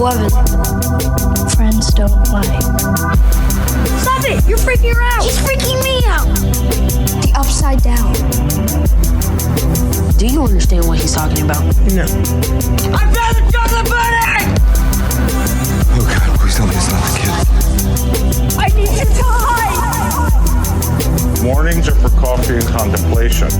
11. Friends don't lie. Stop it! You're freaking her out! She's freaking me out! The upside down. Do you understand what he's talking about? No. I found the chocolate pudding! Oh God, please tell me it's not the kid. I need to die! Mornings are for coffee and contemplation.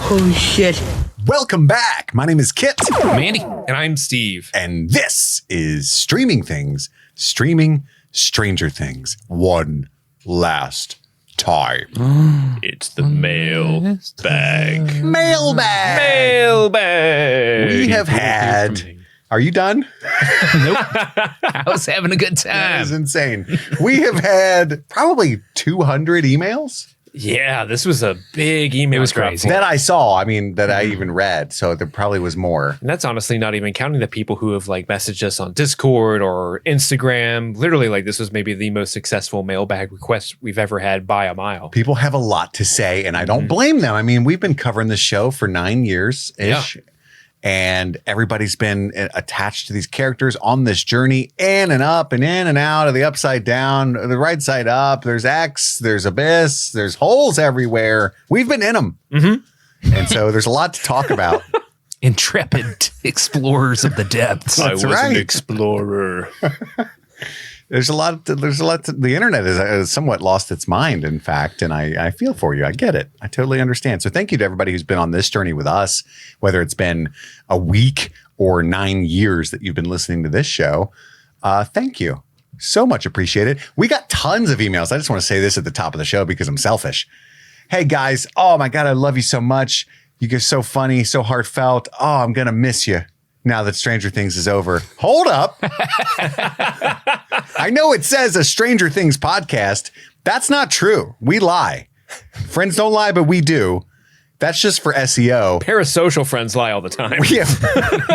Holy shit. Welcome back. My name is Kit. I'm Andy. And I'm Steve. And this is Streaming Things, streaming Stranger Things one last time. It's the mailbag. Mailbag. We have had... Are you done? Nope. I was having a good time. That is insane. We have had probably 200 emails. Yeah, this was a big email. It was crazy. That I saw. I mean, that I even read. So there probably was more. And that's honestly not even counting the people who have like messaged us on Discord or Instagram. Literally, like this was maybe the most successful mailbag request we've ever had by a mile. People have a lot to say, and I don't blame them. I mean, we've been covering this show for 9 years-ish. Yeah. And everybody's been attached to these characters on this journey in and up and in and out of the upside down, the right side up. There's X, there's abyss, there's holes everywhere. We've been in them. Mm-hmm. And so there's a lot to talk about. Intrepid explorers of the depths. I was an explorer. There's a lot. The internet has somewhat lost its mind, in fact, and I feel for you. I get it. I totally understand. So thank you to everybody who's been on this journey with us, whether it's been a week or 9 years that you've been listening to this show. Thank you. So much appreciated. We got tons of emails. I just want to say this at the top of the show because I'm selfish. Hey, guys. Oh, my God. I love you so much. You guys are so funny, so heartfelt. Oh, I'm going to miss you now that Stranger Things is over. Hold up. I know it says a Stranger Things podcast. That's not true. We lie. Friends don't lie, but we do. That's just for SEO. Parasocial friends lie all the time.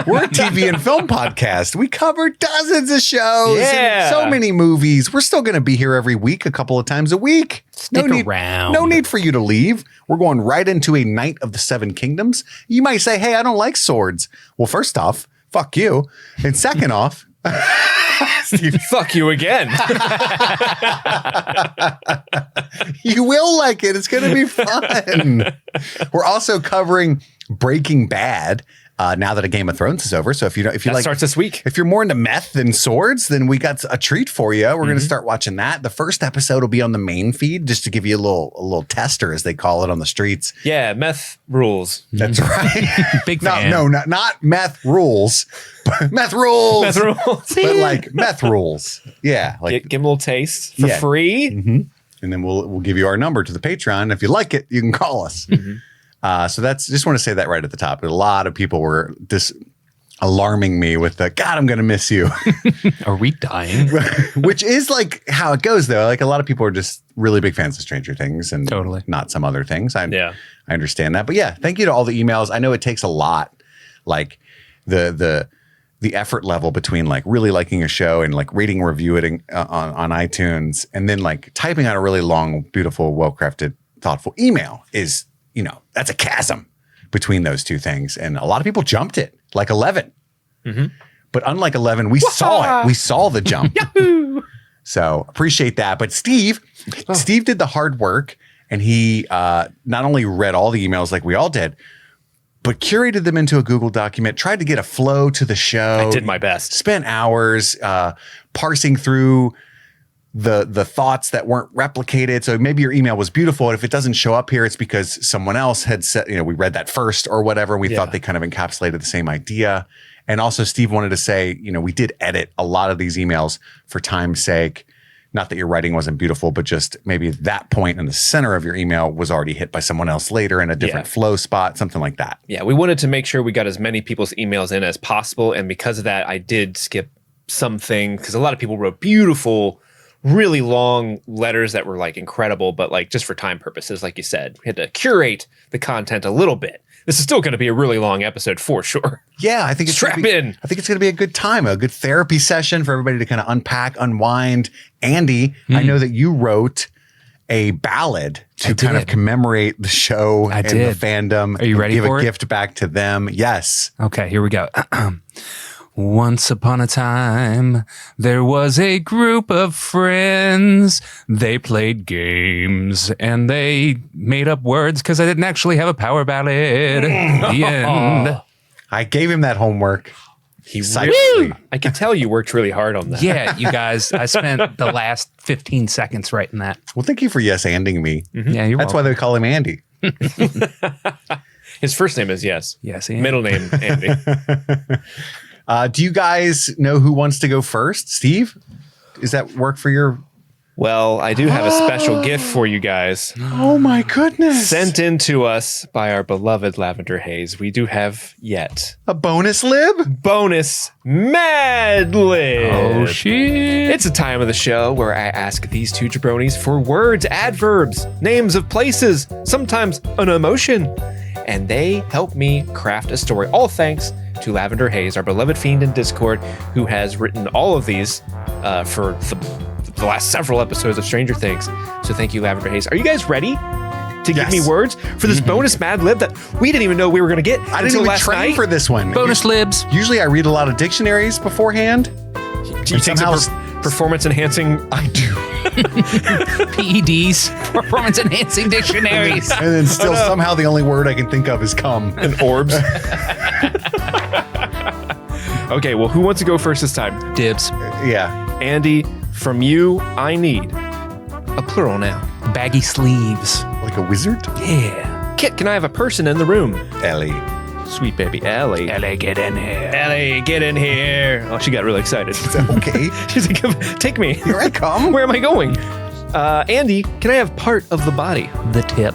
We're a TV and film podcast. We cover dozens of shows. Yeah. And so many movies. We're still going to be here every week, a couple of times a week. Stick around. No need for you to leave. We're going right into a Knight of the Seven Kingdoms. You might say, hey, I don't like swords. Well, first off, fuck you. And second off, Steve, fuck you again. You will like it. It's going to be fun. We're also covering Breaking Bad now that A Game of Thrones is over. So if you starts this week. If you're more into meth than swords, then we got a treat for you. We're going to start watching that. The first episode will be on the main feed just to give you a little tester, as they call it on the streets. Yeah, meth rules. That's right. Big fan. No, not meth rules. Meth rules. Meth rules. But like meth rules. Yeah. Like give them a little taste for free. Mm-hmm. And then we'll give you our number to the Patreon. If you like it, you can call us. So that's just want to say that right at the top. A lot of people were alarming me with the God, I'm going to miss you. Are we dying? Which is like how it goes, though. Like a lot of people are just really big fans of Stranger Things and not some other things. I understand that. But yeah, thank you to all the emails. I know it takes a lot, like the effort level between like really liking a show and like rating and reviewing it on iTunes and then like typing out a really long, beautiful, well-crafted, thoughtful email is, that's a chasm between those two things. And a lot of people jumped it, like 11. Mm-hmm. But unlike 11, we saw it. We saw the jump. So appreciate that. But Steve did the hard work, and he not only read all the emails like we all did, but curated them into a Google document, tried to get a flow to the show. I did my best. Spent hours parsing through the thoughts that weren't replicated. So maybe your email was beautiful. And if it doesn't show up here, it's because someone else had said, we read that first or whatever. We thought they kind of encapsulated the same idea. And also Steve wanted to say, we did edit a lot of these emails for time's sake. Not that your writing wasn't beautiful, but just maybe that point in the center of your email was already hit by someone else later in a different flow spot, something like that. Yeah, we wanted to make sure we got as many people's emails in as possible. And because of that, I did skip something because a lot of people wrote beautiful, really long letters that were like incredible, but like just for time purposes, like you said, we had to curate the content a little bit. This is still going to be a really long episode for sure. Yeah, I think it's strap in. I think it's going to be a good time, a good therapy session for everybody to kind of unpack, unwind. Andy, I know that you wrote a ballad to kind of commemorate the show and the fandom. Are you ready give for a it? gift back to them. Yes. Okay, here we go. Once upon a time, there was a group of friends. They played games and they made up words because I didn't actually have a power ballad. The end. I gave him that homework. I can tell you worked really hard on that. Yeah, you guys, I spent the last 15 seconds writing that. Well, thank you for yes-anding me. Yeah, you're That's welcome. why they call him Andy. His first name is Yes. Yes, Andy. Middle name, Andy. Do you guys know who wants to go first? Steve? Is that work for your... Well, I do have a special gift for you guys. Oh my goodness. Sent in to us by our beloved Lavender Haze. We do have yet a bonus lib? Bonus Mad Lib. Oh, shit. It's a time of the show where I ask these two jabronis for words, adverbs, names of places, sometimes an emotion. And they help me craft a story. All thanks to Lavender Haze, our beloved fiend in Discord, who has written all of these for the last several episodes of Stranger Things. So thank you, Lavender Haze. Are you guys ready to give me words for this bonus Mad Lib that we didn't even know we were going to get I didn't even train for this one. Bonus libs. Usually I read a lot of dictionaries beforehand. Do you take some performance enhancing? I do. PEDs, performance enhancing dictionaries. And then still somehow the only word I can think of is cum. And orbs. Okay, well, who wants to go first this time? Dibs. Yeah. Andy, from you, I need a plural noun. Baggy sleeves. Like a wizard? Yeah. Kit, can I have a person in the room? Ellie. Sweet baby Ellie. Ellie, get in here. Ellie, get in here. Oh, she got really excited. Okay. She's like, take me. Here I come. Where am I going? Andy, can I have part of the body? The tip.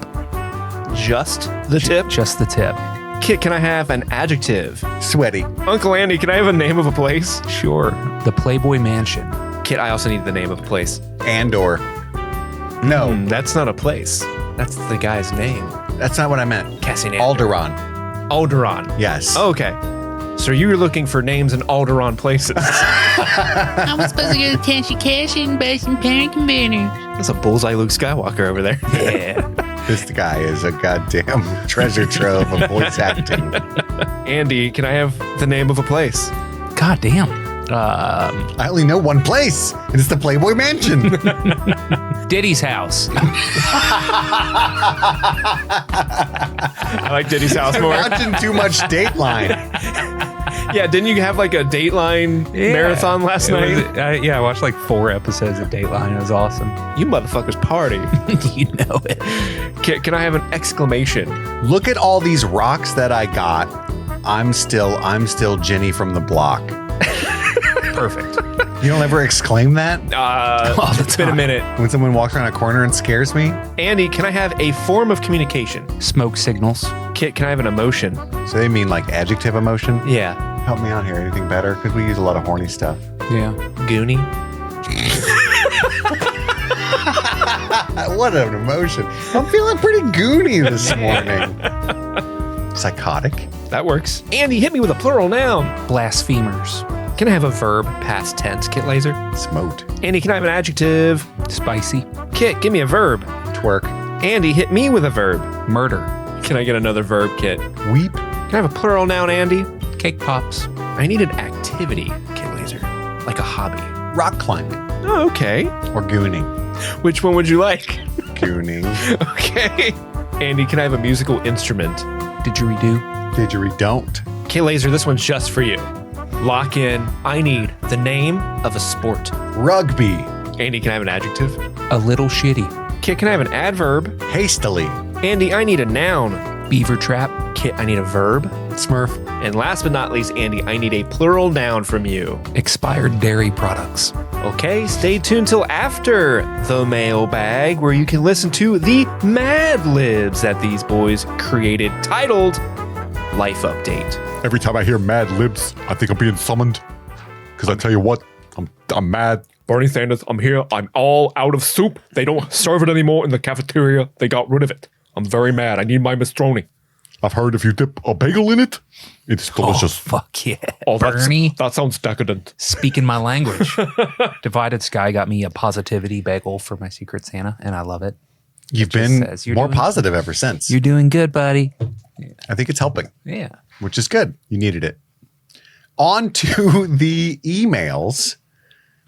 Just the tip? Just the tip. Kit, can I have an adjective? Sweaty. Uncle Andy, can I have a name of a place? Sure. The Playboy Mansion. Kit, I also need the name of a place. Andor. No. That's not a place. That's the guy's name. That's not what I meant. Cassian Alderaan. Alderaan. Yes. Okay. So you were looking for names in Alderaan places. I was supposed to go to Tashi Cashin, buy some parent conveners. That's a bullseye Luke Skywalker over there. Yeah. This guy is a goddamn treasure trove of voice acting. Andy, can I have the name of a place? God damn. I only know one place, and it's the Playboy Mansion. Diddy's house. I like Diddy's house more. Watching too much Dateline. Yeah, didn't you have like a Dateline marathon last night? I watched like 4 episodes of Dateline. It was awesome. You motherfuckers party. You know it. Can I have an exclamation? Look at all these rocks that I got. I'm still Jenny from the block. Perfect. You don't ever exclaim that? It's been a minute. When someone walks around a corner and scares me? Andy, can I have a form of communication? Smoke signals. Kit, can I have an emotion? So they mean like adjective emotion? Yeah. Help me out here. Anything better? Because we use a lot of horny stuff. Yeah. Goonie. What an emotion. I'm feeling pretty goony this morning. Psychotic. That works. Andy, hit me with a plural noun. Blasphemers. Can I have a verb, past tense, Kit Laser? Smote. Andy, can I have an adjective? Spicy. Kit, give me a verb. Twerk. Andy, hit me with a verb. Murder. Can I get another verb, Kit? Weep. Can I have a plural noun, Andy? Cake pops. I need an activity, Kit Laser. Like a hobby. Rock climbing. Oh, okay. Or gooning. Which one would you like? Gooning. Okay. Andy, can I have a musical instrument? Didgeridoo. Didgeridoo. Kit Laser, this one's just for you. Lock in. I need the name of a sport. Rugby. Andy, can I have an adjective? A little shitty. Kit, can I have an adverb? Hastily. Andy, I need a noun. Beaver trap. Kit, I need a verb. Smurf. And last but not least, Andy, I need a plural noun from you. Expired dairy products. Okay, stay tuned till after the mailbag, where you can listen to the Mad Libs that these boys created, titled Life Update. Every time I hear Mad Libs, I think I'm being summoned. Because I tell you what, I'm mad. Bernie Sanders, I'm here. I'm all out of soup. They don't serve it anymore in the cafeteria. They got rid of it. I'm very mad. I need my mistrone. I've heard if you dip a bagel in it, it's delicious. Oh, fuck yeah. Oh, Bernie. that sounds decadent. Speaking my language. Divided Sky got me a positivity bagel for my Secret Santa, and I love it. You've just been says, "You're more doing- positive ever since. You're doing good, buddy. I think it's helping, Yeah. which is good. You needed it. On to the emails.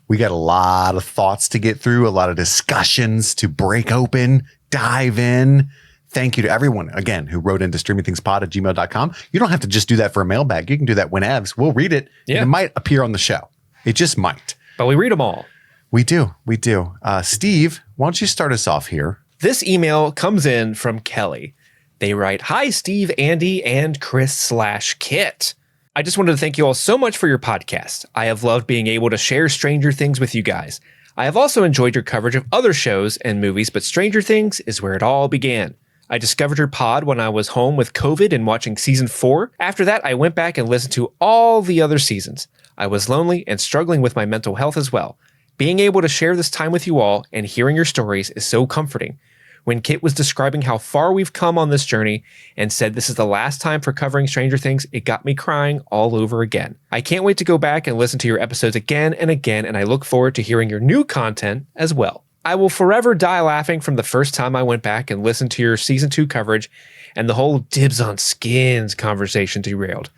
We got a lot of thoughts to get through, a lot of discussions to break open, dive in. Thank you to everyone, again, who wrote into streamingthingspod@gmail.com. You don't have to just do that for a mailbag. You can do that whenevs. We'll read it. Yeah. And it might appear on the show. It just might. But we read them all. We do. We do. Steve, why don't you start us off here? This email comes in from Kelly. They write, "Hi, Steve, Andy, and Chris/Kit. I just wanted to thank you all so much for your podcast. I have loved being able to share Stranger Things with you guys. I have also enjoyed your coverage of other shows and movies, but Stranger Things is where it all began. I discovered your pod when I was home with COVID and watching season 4. After that, I went back and listened to all the other seasons. I was lonely and struggling with my mental health as well. Being able to share this time with you all and hearing your stories is so comforting. When Kit was describing how far we've come on this journey and said this is the last time for covering Stranger Things, it got me crying all over again. I can't wait to go back and listen to your episodes again and again, and I look forward to hearing your new content as well. I will forever die laughing from the first time I went back and listened to your season 2 coverage and the whole dibs on skins conversation derailed.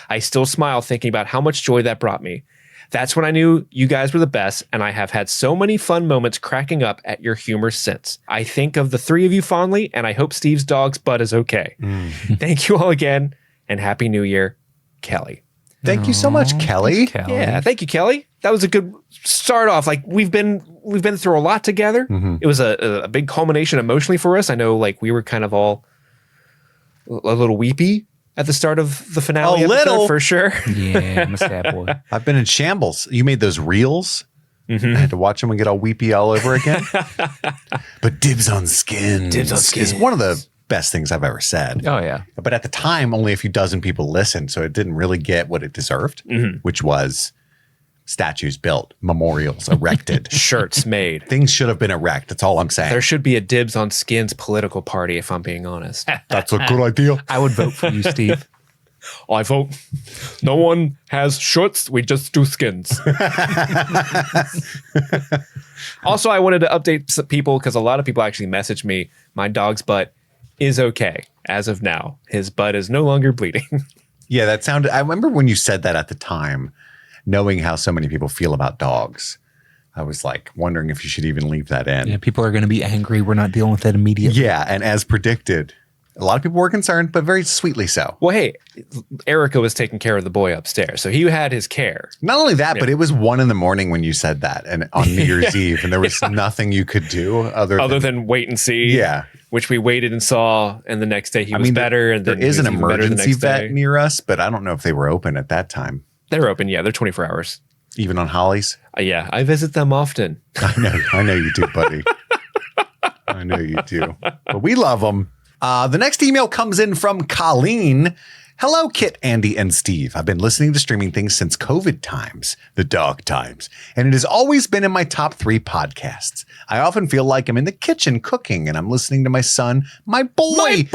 I still smile thinking about how much joy that brought me. That's when I knew you guys were the best, and I have had so many fun moments cracking up at your humor since. I think of the 3 of you fondly, and I hope Steve's dog's butt is okay. Thank you all again, and Happy New Year, Kelly." Thank you so much, Kelly. Kelly. Yeah, thank you, Kelly. That was a good start off. Like we've been through a lot together. It was a big culmination emotionally for us. I know, like we were kind of all a little weepy at the start of the finale. A little. For sure. Yeah, I'm a sad boy. I've been in shambles. You made those reels. I had to watch them and get all weepy all over again. But dibs on skins. Dibs on skins. Is one of the best things I've ever said. Oh, yeah. But at the time, only a few dozen people listened, so it didn't really get what it deserved, which was statues built, memorials erected, Shirts made. Things should have been erect. That's all I'm saying. There should be a dibs on skins political party, if I'm being honest. That's a good idea. I would vote for you, Steve. I vote. No one has shirts. We just do skins. Also, I wanted to update some people because a lot of people actually messaged me. My dog's butt is okay as of now. His butt is no longer bleeding. Yeah, that sounded. I remember when you said that at the time, knowing how so many people feel about dogs. I was like wondering if you should even leave that in. Yeah, people are going to be angry. We're not dealing with it immediately. Yeah, and as predicted, a lot of people were concerned, but very sweetly so. Well, hey, Erica was taking care of the boy upstairs, so he had his care. Not only that, but it was 1 a.m. when you said that, and on New Year's Eve, and there was nothing you could do other than wait and see. Yeah. Which we waited and saw, and the next day he was better. And there then is an he was even better the emergency next vet day. near us, but I don't know if they were open at that time. They're open, yeah. They're 24 hours. Even on Hollies? Yeah, I visit them often. I know you do, buddy. I know you do. But we love them. The next email comes in from Colleen. Hello, Kit, Andy, and Steve. I've been listening to Streaming Things since COVID times, the dog times, and it has always been in my top 3 podcasts. I often feel like I'm in the kitchen cooking and I'm listening to my son, my boy,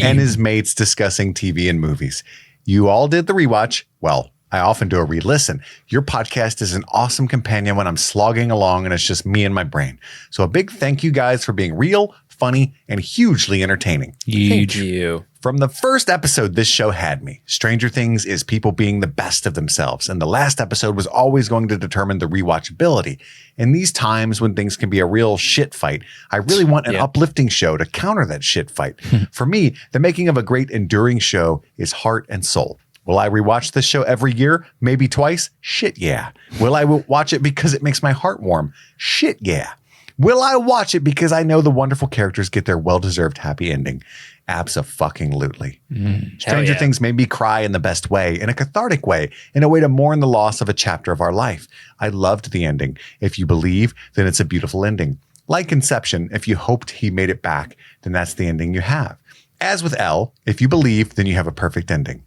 and his mates discussing TV and movies. You all did the rewatch. Well, I often do a re-listen. Your podcast is an awesome companion when I'm slogging along and it's just me and my brain. So a big thank you guys for being real, funny, and hugely entertaining. Thank you. From the first episode, this show had me. Stranger Things is people being the best of themselves, and the last episode was always going to determine the rewatchability. In these times when things can be a real shit fight, I really want an uplifting show to counter that shit fight. For me, the making of a great enduring show is heart and soul. Will I rewatch this show every year? Maybe twice? Shit, yeah. Will I watch it because it makes my heart warm? Shit, yeah. Will I watch it because I know the wonderful characters get their well-deserved happy ending? Abso-fucking-lutely. Stranger Things made me cry in the best way, in a cathartic way, in a way to mourn the loss of a chapter of our life. I loved the ending. If you believe, then it's a beautiful ending. Like Inception, if you hoped he made it back, then that's the ending you have. As with Elle, if you believe, then you have a perfect ending.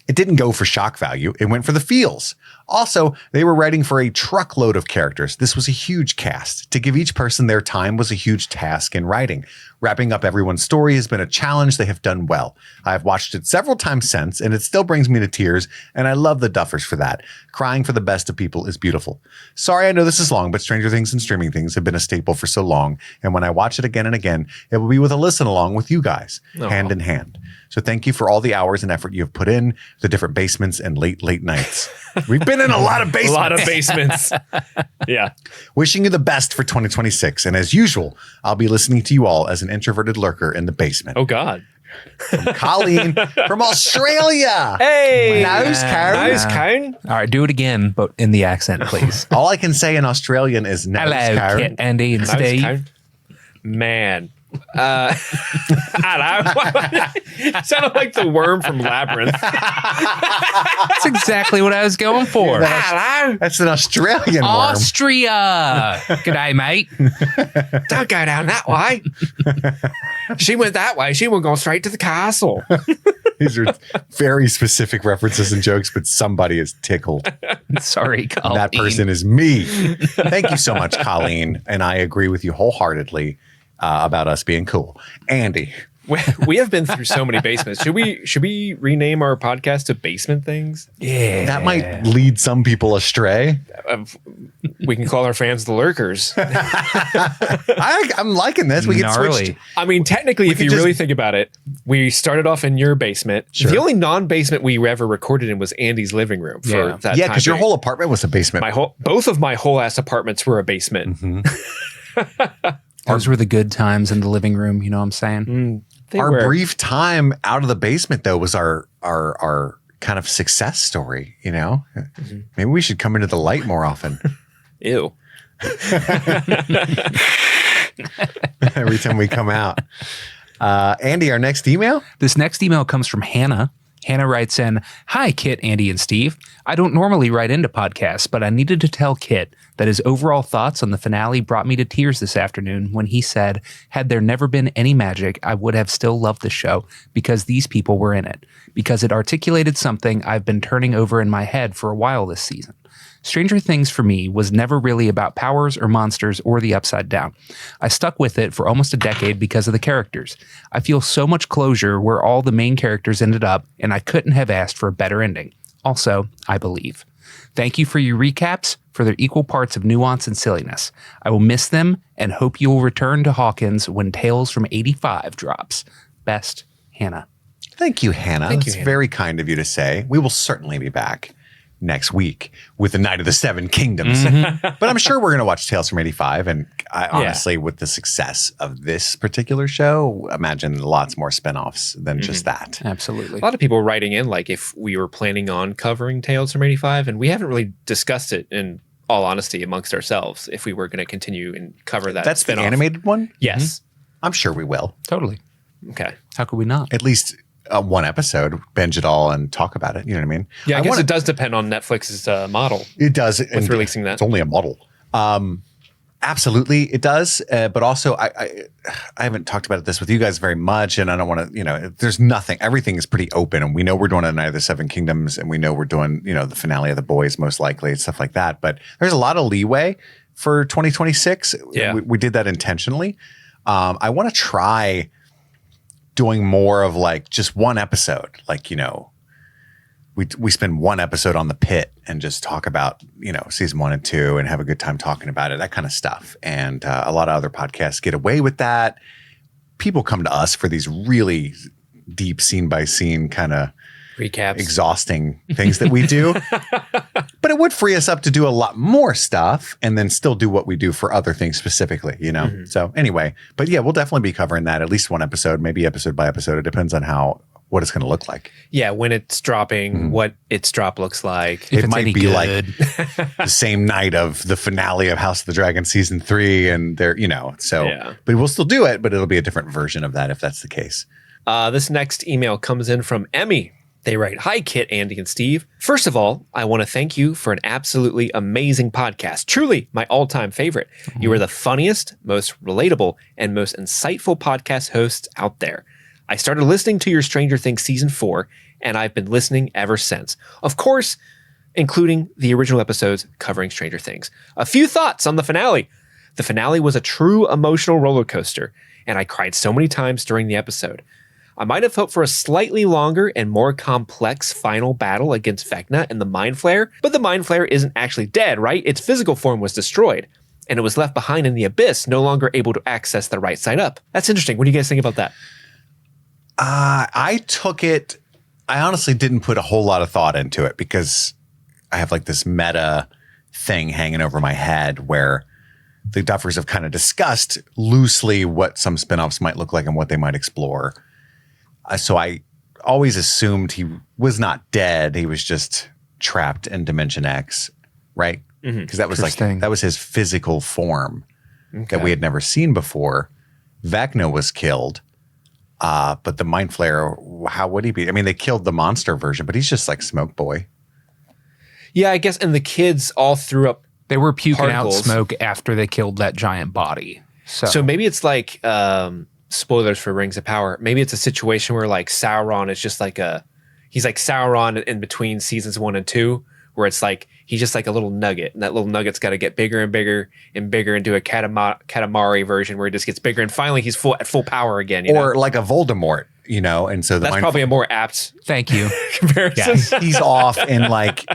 It didn't go for shock value. It went for the feels. Also, they were writing for a truckload of characters. This was a huge cast. To give each person their time was a huge task in writing. Wrapping up everyone's story has been a challenge. They have done well. I have watched it several times since, and it still brings me to tears, and I love the Duffers for that. Crying for the best of people is beautiful. Sorry, I know this is long, but Stranger Things and streaming things have been a staple for so long, and when I watch it again and again, it will be with a listen along with you guys, hand in hand. So thank you for all the hours and effort you have put in, the different basements and late nights. We've been in a lot of basements. A lot of basements. Yeah. Wishing you the best for 2026. And as usual, I'll be listening to you all as an introverted lurker in the basement. Oh, God. From Colleen from Australia. Hey. Nice cone. Nice cone. All right, do it again, but in the accent, please. All I can say in Australian is Hello, nice Kit, Andy, and Nice Steve. cone. Man. I sounded like the worm from Labyrinth. That's exactly what I was going for. Hello. That's an Australian worm. Austria. G'day, mate. Don't go down that way. She went that way. She went going straight to the castle. These are very specific references and jokes, but somebody is tickled. Sorry, Colleen. That person is me. Thank you so much, Colleen. And I agree with you wholeheartedly about us being cool. Andy. We have been through so many basements. Should we rename our podcast to Basement Things? Yeah. That might lead some people astray. We can call our fans the Lurkers. I'm liking this. We can switch. I mean, technically, if you really think about it, we started off in your basement. Sure. The only non-basement we ever recorded in was Andy's living room for that Yeah, time because your period. whole apartment was a basement. Both of my whole ass apartments were a basement. Those were the good times in the living room. You know what I'm saying? Our brief time out of the basement, though, was our kind of success story. You know, maybe we should come into the light more often. Ew. Every time we come out. Andy, our next email? This next email comes from Hannah. Hannah writes in, "Hi, Kit, Andy, and Steve. I don't normally write into podcasts, but I needed to tell Kit that his overall thoughts on the finale brought me to tears this afternoon when he said, had there never been any magic, I would have still loved the show because these people were in it, because it articulated something I've been turning over in my head for a while this season. Stranger Things for me was never really about powers or monsters or the Upside Down. I stuck with it for almost a decade because of the characters. I feel so much closure where all the main characters ended up, and I couldn't have asked for a better ending. Also, I believe. Thank you for your recaps, for their equal parts of nuance and silliness. I will miss them and hope you will return to Hawkins when Tales from 85 drops. Best, Hannah." Thank you, Hannah. Thank you, That's Hannah. very kind of you to say. We will certainly be back next week with the Night of the Seven Kingdoms. But I'm sure we're going to watch Tales from 85. And I honestly, with the success of this particular show, imagine lots more spinoffs than just that. Absolutely. A lot of people writing in like if we were planning on covering Tales from 85, and we haven't really discussed it in all honesty amongst ourselves if we were going to continue and cover that. That's spinoff. the animated one? Yes. I'm sure we will. Totally. Okay. How could we not? At least one episode, binge it all and talk about it. You know what I mean? Yeah, I guess it does depend on Netflix's model. It does. With releasing that. It's only a model. Absolutely, it does. But also, I haven't talked about this with you guys very much, and I don't want to, there's nothing. Everything is pretty open, and we know we're doing a Night of the Seven Kingdoms, and we know we're doing, the finale of The Boys most likely, and stuff like that. But there's a lot of leeway for 2026. Yeah. We did that intentionally. I want to try doing more of like just one episode, like, we spend one episode on the pit and just talk about, season 1 and 2 and have a good time talking about it, that kind of stuff. And a lot of other podcasts get away with that. People come to us for these really deep scene by scene kind of Recaps. exhausting things that we do. But it would free us up to do a lot more stuff and then still do what we do for other things specifically, So anyway, but yeah, we'll definitely be covering that at least one episode, maybe episode by episode. It depends on what it's going to look like. Yeah, when it's dropping, what its drop looks like. It might be like the same night of the finale of House of the Dragon season 3, and but we'll still do it, but it'll be a different version of that if that's the case. This next email comes in from Emmy. They write, "Hi, Kit, Andy, and Steve. First of all, I want to thank you for an absolutely amazing podcast. Truly my all-time favorite. You are the funniest, most relatable, and most insightful podcast hosts out there. I started listening to your Stranger Things season 4, and I've been listening ever since. Of course, including the original episodes covering Stranger Things. A few thoughts on the finale. The finale was a true emotional roller coaster, and I cried so many times during the episode. I might have hoped for a slightly longer and more complex final battle against Vecna and the Mind Flayer, but the Mind Flayer isn't actually dead, right? Its physical form was destroyed, and it was left behind in the abyss, no longer able to access the right side up. That's interesting. What do you guys think about that? I honestly didn't put a whole lot of thought into it because I have like this meta thing hanging over my head where the Duffers have kind of discussed loosely what some spinoffs might look like and what they might explore. So I always assumed he was not dead. He was just trapped in Dimension X, right? Because that was that was his physical form that we had never seen before. Vecna was killed, but the Mind Flayer, how would he be? I mean, they killed the monster version, but he's just like Smoke Boy. Yeah, I guess. And the kids all threw up. They were puking particles. out smoke after they killed that giant body. So maybe it's like spoilers for Rings of Power. Maybe it's a situation where like Sauron is just like he's like Sauron in between seasons 1 and 2, where it's like he's just like a little nugget, and that little nugget's got to get bigger and bigger and bigger into a Katamari version where he just gets bigger, and finally he's at full power again. Or like a Voldemort, and so that's probably a more apt. Thank you. Comparison. Yes, he's off and like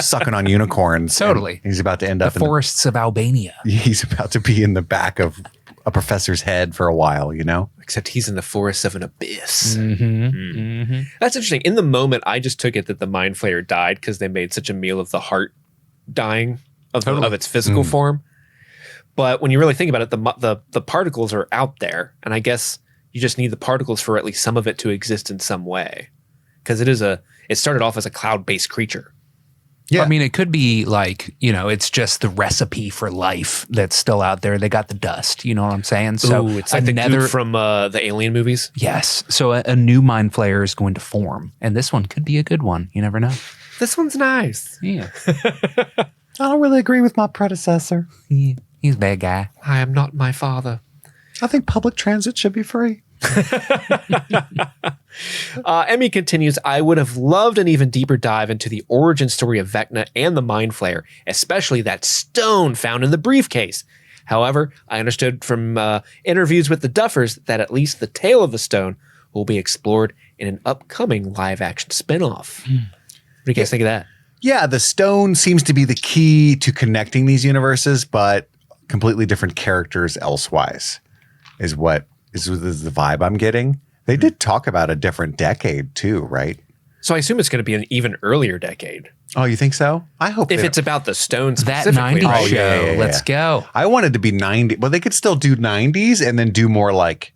sucking on unicorns. Totally. He's about to end up in the forests of Albania. He's about to be in the back of a professor's head for a while, Except he's in the forests of an abyss. That's interesting. In the moment, I just took it that the Mind Flayer died because they made such a meal of the heart dying of its physical form. But when you really think about it, the particles are out there, and I guess you just need the particles for at least some of it to exist in some way, because it started off as a cloud-based creature. Yeah. I mean, it could be like, it's just the recipe for life that's still out there. They got the dust, you know what I'm saying? So it's like the goop from the Alien movies. Yes. So a new Mind Flayer is going to form, and this one could be a good one. You never know. This one's nice. Yeah. I don't really agree with my predecessor. Yeah, he's a bad guy. I am not my father. I think public transit should be free. Emmy continues, I would have loved an even deeper dive into the origin story of Vecna and the Mind Flayer, especially that stone found in the briefcase. However, I understood from interviews with the Duffers that at least the tale of the stone will be explored in an upcoming live-action spinoff. What do you guys think of that? Yeah, the stone seems to be the key to connecting these universes, but completely different characters elsewise is the vibe I'm getting. They did talk about a different decade too, right? So I assume it's going to be an even earlier decade. Oh, you think so? I hope if it's about the stones that specifically. 90s Right? show. Yeah. Let's go. I wanted to be 90. Well, they could still do 90s and then do more like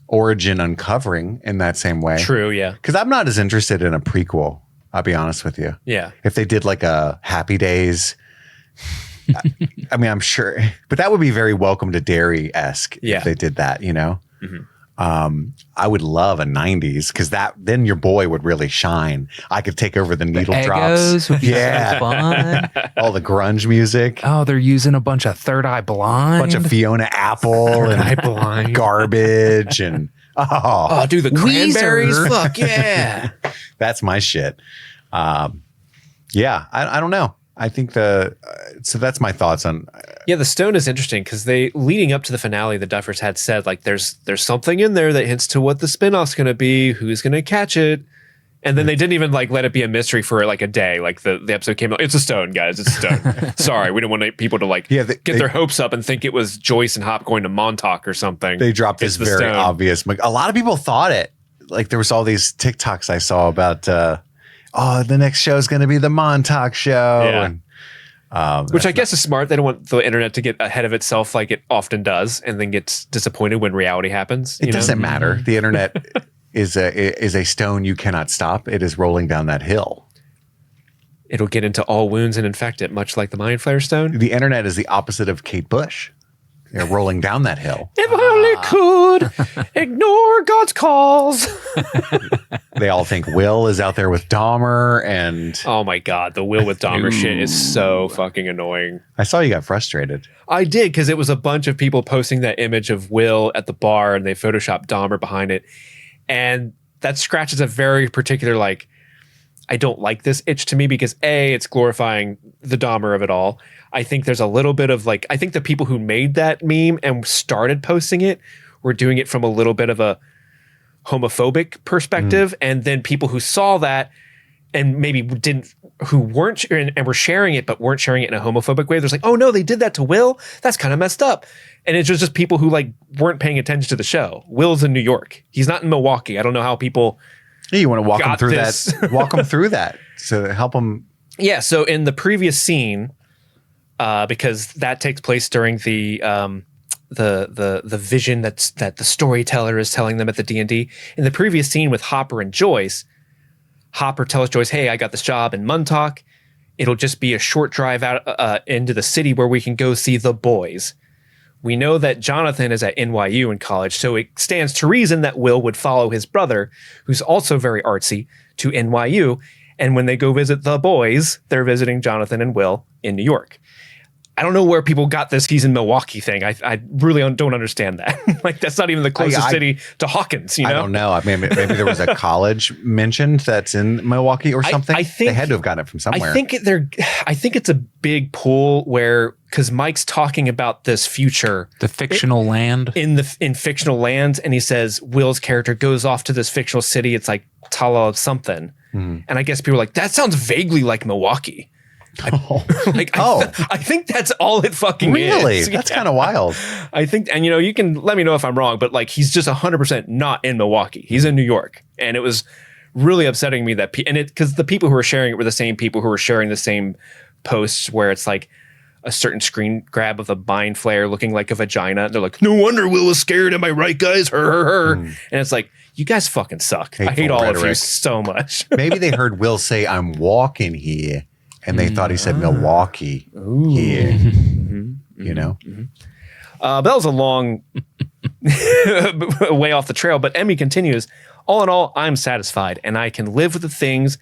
origin uncovering in that same way. True, yeah. Because I'm not as interested in a prequel. I'll be honest with you. Yeah. If they did like a Happy Days, I mean, I'm sure, but that would be very Welcome to Derry-esque if they did that, I would love a 90s because then your boy would really shine. I could take over the needle drops. Would be so fun. All the grunge music. Oh, they're using a bunch of Third Eye Blind. A bunch of Fiona Apple and garbage and dude, the Cranberries. Fuck yeah. That's my shit. I don't know. I think so that's my thoughts on. Yeah, the stone is interesting because leading up to the finale, the Duffers had said like there's something in there that hints to what the spinoff's going to be, who's going to catch it, and then they didn't even like let it be a mystery for like a day. Like the episode came out, it's a stone, guys, it's a stone. Sorry, we didn't want people to like get their hopes up and think it was Joyce and Hop going to Montauk or something. They dropped this very stone. Obvious. A lot of people thought it. Like there was all these TikToks I saw about. The next show is going to be the Montauk show. Yeah. And, which I guess is smart. They don't want the internet to get ahead of itself like it often does and then gets disappointed when reality happens. It doesn't matter. The internet is a stone you cannot stop. It is rolling down that hill. It'll get into all wounds and infect it, much like the Mind Flayer stone. The internet is the opposite of Kate Bush. They're rolling down that hill. If I only could ignore God's calls. They all think Will is out there with Dahmer and... Oh my God, the Will with Dahmer shit is so fucking annoying. I saw you got frustrated. I did, because it was a bunch of people posting that image of Will at the bar and they photoshopped Dahmer behind it. And that scratches a very particular, like, I don't like this itch to me because A, it's glorifying the Dahmer of it all. I think there's a little bit of like, I think the people who made that meme and started posting it were doing it from a little bit of a homophobic perspective. And then people who saw that and maybe who weren't and were sharing it, but weren't sharing it in a homophobic way. There's like, oh no, they did that to Will. That's kind of messed up. And it's just people who like weren't paying attention to the show. Will's in New York. He's not in Milwaukee. I don't know how people. Yeah, you want to walk them through that. Walk them through that. So help them. Yeah. So in the previous scene, because that takes place during the vision that the storyteller is telling them at the D&D. In the previous scene with Hopper and Joyce, Hopper tells Joyce, hey, I got this job in Montauk. It'll just be a short drive out into the city where we can go see the boys. We know that Jonathan is at NYU in college, so it stands to reason that Will would follow his brother, who's also very artsy, to NYU. And when they go visit the boys, they're visiting Jonathan and Will in New York. I don't know where people got this he's in Milwaukee thing. I really don't understand that. Like, that's not even the closest city to Hawkins, you know? I don't know. I mean, maybe there was a college mentioned that's in Milwaukee or something. I think they had to have gotten it from somewhere. I think it's a big pull where, because Mike's talking about this future. The fictional land. In fictional lands, and he says Will's character goes off to this fictional city. It's like Tala something. And I guess people are like, that sounds vaguely like Milwaukee. I think that's all it fucking is. Really? That's kind of wild. I think, and you can let me know if I'm wrong, but like he's just 100% not in Milwaukee. He's in New York. And it was really upsetting me that, because the people who were sharing it were the same people who were sharing the same posts where it's like a certain screen grab of a mind flare looking like a vagina. They're like, no wonder Will was scared. Am I right, guys? Her. And it's like, you guys fucking suck. Hateful I hate all rhetoric. of you so much. Maybe they heard Will say, I'm walking here. And they thought he said Milwaukee here, you know? That was a long way off the trail, but Emmy continues, all in all, I'm satisfied, and I can live with the things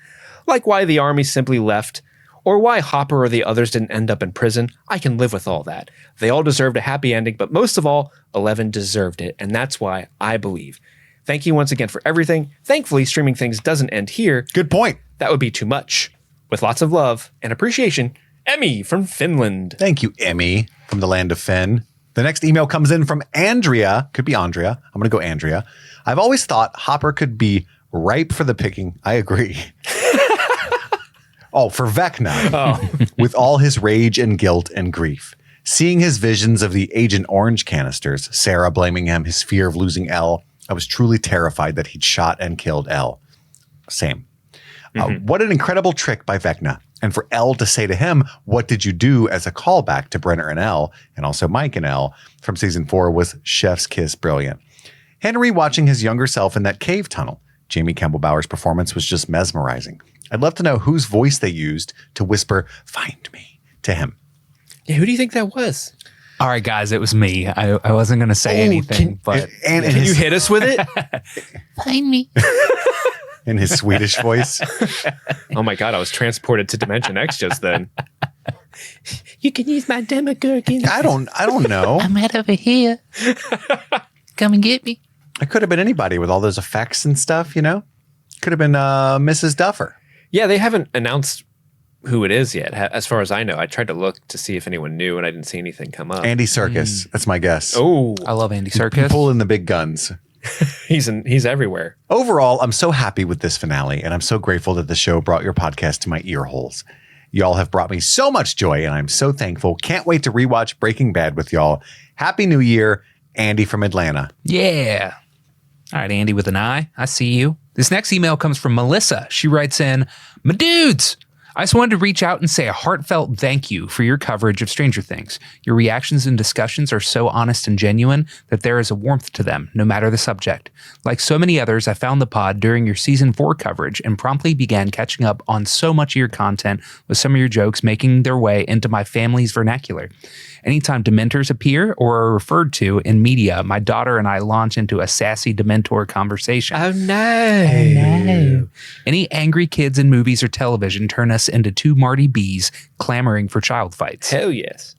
like why the army simply left, or why Hopper or the others didn't end up in prison. I can live with all that. They all deserved a happy ending, but most of all, 11 deserved it, and that's why I believe. Thank you once again for everything. Thankfully, Streaming Things doesn't end here. Good point. That would be too much. With lots of love and appreciation, Emmy from Finland. Thank you, Emmy from the land of Finn. The next email comes in from Andrea. Could be Andrea. I'm going to go Andrea. I've always thought Hopper could be ripe for the picking. I agree. For Vecna. With all his rage and guilt and grief. Seeing his visions of the Agent Orange canisters, Sarah blaming him, his fear of losing Elle, I was truly terrified that he'd shot and killed Elle. Same. What an incredible trick by Vecna. And for Elle to say to him, what did you do, as a callback to Brenner and Elle, and also Mike and Elle from season 4, was chef's kiss brilliant. Henry watching his younger self in that cave tunnel. Jamie Campbell Bower's performance was just mesmerizing. I'd love to know whose voice they used to whisper, find me, to him. Yeah, who do you think that was? All right, guys, it was me. I wasn't going to say anything, but... Can you hit us with it? Find me. In his Swedish voice. Oh my God, I was transported to Dimension X just then. You can use my Demogorgon. I don't know. I'm right over here. Come and get me. It could have been anybody with all those effects and stuff, you know? Could have been Mrs. Duffer. Yeah, they haven't announced who it is yet, as far as I know. I tried to look to see if anyone knew, and I didn't see anything come up. Andy Serkis. That's my guess. Oh, I love Andy Serkis. Pulling the big guns. He's everywhere. Overall, I'm so happy with this finale, and I'm so grateful that the show brought your podcast to my ear holes. Y'all have brought me so much joy, and I'm so thankful. Can't wait to rewatch Breaking Bad with y'all. Happy New Year, Andy from Atlanta. Yeah. All right, Andy with an I see you. This next email comes from Melissa. She writes in, my dudes, I just wanted to reach out and say a heartfelt thank you for your coverage of Stranger Things. Your reactions and discussions are so honest and genuine that there is a warmth to them, no matter the subject. Like so many others, I found the pod during your season 4 coverage and promptly began catching up on so much of your content, with some of your jokes making their way into my family's vernacular. Anytime Dementors appear or are referred to in media, my daughter and I launch into a sassy Dementor conversation. Oh no. Any angry kids in movies or television turn us into two Marty B's clamoring for child fights. Hell yes.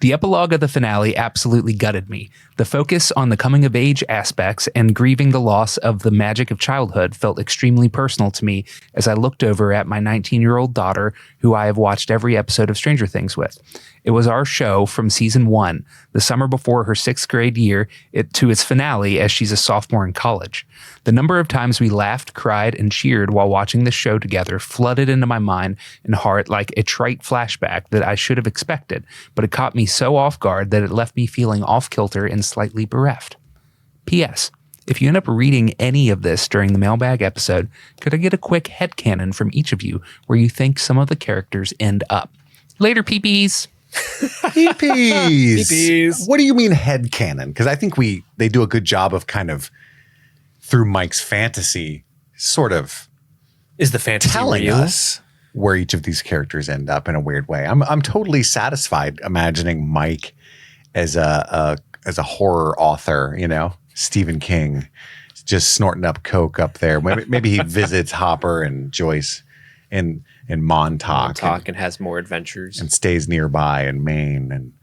The epilogue of the finale absolutely gutted me. The focus on the coming of age aspects and grieving the loss of the magic of childhood felt extremely personal to me as I looked over at my 19-year-old daughter, who I have watched every episode of Stranger Things with. It was our show from season 1, the summer before her 6th grade year, to its finale as she's a sophomore in college. The number of times we laughed, cried, and cheered while watching the show together flooded into my mind and heart like a trite flashback that I should have expected, but it caught me so off guard that it left me feeling off-kilter and slightly bereft. P.S. If you end up reading any of this during the mailbag episode, could I get a quick headcanon from each of you where you think some of the characters end up? Later, peepees. Peepees. What do you mean headcanon? Because I think they do a good job of kind of, through Mike's fantasy, sort of is the fantasy telling real? us where each of these characters end up in a weird way. I'm totally satisfied imagining Mike as a horror author, you know, Stephen King, just snorting up coke up there. Maybe he visits Hopper and Joyce in Montauk and has more adventures and stays nearby in Maine. And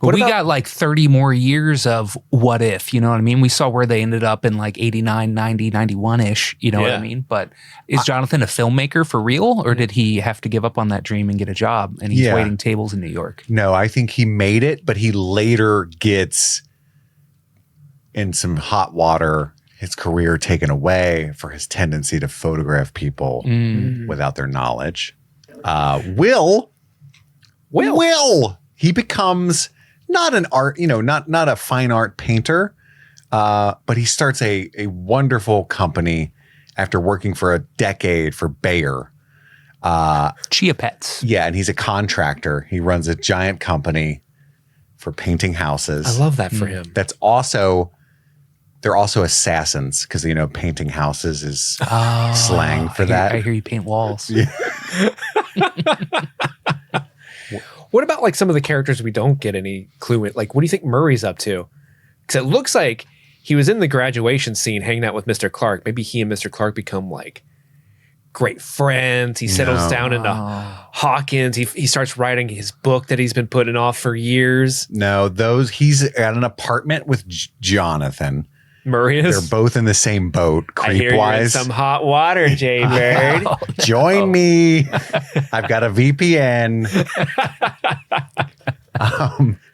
we got like 30 more years of what if, you know what I mean? We saw where they ended up in like 89, 90, 91-ish, you know what I mean? But is Jonathan a filmmaker for real, or did he have to give up on that dream and get a job and he's waiting tables in New York? No, I think he made it, but he later gets in some hot water, his career taken away for his tendency to photograph people without their knowledge. Will, he becomes not an art, not a fine art painter, but he starts a wonderful company after working for a decade for Bayer. Chia Pets. Yeah, and he's a contractor. He runs a giant company for painting houses. I love that for him. That's also, they're also assassins because, painting houses is slang for that. I hear you paint walls. Yeah. What about like some of the characters we don't get any clue in? Like, what do you think Murray's up to? Because it looks like he was in the graduation scene hanging out with Mr. Clark. Maybe he and Mr. Clark become like great friends. He settles down into Hawkins. He starts writing his book that he's been putting off for years. No, he's at an apartment with Jonathan. Murray is? They're both in the same boat, I hear you're in some hot water, Jay-Bird. Join me. I've got a VPN.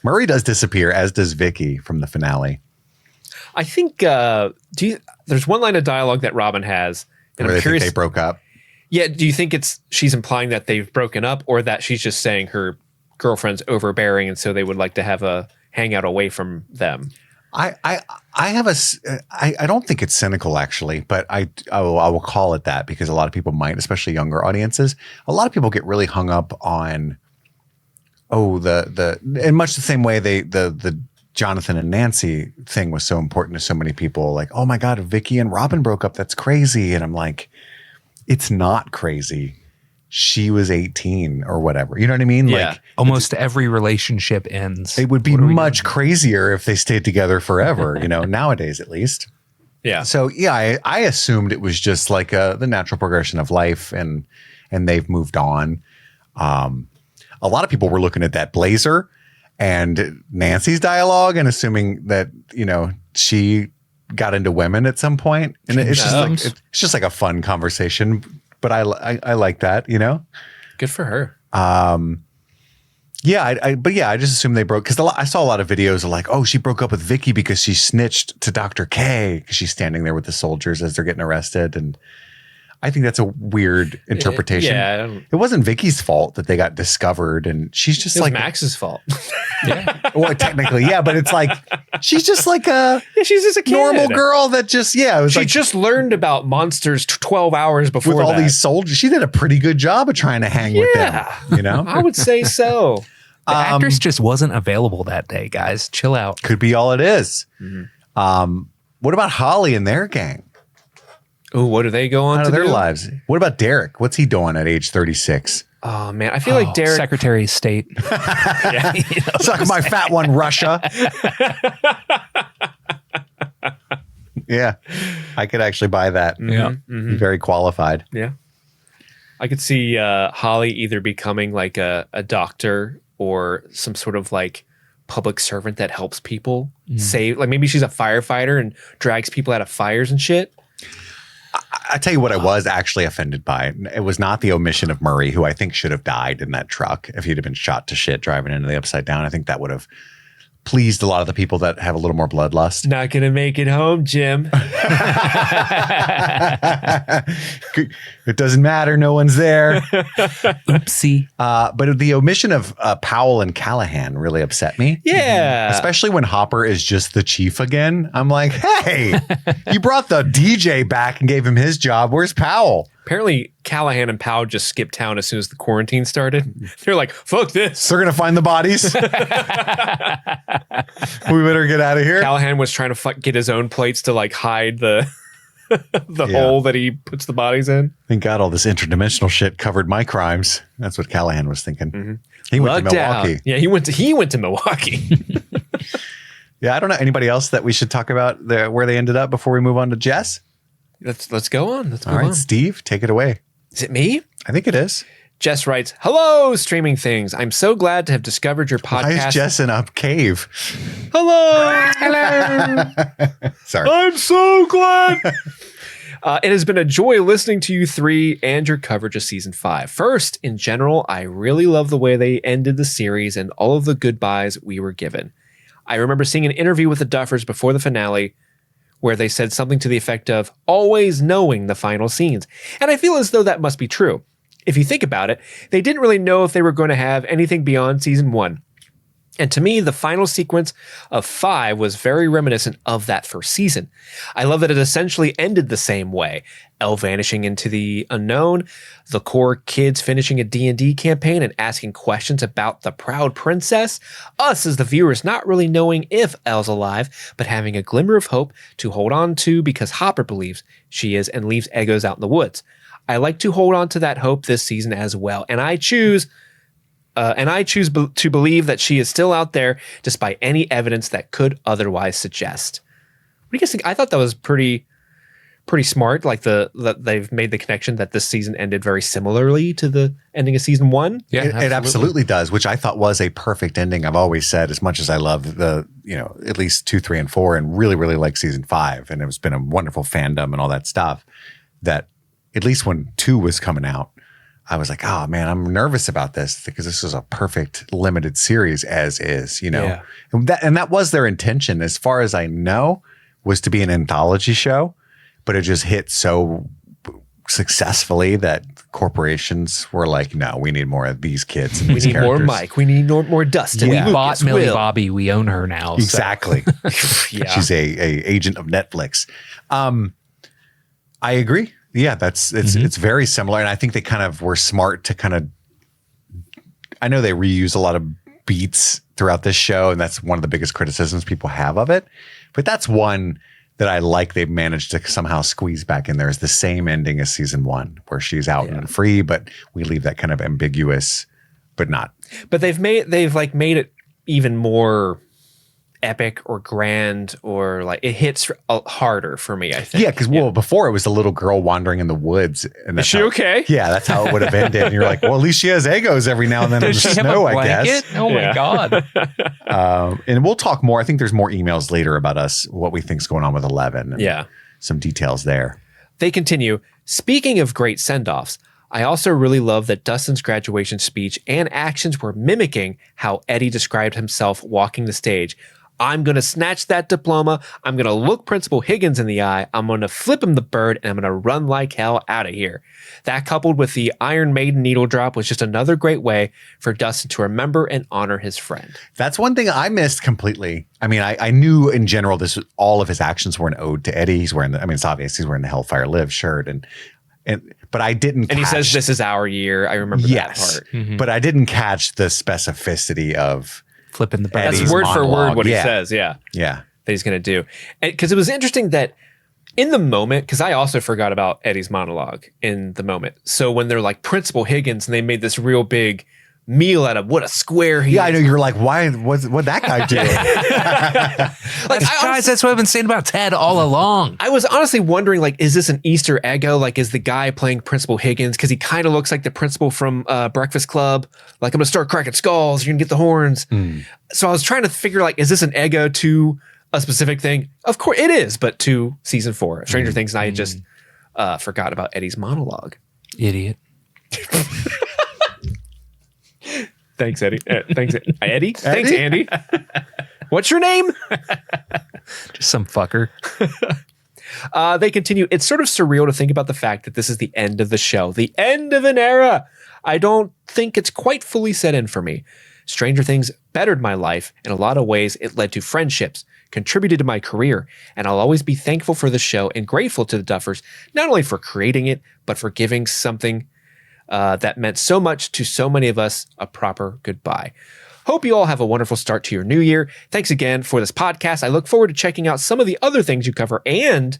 Murray does disappear, as does Vicky from the finale. I think there's one line of dialogue that Robin has, and Where I'm curious. Think they broke up. Yeah, do you think she's implying that they've broken up, or that she's just saying her girlfriend's overbearing, and so they would like to have a hangout away from them? I don't think it's cynical, actually, but I will call it that because a lot of people might, especially younger audiences. A lot of people get really hung up on in much the same way the Jonathan and Nancy thing was so important to so many people. Like, oh my God, Vicky and Robin broke up. That's crazy. And I'm like, it's not crazy. She was 18 or whatever. You know what I mean? Yeah. Like almost every relationship ends. It would be much crazier if they stayed together forever, nowadays at least. Yeah. So yeah, I assumed it was just like the natural progression of life and they've moved on. A lot of people were looking at that blazer and Nancy's dialogue and assuming that, she got into women at some point. And it's just like a fun conversation. But I like that, Good for her. I just assumed they broke because I saw a lot of videos of like, oh, she broke up with Vicky because she snitched to Dr. K because she's standing there with the soldiers as they're getting arrested. And I think that's a weird interpretation. It wasn't Vicky's fault that they got discovered. And she's just like Max's fault. Yeah. Well, technically, yeah, but it's like she's just like she's just a kid. Normal girl that just it was she just learned about monsters 12 hours before with all these soldiers. She did a pretty good job of trying to hang with them. I would say so. The actress just wasn't available that day, guys. Chill out. Could be all it is. Mm-hmm. What about Holly and their gang? Oh, what do they go on out to of their do? lives? What about Derek? What's he doing at age 36? Oh man, I feel like Derek, Secretary of State. yeah, Suck my fat one, Russia. Yeah, I could actually buy that. Yeah. Very qualified. yeah. I could see Holly either becoming like a doctor or some sort of like public servant that helps people save. Like maybe she's a firefighter and drags people out of fires and shit. I tell you what I was actually offended by. It was not the omission of Murray, who I think should have died in that truck if he'd have been shot to shit driving into the Upside Down. I think that would have pleased a lot of the people that have a little more bloodlust. Not gonna make it home, Jim. It doesn't matter. No one's there. Oopsie. But the omission of Powell and Callahan really upset me. Yeah. Especially when Hopper is just the chief again. I'm like, hey, you brought the DJ back and gave him his job. Where's Powell? Apparently, Callahan and Powell just skipped town as soon as the quarantine started. They're like, fuck this. They're going to find the bodies. We better get out of here. Callahan was trying to get his own plates to like hide the hole that he puts the bodies in. Thank God all this interdimensional shit covered my crimes. That's what Callahan was thinking. He went Lugged to Milwaukee. out. Yeah, he went to Milwaukee. Yeah, I don't know. Anybody else that we should talk about where they ended up before we move on to Jess? Let's go on. Let's go All right, on. Steve, take it away. Is it me? I think it is. Jess writes, "Hello, streaming things. I'm so glad to have discovered your podcast." Why is Jess in a cave? Hello. Sorry. I'm so glad. It has been a joy listening to you three and your coverage of season 5. First, in general, I really love the way they ended the series and all of the goodbyes we were given. I remember seeing an interview with the Duffers before the finale where they said something to the effect of always knowing the final scenes. And I feel as though that must be true. If you think about it, they didn't really know if they were going to have anything beyond season 1. And to me, the final sequence of 5 was very reminiscent of that first season. I love that it essentially ended the same way. Elle vanishing into the unknown, the core kids finishing a D&D campaign and asking questions about the proud princess, us as the viewers not really knowing if Elle's alive, but having a glimmer of hope to hold on to because Hopper believes she is and leaves Eggos out in the woods. I like to hold on to that hope this season as well, and I choose to believe that she is still out there despite any evidence that could otherwise suggest. What do you guys think? I thought that was pretty smart. Like that they've made the connection that this season ended very similarly to the ending of season 1. Yeah, it absolutely does, which I thought was a perfect ending. I've always said, as much as I love the, at least 2, 3, and 4, and really, really like season 5, and it's been a wonderful fandom and all that stuff, that at least when 2 was coming out, I was like, oh man, I'm nervous about this because this was a perfect limited series as is, Yeah. And that was their intention, as far as I know, was to be an anthology show, but it just hit so successfully that corporations were like, no, we need more of these kids. And We these need more characters. Mike. We need more Dustin. Yeah. We bought Millie Will. Bobby. We own her now. so- Exactly. Yeah. She's a agent of Netflix. I agree. Yeah, it's very similar. And I think they kind of were smart to I know they reuse a lot of beats throughout this show, and that's one of the biggest criticisms people have of it. But that's one that I like they've managed to somehow squeeze back in there, is the same ending as season 1, where she's out and free, but we leave that kind of ambiguous, but not. But they've made it even more epic or grand, or like it hits harder for me, I think. Yeah, because before it was a little girl wandering in the woods. And Is she okay? Yeah, that's how it would have ended. And you're like, well, at least she has Eggos every now and then in the Does she have snow, a I guess. blanket? Oh my God. And we'll talk more. I think there's more emails later about what we think's going on with 11. And some details there. They continue. Speaking of great send-offs, I also really love that Dustin's graduation speech and actions were mimicking how Eddie described himself walking the stage. I'm going to snatch that diploma. I'm going to look Principal Higgins in the eye. I'm going to flip him the bird, and I'm going to run like hell out of here. That, coupled with the Iron Maiden needle drop, was just another great way for Dustin to remember and honor his friend. That's one thing I missed completely. I mean, I knew in general all of his actions were an ode to Eddie. He's wearing it's obvious he's wearing the Hellfire Live shirt, but I didn't. And he says, "This is our year." I remember that part. Mm-hmm. But I didn't catch the specificity of flipping the bird. That's Eddie's word for monologue. word what he Yeah. says. Yeah. Yeah. That he's going to do. Because it was interesting that in the moment, because I also forgot about Eddie's monologue in the moment. So when they're like Principal Higgins and they made this real big meal out of what a square he is. I know you're like, why? What'd that guy do? That's what I've been saying about Ted all along. I was honestly wondering, like, is this an Easter eggo? Like, is the guy playing Principal Higgins? Because he kind of looks like the principal from Breakfast Club. Like, I'm going to start cracking skulls. You're going to get the horns. So I was trying to figure, like, is this an eggo to a specific thing? Of course it is, but to season 4 of Stranger Things. And I just forgot about Eddie's monologue. Idiot. Thanks, Eddie. Thanks, Eddie. Thanks, Andy. What's your name? Just some fucker. They continue. It's sort of surreal to think about the fact that this is the end of the show, the end of an era. I don't think it's quite fully set in for me. Stranger Things bettered my life. In a lot of ways, it led to friendships, contributed to my career, and I'll always be thankful for the show and grateful to the Duffers, not only for creating it, but for giving something that meant so much to so many of us a proper goodbye. Hope you all have a wonderful start to your new year. Thanks again for this podcast. I look forward to checking out some of the other things you cover and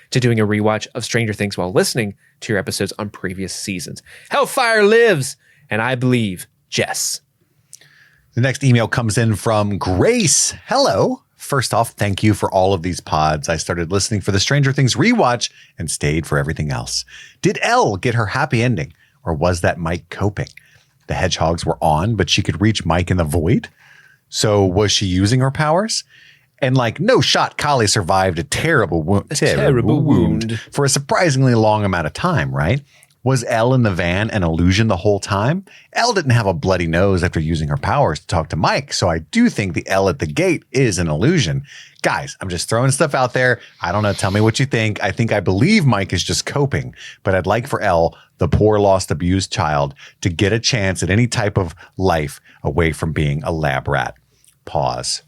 to doing a rewatch of Stranger Things while listening to your episodes on previous seasons. Hellfire lives, and I believe Jess. The next email comes in from Grace. Hello. First off, thank you for all of these pods. I started listening for the Stranger Things rewatch and stayed for everything else. Did Elle get her happy ending? Or was that Mike coping? The hedgehogs were on, but she could reach Mike in the void. So was she using her powers? And like, no shot, Kali survived a terrible wound for a surprisingly long amount of time, right? Was Elle in the van an illusion the whole time? Elle didn't have a bloody nose after using her powers to talk to Mike, so I do think the Elle at the gate is an illusion. Guys, I'm just throwing stuff out there. I don't know. Tell me what you think. I believe Mike is just coping, but I'd like for Elle, the poor, lost, abused child, to get a chance at any type of life away from being a lab rat. Pause.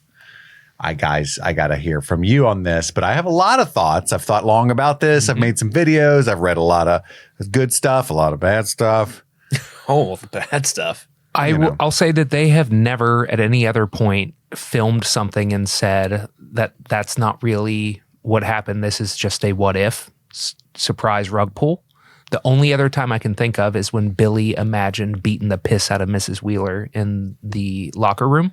I got to hear from you on this, but I have a lot of thoughts. I've thought long about this. I've made some videos. I've read a lot of good stuff, a lot of bad stuff. Oh, the bad stuff. I'll say that they have never at any other point filmed something and said that that's not really what happened. This is just a what if surprise rug pull. The only other time I can think of is when Billy imagined beating the piss out of Mrs. Wheeler in the locker room.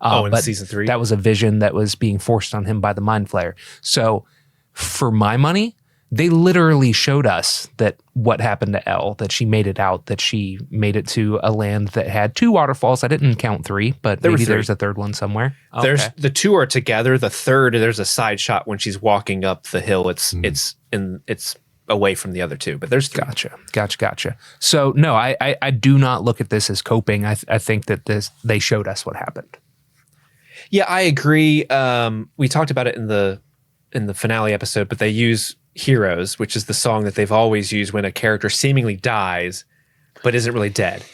In season 3? That was a vision that was being forced on him by the Mind Flayer. So for my money, they literally showed us that what happened to Elle, that she made it out, that she made it to a land that had 2 waterfalls. I didn't count 3, but maybe there's a third one somewhere. There's the 2 are together. The third, there's a side shot when she's walking up the hill. It's away from the other 2, but there's 3. Gotcha. So no, I do not look at this as coping. I think that they showed us what happened. Yeah, I agree. We talked about it in the finale episode, but they use Heroes, which is the song that they've always used when a character seemingly dies, but isn't really dead.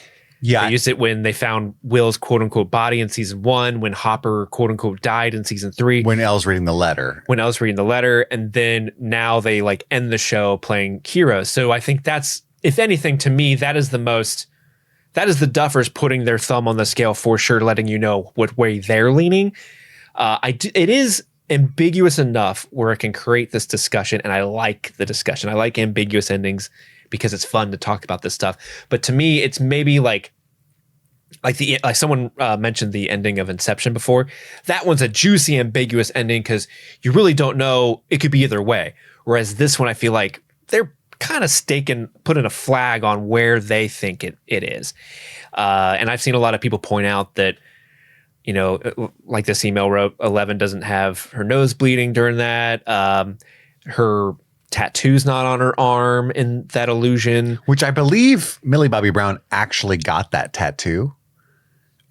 Yeah. They used it when they found Will's quote unquote body in season 1, when Hopper quote unquote died in season 3. When Elle's reading the letter. And then now they like end the show playing Heroes. So I think that's, if anything, to me, that is the Duffers putting their thumb on the scale for sure, letting you know what way they're leaning. It is ambiguous enough where it can create this discussion, and I like the discussion. I like ambiguous endings because it's fun to talk about this stuff. But to me, it's maybe like someone mentioned the ending of Inception before. That one's a juicy, ambiguous ending because you really don't know. It could be either way. Whereas this one, I feel like they're kind of putting a flag on where they think it is. And I've seen a lot of people point out that, you know, like this email wrote, 11 doesn't have her nose bleeding during that. Her tattoo's not on her arm in that illusion. Which I believe Millie Bobby Brown actually got that tattoo.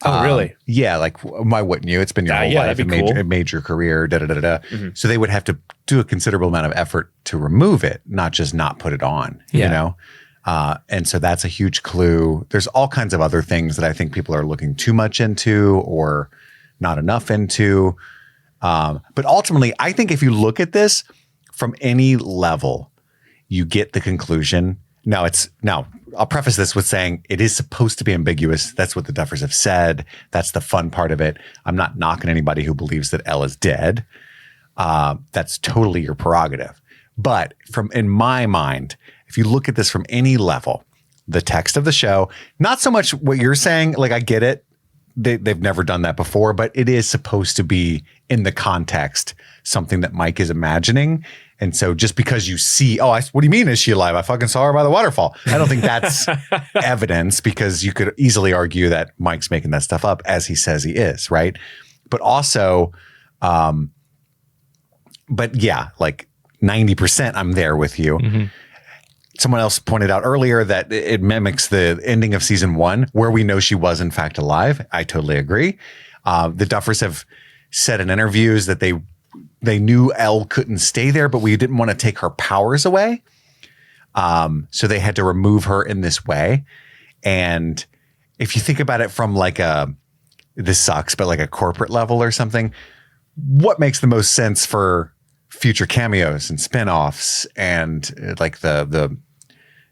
Oh, really? Yeah, like why wouldn't you? It's been your whole life, a major career, Mm-hmm. So they would have to do a considerable amount of effort to remove it, not just not put it on, you know? And so that's a huge clue. There's all kinds of other things that I think people are looking too much into or not enough into. But ultimately, I think if you look at this from any level, you get the conclusion. Now, I'll preface this with saying it is supposed to be ambiguous. That's what the Duffers have said. That's the fun part of it. I'm not knocking anybody who believes that Elle is dead. That's totally your prerogative. But in my mind, if you look at this from any level, the text of the show, not so much what you're saying, like I get it. They've never done that before, but it is supposed to be in the context something that Mike is imagining. And so just because you see, what do you mean is she alive? I fucking saw her by the waterfall. I don't think that's evidence, because you could easily argue that Mike's making that stuff up as he says he is, right? But also, but yeah, like 90% I'm there with you. Mm-hmm. Someone else pointed out earlier that it mimics the ending of season 1 where we know she was in fact alive. I totally agree. The Duffers have said in interviews that they knew Elle couldn't stay there, but we didn't want to take her powers away. So they had to remove her in this way. And if you think about it from like this sucks, but like a corporate level or something, what makes the most sense for future cameos and spinoffs and like the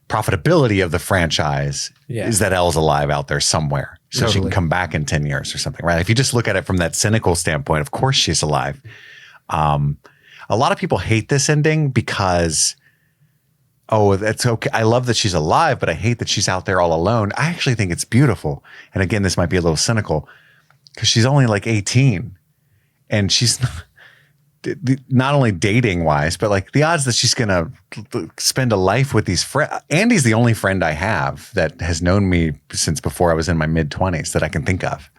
profitability of the franchise is that Elle's alive out there somewhere. So she can come back in 10 years or something, right? If you just look at it from that cynical standpoint, of course she's alive. A lot of people hate this ending because, that's okay. I love that she's alive, but I hate that she's out there all alone. I actually think it's beautiful. And again, this might be a little cynical because she's only like 18 and she's not only dating wise, but like the odds that she's going to spend a life with these friends. Andy's the only friend I have that has known me since before I was in my mid-20s that I can think of,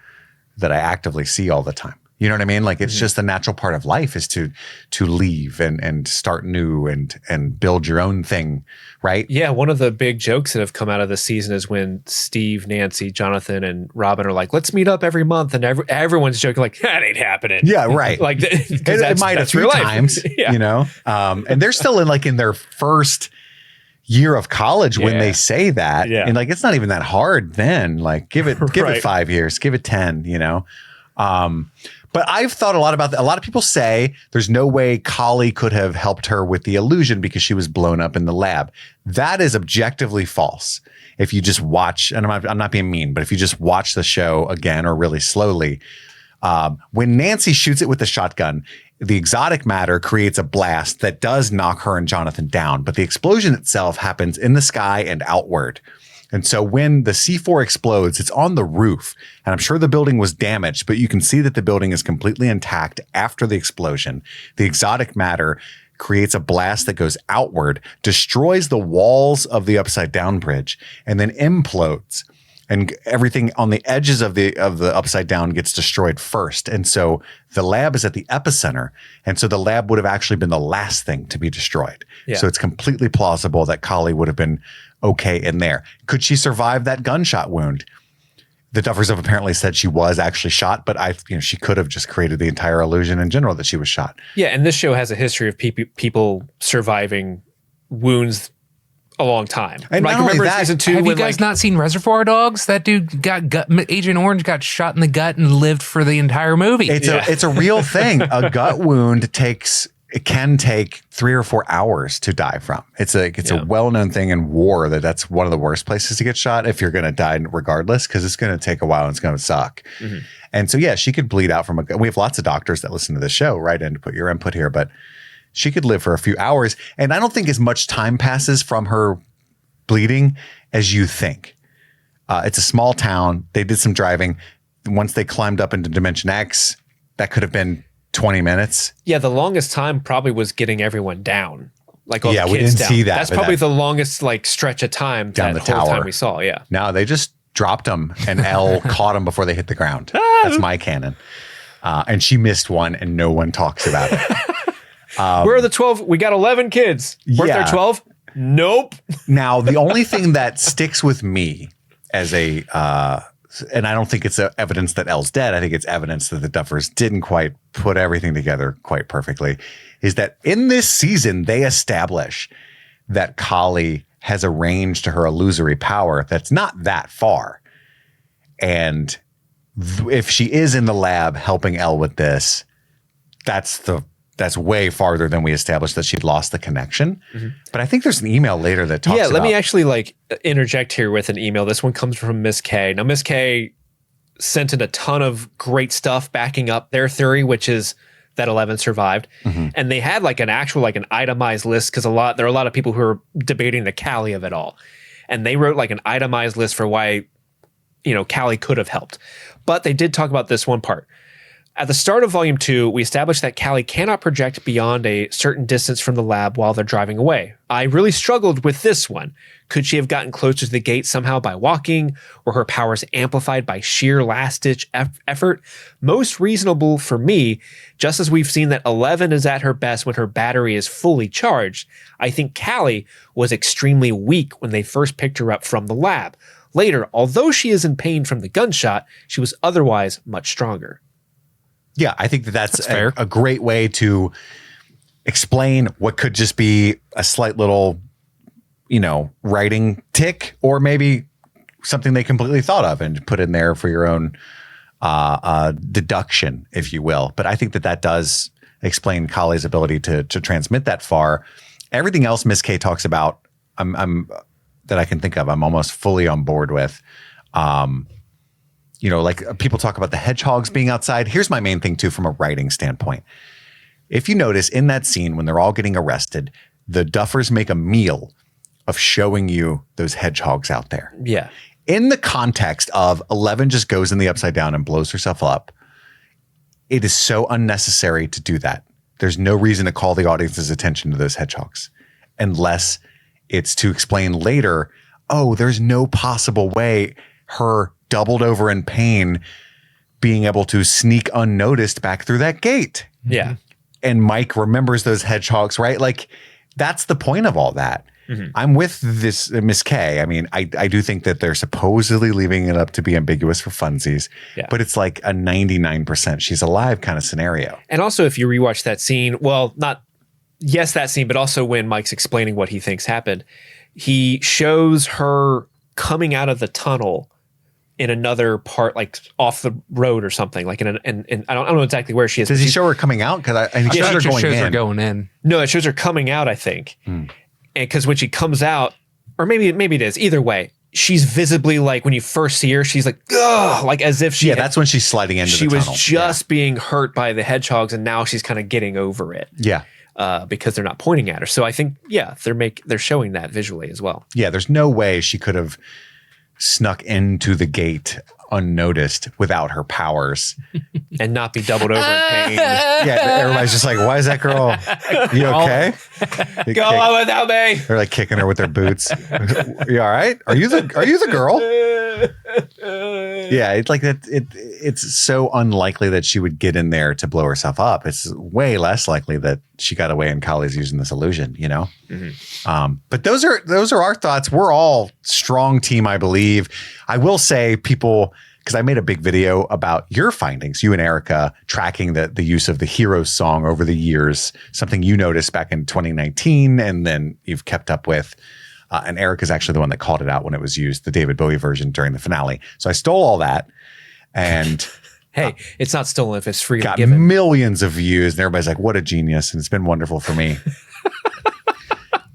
that I actively see all the time. You know what I mean? Like it's just a natural part of life is to leave and start new and build your own thing, right? Yeah, one of the big jokes that have come out of this season is when Steve, Nancy, Jonathan, and Robin are like, "Let's meet up every month," and everyone's joking like, "That ain't happening." Yeah, right. Like it might a few times, you know. And they're still in their first year of college when they say that, and like it's not even that hard then. Like give it 5 years, give it 10, you know. But I've thought a lot about that. A lot of people say there's no way Kali could have helped her with the illusion because she was blown up in the lab. That is objectively false. If you just watch, and I'm not being mean, but if you just watch the show again or really slowly, when Nancy shoots it with the shotgun, the exotic matter creates a blast that does knock her and Jonathan down. But the explosion itself happens in the sky and outward. And so when the C4 explodes, it's on the roof. And I'm sure the building was damaged, but you can see that the building is completely intact after the explosion. The exotic matter creates a blast that goes outward, destroys the walls of the upside down bridge, and then implodes. And everything on the edges of the upside down gets destroyed first. And so the lab is at the epicenter. And so the lab would have actually been the last thing to be destroyed. Yeah. So it's completely plausible that Kali would have been okay in there. Could she survive that gunshot wound? The Duffers have apparently said she was actually shot, but she could have just created the entire illusion in general that she was shot. Yeah, and this show has a history of people surviving wounds a long time. And like, remember that, season 2? Have you guys not seen Reservoir Dogs? That dude Agent Orange got shot in the gut and lived for the entire movie. It's a real thing. A gut wound can take 3 or 4 hours to die from. It's a well-known thing in war that's one of the worst places to get shot if you're going to die regardless, because it's going to take a while and it's going to suck. Mm-hmm. And so, yeah, she could bleed out from we have lots of doctors that listen to the show, right? And to put your input here, but she could live for a few hours. And I don't think as much time passes from her bleeding as you think. It's a small town. They did some driving. Once they climbed up into Dimension X, that could have been 20 minutes. Yeah, the longest time probably was getting everyone down. Like all the kids we didn't down. See that. That's probably the longest stretch of time down the tower time we saw. Yeah. No, they just dropped them and Elle caught them before they hit the ground. That's my canon. And she missed one and no one talks about it. Where are the 12? We got 11 kids. Weren't there 12? Nope. Now, the only thing that sticks with me as and I don't think it's evidence that Elle's dead. I think it's evidence that the Duffers didn't quite put everything together quite perfectly, is that in this season, they establish that Kali has a range to her illusory power that's not that far. And if she is in the lab helping Elle with this, that's way farther than we established that she'd lost the connection. Mm-hmm. But I think there's an email later that talks about... let me actually interject here with an email. This one comes from Miss K. Now, Miss K sent in a ton of great stuff backing up their theory, which is that 11 survived. And they had like an actual, like an itemized list because there are a lot of people who are debating the Callie of it all. And they wrote like an itemized list for why, Callie could have helped. But they did talk about this one part. At the start of Volume 2, we established that Callie cannot project beyond a certain distance from the lab while they're driving away. I really struggled with this one. Could she have gotten closer to the gate somehow by walking? Were her powers amplified by sheer last-ditch effort? Most reasonable for me, just as we've seen that 11 is at her best when her battery is fully charged, I think Callie was extremely weak when they first picked her up from the lab. Later, although she is in pain from the gunshot, she was otherwise much stronger. Yeah, I think that's a great way to explain what could just be a slight little, writing tick, or maybe something they completely thought of and put in there for your own deduction, if you will. But I think that does explain Kali's ability to transmit that far. Everything else Miss K talks about, I'm that I can think of, I'm almost fully on board with. Like people talk about the hedgehogs being outside. Here's my main thing too, from a writing standpoint. If you notice in that scene when they're all getting arrested, the Duffers make a meal of showing you those hedgehogs out there. Yeah. In the context of 11 just goes in the upside down and blows herself up, it is so unnecessary to do that. There's no reason to call the audience's attention to those hedgehogs unless it's to explain later, oh, there's no possible way her doubled over in pain being able to sneak unnoticed back through that gate. Yeah. And Mike remembers those hedgehogs, right? Like, that's the point of all that. I'm with this Miss K. I mean, I do think that they're supposedly leaving it up to be ambiguous for funsies, but it's like a 99% she's alive kind of scenario. And also, if you rewatch that scene, well, that scene, but also when Mike's explaining what he thinks happened, he shows her coming out of the tunnel in another part, like off the road or something, like in I don't know exactly where she is. Does he show her coming out? Because he shows her going in. No, it shows her coming out, I think. And because when she comes out, or maybe it is, either way, she's visibly, like, when you first see her, she's like, ugh, like as if she that's when she's sliding into the tunnel. She was just being hurt by the hedgehogs, and now she's kind of getting over it. Yeah. Because they're not pointing at her. So I think, they're showing that visually as well. Yeah, there's no way she could have snuck into the gate unnoticed without her powers and not be doubled over in pain. Yeah, everybody's just like, why is that girl? You okay? Go on without me. They're like kicking her with their boots. You all right? Are you the girl? Yeah, it's like that. It's so unlikely that she would get in there to blow herself up. It's way less likely that she got away and Kali's using this illusion, But those are our thoughts. We're all strong team, I believe. I will say, people, because I made a big video about your findings, you and Erica, tracking the use of the Heroes song over the years, something you noticed back in 2019, and then you've kept up with. And Eric is actually the one that called it out when it was used, the David Bowie version during the finale. So I stole all that, and hey, it's not stolen if it's free. Got millions of views, and everybody's like, "What a genius!" And it's been wonderful for me.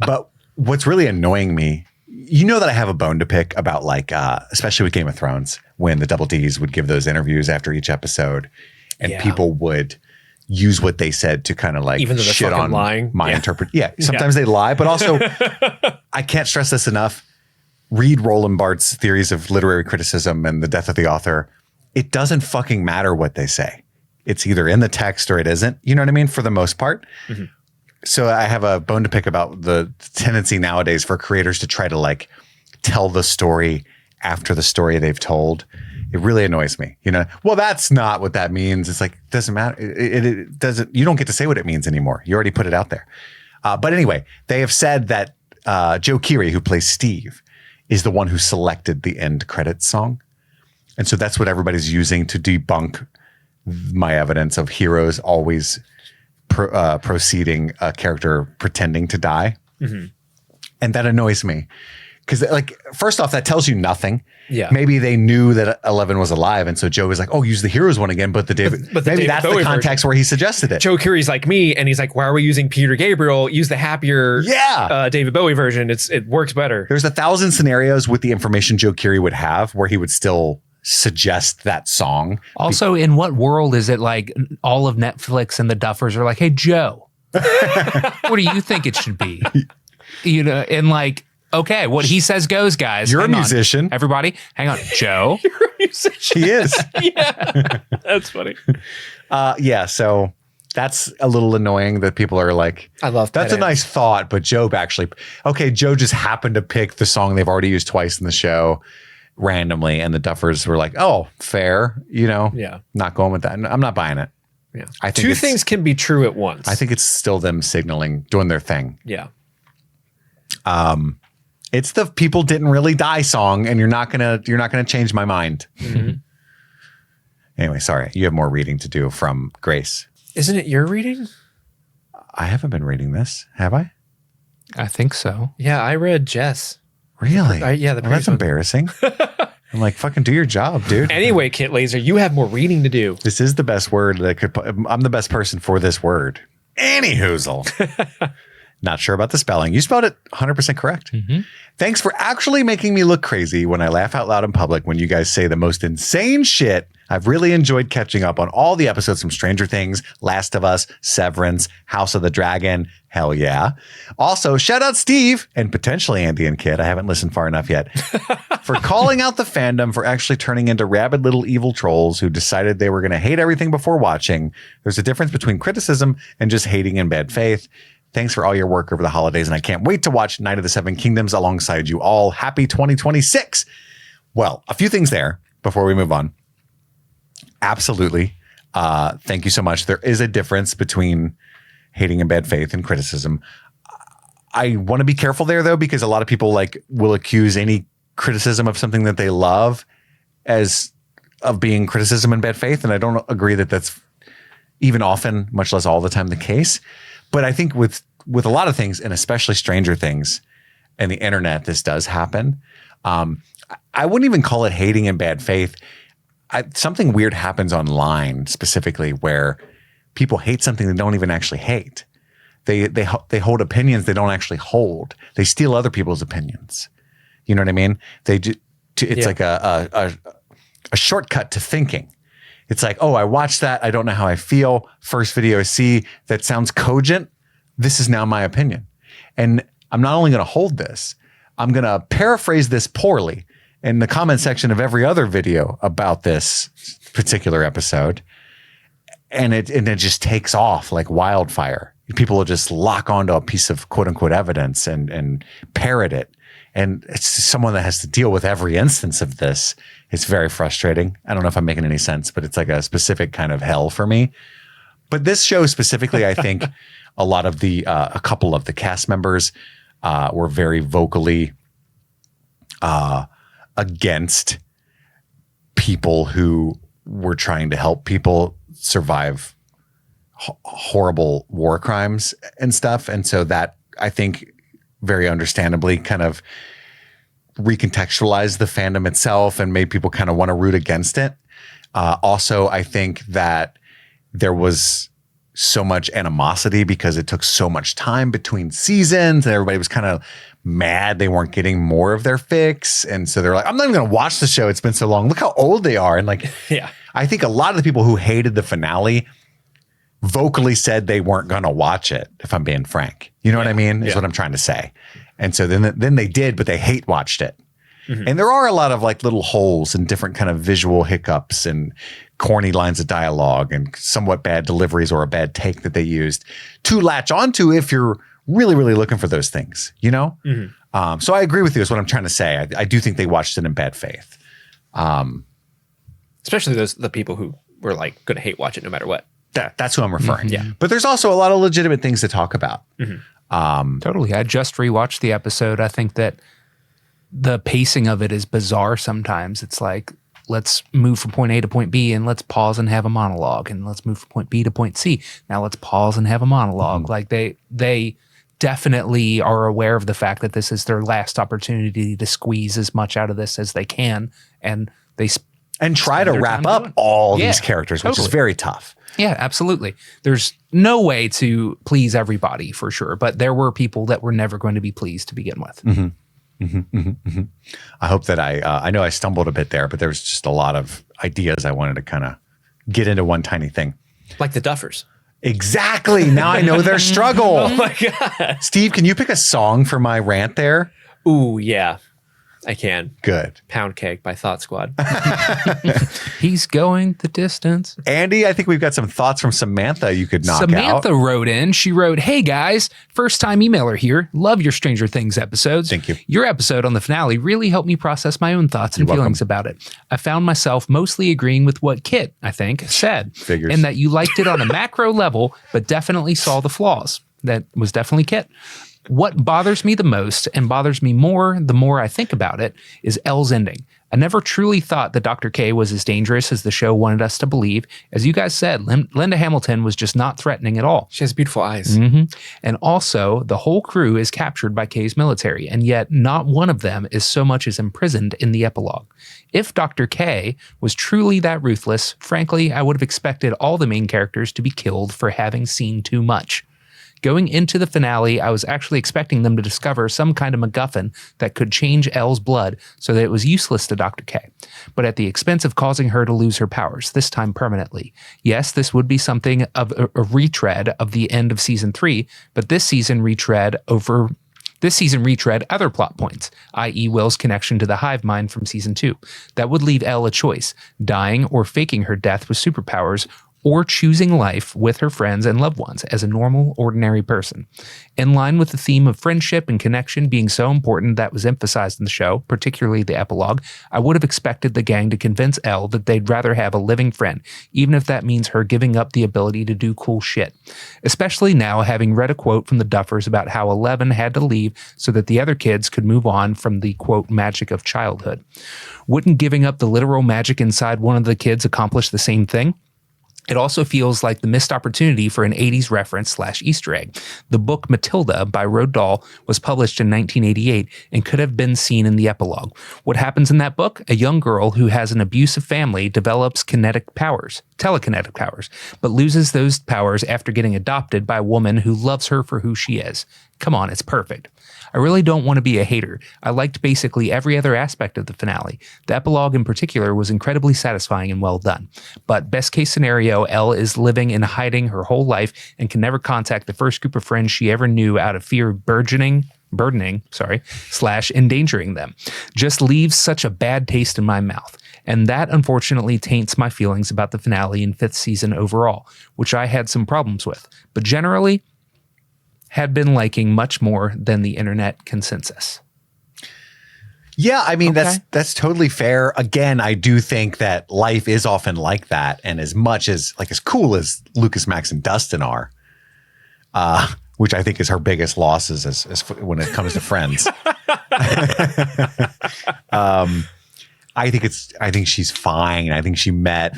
But what's really annoying me, that I have a bone to pick about, like, especially with Game of Thrones, when the Double Ds would give those interviews after each episode, and people would use what they said to kind of like even though they're shit on lying. my interpretation. Yeah, sometimes they lie, but also I can't stress this enough. Read Roland Barthes' theories of literary criticism and the death of the author. It doesn't fucking matter what they say. It's either in the text or it isn't. You know what I mean? For the most part. Mm-hmm. So I have a bone to pick about the tendency nowadays for creators to try to like tell the story after the story they've told. It really annoys me, well, that's not what that means. It's like, doesn't matter. It doesn't, you don't get to say what it means anymore. You already put it out there. But anyway, they have said that Joe Keery, who plays Steve, is the one who selected the end credits song. And so that's what everybody's using to debunk my evidence of Heroes always proceeding a character pretending to die. Mm-hmm. And that annoys me. Because, like, first off, that tells you nothing. Yeah. Maybe they knew that 11 was alive, and so Joe was like, "Oh, use the Heroes one again." But maybe David that's Bowie the context version. Where he suggested it. Joe Keery's like me, and he's like, "Why are we using Peter Gabriel? Use the happier, David Bowie version. It works better." There's 1,000 scenarios with the information Joe Keery would have where he would still suggest that song. Also, in what world is it like all of Netflix and the Duffers are like, hey, Joe, what do you think it should be? You know, and like, okay, what he says goes, guys. You're hang a musician. On. Everybody, hang on. Joe. You're a musician. He is. Yeah. That's funny. Yeah, so that's a little annoying that people are like, I love that's a nice thought, but Joe Joe just happened to pick the song they've already used twice in the show randomly, and the Duffers were like, oh, fair, you know, not going with that. I'm not buying it. Yeah, I think two things can be true at once. I think it's still them signaling, doing their thing. Yeah. It's the people didn't really die song, and you're not gonna change my mind. Mm-hmm. Anyway, sorry, you have more reading to do from Grace. Isn't it your reading? I haven't been reading this, have I? I think so. Yeah, I read Jess. Really? Yeah, that's embarrassing. I'm like, fucking do your job, dude. Anyway, Kit Laser, you have more reading to do. This is the best word that I'm the best person for this word. Anyhoozle. Not sure about the spelling. You spelled it 100% correct. Mm-hmm. Thanks for actually making me look crazy when I laugh out loud in public when you guys say the most insane shit. I've really enjoyed catching up on all the episodes from Stranger Things, Last of Us, Severance, House of the Dragon. Hell yeah. Also, shout out Steve and potentially Andy and Kid. I haven't listened far enough yet for calling out the fandom for actually turning into rabid little evil trolls who decided they were going to hate everything before watching. There's a difference between criticism and just hating in bad faith. Thanks for all your work over the holidays, and I can't wait to watch Night of the Seven Kingdoms alongside you all. Happy 2026. Well, a few things there before we move on. Absolutely. Thank you so much. There is a difference between hating in bad faith and criticism. I want to be careful there, though, because a lot of people like will accuse any criticism of something that they love of being criticism in bad faith, and I don't agree that that's even often, much less all the time, the case. But I think with a lot of things, and especially Stranger Things and the internet, this does happen. I wouldn't even call it hating in bad faith. Something weird happens online specifically where people hate something they don't even actually hate. They hold opinions they don't actually hold. They steal other people's opinions. You know what I mean? It's like a shortcut to thinking. It's like, oh, I watched that. I don't know how I feel. First video I see that sounds cogent. This is now my opinion. And I'm not only going to hold this, I'm going to paraphrase this poorly in the comment section of every other video about this particular episode. And it just takes off like wildfire. People will just lock onto a piece of quote unquote evidence and parrot it. And it's someone that has to deal with every instance of this. It's very frustrating. I don't know if I'm making any sense, but it's like a specific kind of hell for me. But this show specifically, I think a couple of the cast members were very vocally against people who were trying to help people survive horrible war crimes and stuff. And so that, I think, very understandably kind of recontextualized the fandom itself and made people kind of want to root against it. Also, I think that there was so much animosity because it took so much time between seasons and everybody was kind of mad they weren't getting more of their fix. And so they're like, I'm not even going to watch the show. It's been so long. Look how old they are. And like, yeah, I think a lot of the people who hated the finale vocally said they weren't going to watch it, if I'm being frank. You know what I mean? Is what I'm trying to say. And so then they did, but they hate watched it. Mm-hmm. And there are a lot of like little holes and different kind of visual hiccups and corny lines of dialogue and somewhat bad deliveries or a bad take that they used to latch onto if you're really, really looking for those things, you know? Mm-hmm. So I agree with you is what I'm trying to say. I do think they watched it in bad faith. Especially the people who were like going to hate watch it no matter what. That's who I'm referring. Mm-hmm. Yeah. But there's also a lot of legitimate things to talk about. Mm-hmm. Totally. I just rewatched the episode. I think that the pacing of it is bizarre sometimes. It's like, let's move from point A to point B and let's pause and have a monologue. And let's move from point B to point C. Now let's pause and have a monologue. Mm-hmm. Like they definitely are aware of the fact that this is their last opportunity to squeeze as much out of this as they can. And they try to wrap up all these characters, which is very tough. Yeah, absolutely. There's no way to please everybody for sure, but there were people that were never going to be pleased to begin with. Mm-hmm. I hope that I know I stumbled a bit there, but there's just a lot of ideas I wanted to kind of get into one tiny thing. Like the Duffers. Exactly. Now I know their struggle. Oh my God. Steve, can you pick a song for my rant there? Ooh, yeah. I can. Good. Pound Cake by Thought Squad. He's going the distance. Andy, I think we've got some thoughts from Samantha you could knock out. Samantha wrote in. She wrote, "Hey guys, first time emailer here. Love your Stranger Things episodes. Thank you. Your episode on the finale really helped me process my own thoughts and feelings about it. I found myself mostly agreeing with what Kit, I think, said. Figures. And that you liked it on a macro level, but definitely saw the flaws. That was definitely Kit. What bothers me the most and bothers me more the more I think about it is Elle's ending. I never truly thought that Dr. K was as dangerous as the show wanted us to believe. As you guys said, Linda Hamilton was just not threatening at all. She has beautiful eyes. And also, the whole crew is captured by K's military, and yet not one of them is so much as imprisoned in the epilogue. If Dr. K was truly that ruthless, frankly, I would have expected all the main characters to be killed for having seen too much. Going into the finale, I was actually expecting them to discover some kind of MacGuffin that could change Elle's blood so that it was useless to Dr. K, but at the expense of causing her to lose her powers, this time permanently. Yes, this would be something of a retread of the end of season 3, but this season retread other plot points, i.e. Will's connection to the hive mind from season 2. That would leave Elle a choice, dying or faking her death with superpowers, or choosing life with her friends and loved ones as a normal, ordinary person. In line with the theme of friendship and connection being so important that was emphasized in the show, particularly the epilogue, I would have expected the gang to convince Elle that they'd rather have a living friend, even if that means her giving up the ability to do cool shit. Especially now, having read a quote from the Duffers about how 11 had to leave so that the other kids could move on from the, quote, magic of childhood. Wouldn't giving up the literal magic inside one of the kids accomplish the same thing? It also feels like the missed opportunity for an 80s reference / Easter egg. The book Matilda by Roald Dahl was published in 1988 and could have been seen in the epilogue. What happens in that book? A young girl who has an abusive family develops telekinetic powers, but loses those powers after getting adopted by a woman who loves her for who she is. Come on, it's perfect. I really don't want to be a hater. I liked basically every other aspect of the finale. The epilogue in particular was incredibly satisfying and well done. But best case scenario, Elle is living in hiding her whole life and can never contact the first group of friends she ever knew out of fear of burdening / endangering them. Just leaves such a bad taste in my mouth. And that unfortunately taints my feelings about the finale in 5th season overall, which I had some problems with. But generally, had been liking much more than the internet consensus. Yeah, I mean, that's totally fair. Again, I do think that life is often like that. And as much as, like, as cool as Lucas, Max, and Dustin are, which I think is her biggest losses as when it comes to friends. I think she's fine. I think she met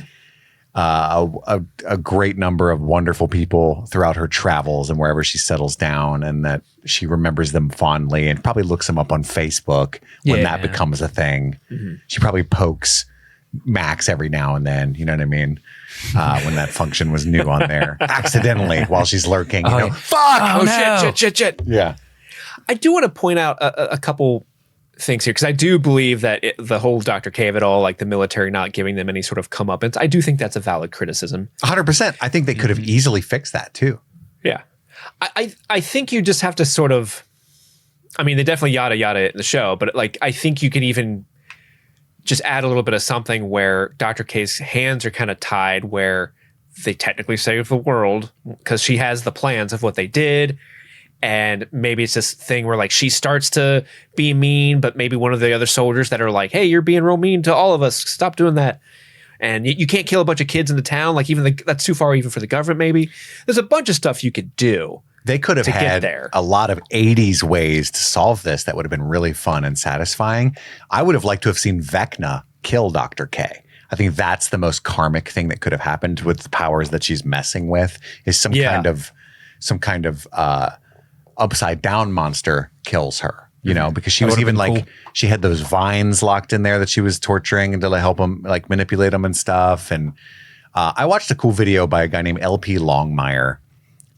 a great number of wonderful people throughout her travels and wherever she settles down, and that she remembers them fondly and probably looks them up on Facebook when that becomes a thing. Mm-hmm. She probably pokes Max every now and then, you know what I mean? When that function was new on there, accidentally while she's lurking, fuck! Oh no. Shit. Yeah. I do want to point out a couple things here, because I do believe that the whole Dr. K of it all, like the military not giving them any sort of comeuppance, I do think that's a valid criticism. 100%. I think they could have easily fixed that too. Yeah. I think you just have to sort of, I mean, they definitely yada yada in the show, but like, I think you can even just add a little bit of something where Dr. K's hands are kind of tied, where they technically save the world because she has the plans of what they did. And maybe it's this thing where, like, she starts to be mean, but maybe one of the other soldiers that are like, hey, you're being real mean to all of us. Stop doing that. And you can't kill a bunch of kids in the town. Like, even that's too far even for the government, maybe. There's a bunch of stuff you could do. They could have had a lot of 80s ways to solve this that would have been really fun and satisfying. I would have liked to have seen Vecna kill Dr. K. I think that's the most karmic thing that could have happened with the powers that she's messing with, is some kind of upside down monster kills her, you know, because she was even like, she had those vines locked in there that she was torturing and to help them, like, manipulate them and stuff. And I watched a cool video by a guy named LP Longmire,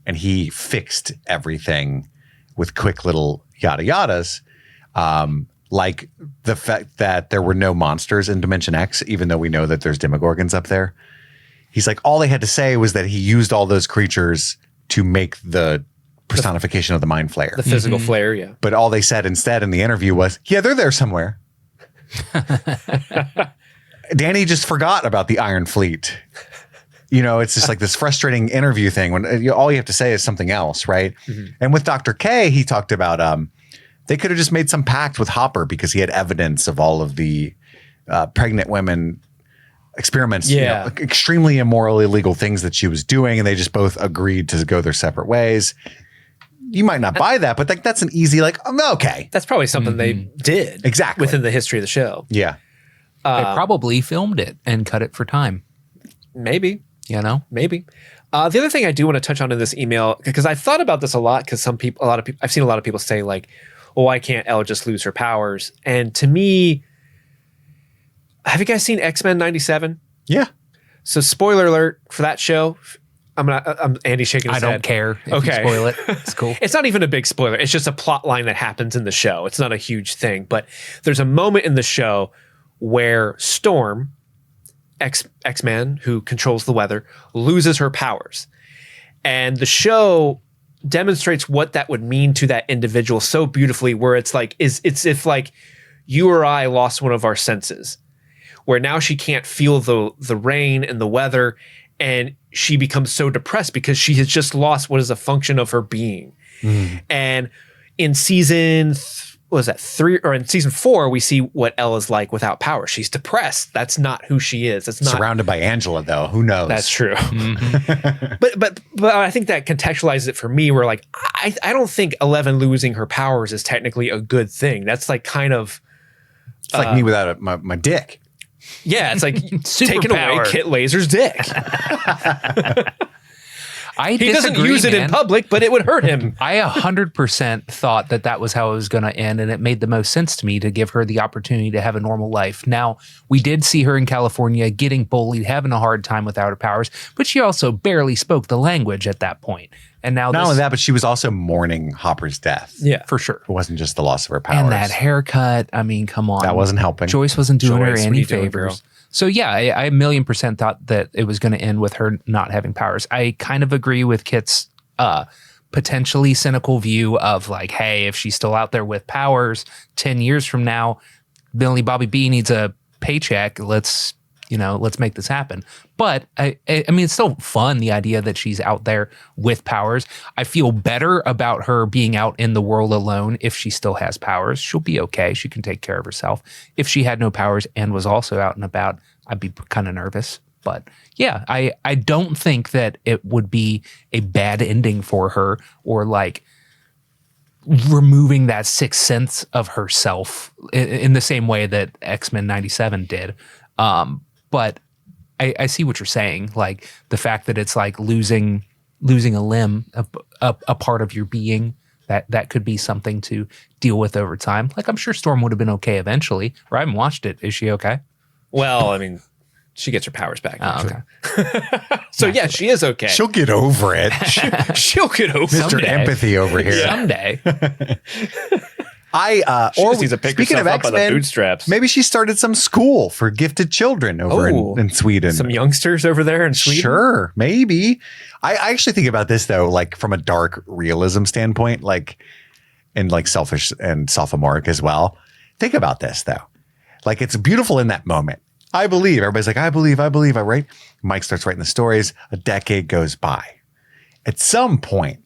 and he fixed everything with quick little yada yadas. like the fact that there were no monsters in Dimension X, even though we know that there's Demogorgons up there. He's like, all they had to say was that he used all those creatures to make the personification of the Mind Flayer. The physical flare, yeah. But all they said instead in the interview was, yeah, they're there somewhere. Danny just forgot about the Iron Fleet. You know, it's just like this frustrating interview thing when all you have to say is something else, right? Mm-hmm. And with Dr. K, he talked about they could have just made some pact with Hopper because he had evidence of all of the pregnant women experiments, extremely immoral, illegal things that she was doing, and they just both agreed to go their separate ways. You might not buy that, but that's an easy, okay. That's probably something they did. Exactly. Within the history of the show. Yeah. They probably filmed it and cut it for time. Maybe. You know? Maybe. The other thing I do want to touch on in this email, because I've thought about this a lot, because I've seen a lot of people say like, well, why can't Elle just lose her powers? And to me, have you guys seen X-Men 97? Yeah. So spoiler alert for that show. I'm Andy shaking his head. I don't care if you spoil it. It's cool. It's not even a big spoiler. It's just a plot line that happens in the show. It's not a huge thing. But there's a moment in the show where Storm, X-Man, who controls the weather, loses her powers. And the show demonstrates what that would mean to that individual so beautifully, where it's like, it's if like you or I lost one of our senses, where now she can't feel the rain and the weather, and she becomes so depressed because she has just lost what is a function of her being. And in season 3 or in season 4, we see what Elle is like without power. She's depressed. That's not who she is. It's not surrounded by Angela, though. Who knows? That's true. but I think that contextualizes it for me. Where like I don't think 11 losing her powers is technically a good thing. That's like kind of it's like me without my dick. Yeah, it's like taking away Kit Laser's dick. He doesn't use it in public, but it would hurt him. I 100% thought that was how it was going to end, and it made the most sense to me to give her the opportunity to have a normal life. Now, we did see her in California getting bullied, having a hard time without her powers, but she also barely spoke the language at that point. And now not only that, but she was also mourning Hopper's death. Yeah, for sure. It wasn't just the loss of her powers. And that haircut, I mean, come on. That wasn't helping. Joyce wasn't doing her any favors. So yeah, I 1,000,000% thought that it was going to end with her not having powers. I kind of agree with Kit's potentially cynical view of like, hey, if she's still out there with powers 10 years from now, Billy Bobby B needs a paycheck. Let's make this happen. But I mean, it's still fun, the idea that she's out there with powers. I feel better about her being out in the world alone if she still has powers. She'll be okay. She can take care of herself. If she had no powers and was also out and about, I'd be kind of nervous. But yeah, I don't think that it would be a bad ending for her or like removing that sixth sense of herself in the same way that X-Men 97 did. But I see what you're saying. Like the fact that it's like losing a limb, a part of your being, that could be something to deal with over time. Like I'm sure Storm would have been okay eventually. Or I haven't watched it. Is she okay? Well, I mean, she gets her powers back. Okay. So yeah, she is okay. She'll get over it. She'll get over it. Mr. Empathy over here. Someday. She just needs to pick speaking herself of up by the X-Men, bootstraps. maybe she started some school for gifted children over in Sweden. Some youngsters over there in Sweden? Sure, maybe. I actually think about this though, like from a dark realism standpoint, like and like selfish and sophomoric as well. Think about this though. Like it's beautiful in that moment. I believe. Everybody's like, I believe, I right? Mike starts writing the stories. A decade goes by. At some point,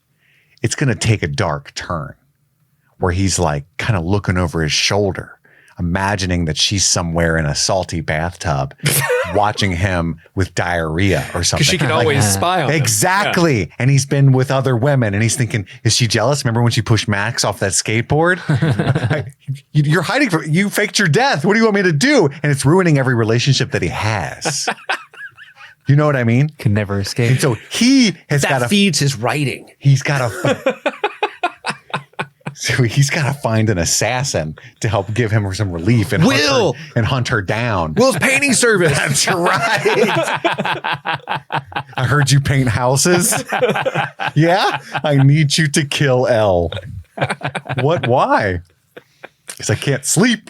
it's going to take a dark turn where he's like kind of looking over his shoulder, imagining that she's somewhere in a salty bathtub watching him with diarrhea or something. Because she can always spy on him. Exactly. Yeah. And he's been with other women and he's thinking, is she jealous? Remember when she pushed Max off that skateboard? You're hiding from, you faked your death. What do you want me to do? And it's ruining every relationship that he has. You know what I mean? Can never escape. And so he has got to feeds his writing. He's got to So he's got to find an assassin to help give him some relief and hunt her down. Will's painting service. That's right. I heard you paint houses. Yeah, I need you to kill Elle. What? Why? because I can't sleep.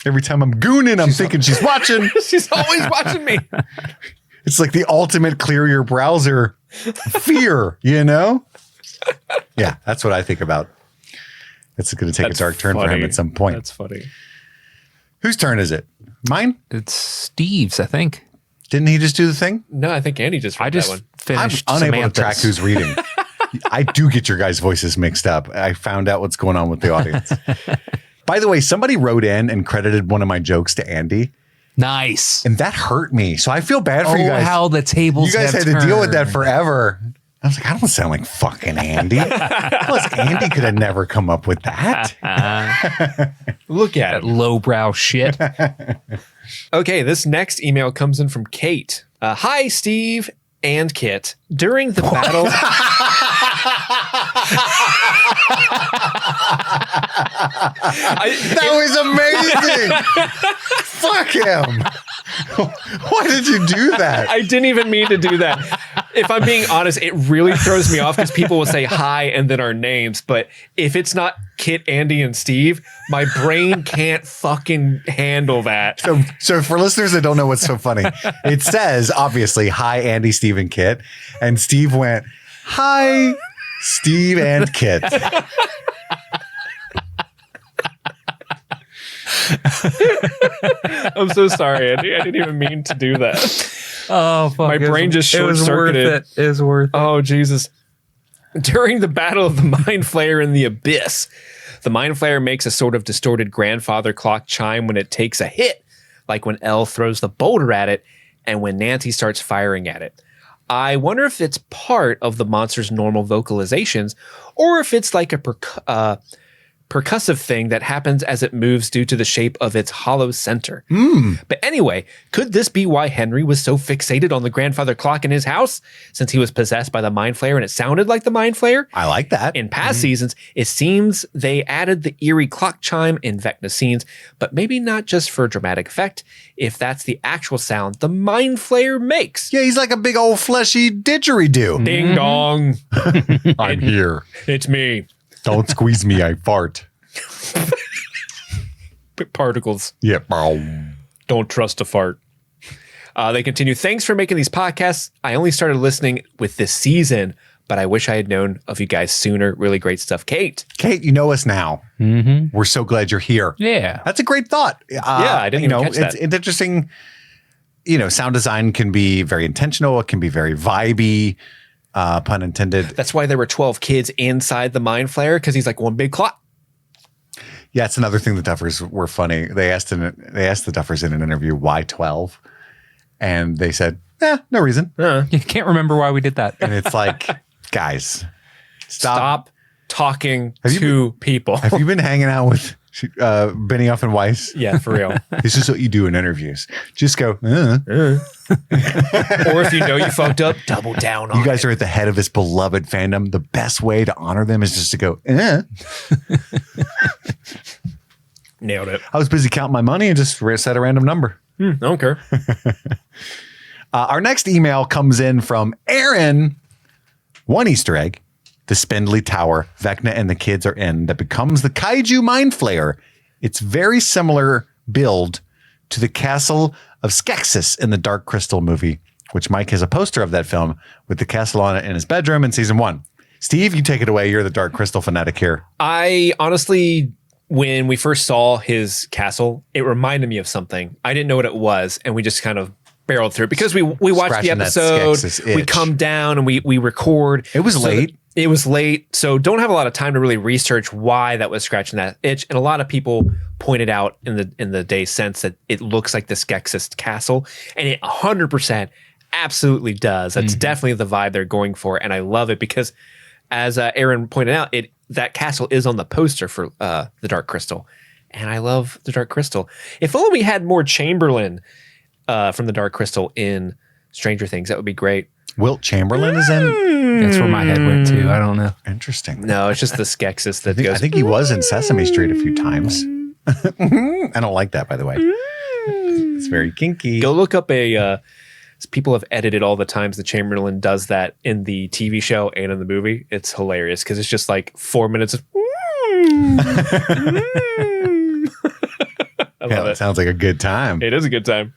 Every time I'm gooning, I'm thinking she's watching. She's always watching me. It's like the ultimate clear your browser fear, you know? Yeah, that's what I think about. It's going to take a dark turn for him at some point. That's funny. Whose turn is it? Mine? It's Steve's, I think. Didn't he just do the thing? No, I think Andy just read that one. Finished. I'm unable to Samantha's. track who's reading. I do get your guys' voices mixed up. I found out what's going on with the audience. By the way, somebody wrote in and credited one of my jokes to Andy. Nice. And that hurt me. So I feel bad for you guys. How the tables You guys have had to deal with that turned. forever. I was like, I don't sound like fucking Andy. Plus, Andy could have never come up with that. Look at That it. lowbrow shit. Okay, this next email comes in from Kate. Hi, Steve and Kit. During the battle... That was amazing. Fuck him. Why did you do that? I didn't even mean to do that. If I'm being honest, it really throws me off because people will say hi and then our names. But if it's not Kit, Andy, and Steve, my brain can't fucking handle that. So for listeners that don't know what's so funny, it says, obviously, hi, Andy, Steve, and Kit. And Steve went, hi, Steve and Kit. I'm so sorry, Andy. I didn't even mean to do that. Oh, fuck. My brain just It was worth short-circuited. it was worth it. Oh, Jesus. During the Battle of the Mind Flayer in the Abyss, the Mind Flayer makes a sort of distorted grandfather clock chime when it takes a hit, like when Elle throws the boulder at it and when Nancy starts firing at it. I wonder if it's part of the monster's normal vocalizations or if it's like a percussive thing that happens as it moves due to the shape of its hollow center. But anyway, could this be why Henry was so fixated on the grandfather clock in his house since he was possessed by the Mind Flayer and it sounded like the Mind Flayer? I like that. In past seasons, it seems they added the eerie clock chime in Vecna scenes, but maybe not just for dramatic effect, if that's the actual sound the Mind Flayer makes. Yeah, he's like a big old fleshy didgeridoo. Ding dong. I'm here. It's me. Don't squeeze me, I fart. Particles. Yeah. Don't trust a fart. They continue. Thanks for making these podcasts. I only started listening with this season, but I wish I had known of you guys sooner. Really great stuff. Kate, you know us now. Mm-hmm. We're so glad you're here. Yeah. That's a great thought. I didn't even catch that. It's interesting. You know, sound design can be very intentional. It can be very vibey, pun intended. That's why there were 12 kids inside the Mind Flayer, because he's like one big clock. Yeah, it's another thing the Duffers were funny. They asked the Duffers in an interview why 12, and they said, no reason. You can't remember why we did that. And it's like, guys, Stop talking to people. Have you been hanging out with Benioff and Weiss? Yeah, for real. This is what you do in interviews. Just go, Or if you know you fucked up, double down on you guys are at the head of this beloved fandom. The best way to honor them is just to go, Nailed it. I was busy counting my money and just said a random number. I don't care. Our next email comes in from Aaron. One Easter egg, the spindly tower Vecna and the kids are in that becomes the Kaiju Mind Flayer. It's very similar build to the castle of Skeksis in the Dark Crystal movie, which Mike has a poster of that film with the castle on it in his bedroom in season 1. Steve, you take it away. You're the Dark Crystal fanatic here. I honestly, when we first saw his castle, it reminded me of something. I didn't know what it was, and we just kind of barreled through it because we watched Scratching the that episode, Skeksis we itch. come down and we record. It was late. It was late, so don't have a lot of time to really research why that was scratching that itch. And a lot of people pointed out in the day since that it looks like the Skeksis castle, and it 100% absolutely does. That's definitely the vibe they're going for, and I love it because, as Aaron pointed out, that castle is on the poster for the Dark Crystal, and I love the Dark Crystal. If only we had more Chamberlain from the Dark Crystal in Stranger Things, that would be great. Wilt Chamberlain is in. That's where my head went to. I don't know. Interesting. No, it's just the Skeksis that goes. I think he was in Sesame Street a few times. I don't like that, by the way. It's very kinky. Go look up people have edited all the times the Chamberlain does that in the TV show and in the movie. It's hilarious because it's just like 4 minutes of Yeah, it sounds like a good time. It is a good time.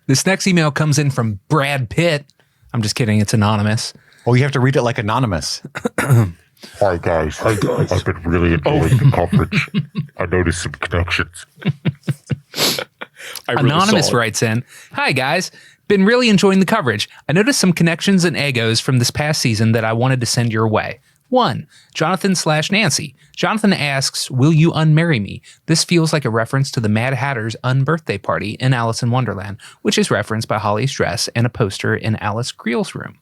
This next email comes in from Brad Pitt. I'm just kidding. It's anonymous. Oh, you have to read it like anonymous. Hi, guys. I've been really enjoying the coverage. I noticed some connections. Anonymous writes in, "Hi, guys. Been really enjoying the coverage. I noticed some connections and egos from this past season that I wanted to send your way. 1. Jonathan/Nancy. Jonathan asks, will you unmarry me? This feels like a reference to the Mad Hatter's unbirthday party in Alice in Wonderland, which is referenced by Holly's dress and a poster in Alice Creel's room.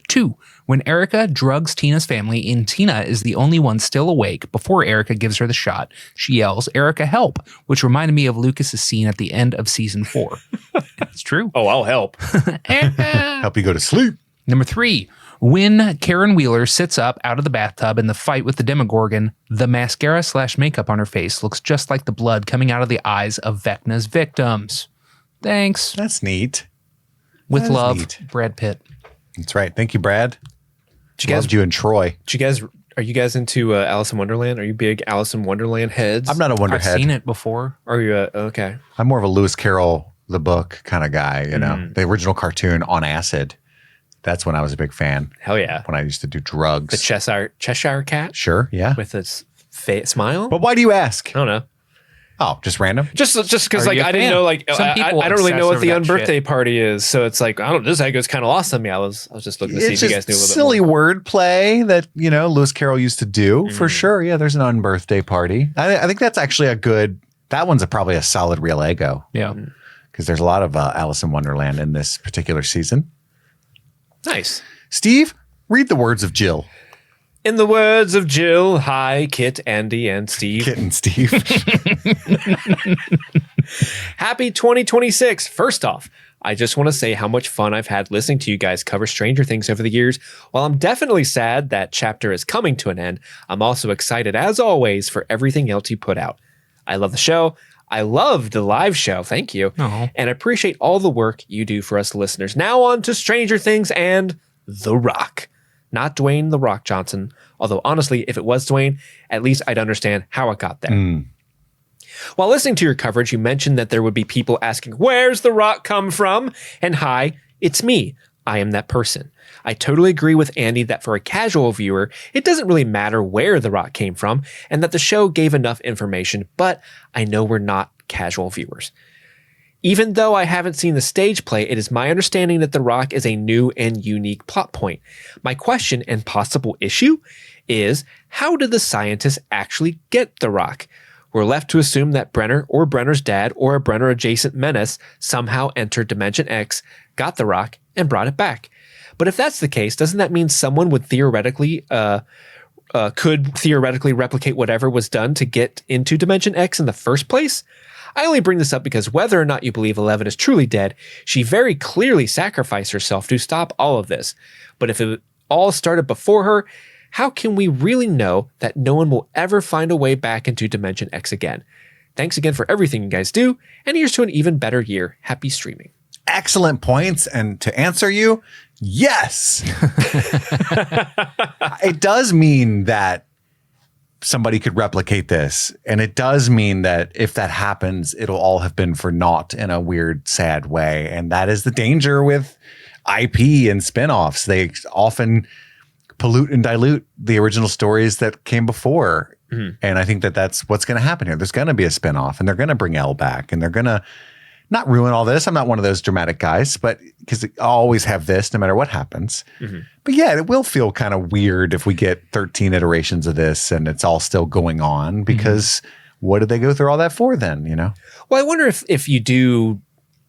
2. When Erica drugs Tina's family and Tina is the only one still awake before Erica gives her the shot, she yells, 'Erica, help,' which reminded me of Lucas's scene at the end of season 4. It's true. Oh, I'll help. Help you go to sleep. Number 3. When Karen Wheeler sits up out of the bathtub in the fight with the Demogorgon, the mascara/makeup on her face looks just like the blood coming out of the eyes of Vecna's victims. Thanks. That's neat. With That is love, neat. Brad Pitt. That's right. Thank you, Brad. Loved you and Troy. Are you guys into Alice in Wonderland? Are you big Alice in Wonderland heads? I'm not a I've Wonderhead. seen it before. Are you okay? I'm more of a Lewis Carroll, the book kind of guy, you know, the original cartoon on acid. That's when I was a big fan. Hell yeah. When I used to do drugs. The Cheshire Cat Sure, yeah. with its smile. But why do you ask? I don't know. Oh, just random? Just because Are like you a I didn't fan? know like Some I people don't really obsess know what over the that unbirthday shit. party is. So it's like I don't know. This echo's kind of lost on me. I was just looking to see It's if you guys just knew a little silly bit more. word play that, you know, Lewis Carroll used to do for sure. Yeah, there's an unbirthday party. I think that's actually that one's probably a solid real ego. Yeah. Because there's a lot of Alice in Wonderland in this particular season. Nice. Steve, read the words of Jill. In the words of Jill, hi, Kit, Andy, and Steve. Kit and Steve. Happy 2026. First off, I just want to say how much fun I've had listening to you guys cover Stranger Things over the years. While I'm definitely sad that chapter is coming to an end, I'm also excited, as always, for everything else you put out. I love the show. I love the live show. Thank you. Aw. And appreciate all the work you do for us listeners. Now on to Stranger Things and The Rock. Not Dwayne The Rock Johnson. Although, honestly, if it was Dwayne, at least I'd understand how it got there. While listening to your coverage, you mentioned that there would be people asking, where's The Rock come from? And hi, it's me. I am that person. I totally agree with Andy that for a casual viewer, it doesn't really matter where The Rock came from and that the show gave enough information, but I know we're not casual viewers. Even though I haven't seen the stage play, it is my understanding that The Rock is a new and unique plot point. My question and possible issue is, how did the scientists actually get The Rock? We're left to assume that Brenner or Brenner's dad or a Brenner adjacent menace somehow entered Dimension X, got The Rock, and brought it back. But if that's the case, doesn't that mean someone would could theoretically replicate whatever was done to get into Dimension X in the first place? I only bring this up because whether or not you believe Eleven is truly dead, she very clearly sacrificed herself to stop all of this. But if it all started before her, how can we really know that no one will ever find a way back into Dimension X again? Thanks again for everything you guys do, and here's to an even better year. Happy streaming. Excellent points. And to answer you, yes. It does mean that somebody could replicate this. And it does mean that if that happens, it'll all have been for naught in a weird, sad way. And that is the danger with IP and spinoffs. They often pollute and dilute the original stories that came before. And I think that that's what's going to happen here. There's going to be a spinoff and they're going to bring Elle back and they're going to not ruin all this. I'm not one of those dramatic guys, but because I'll always have this no matter what happens. But yeah, it will feel kind of weird if we get 13 iterations of this and it's all still going on because what did they go through all that for then, you know? Well, I wonder if you do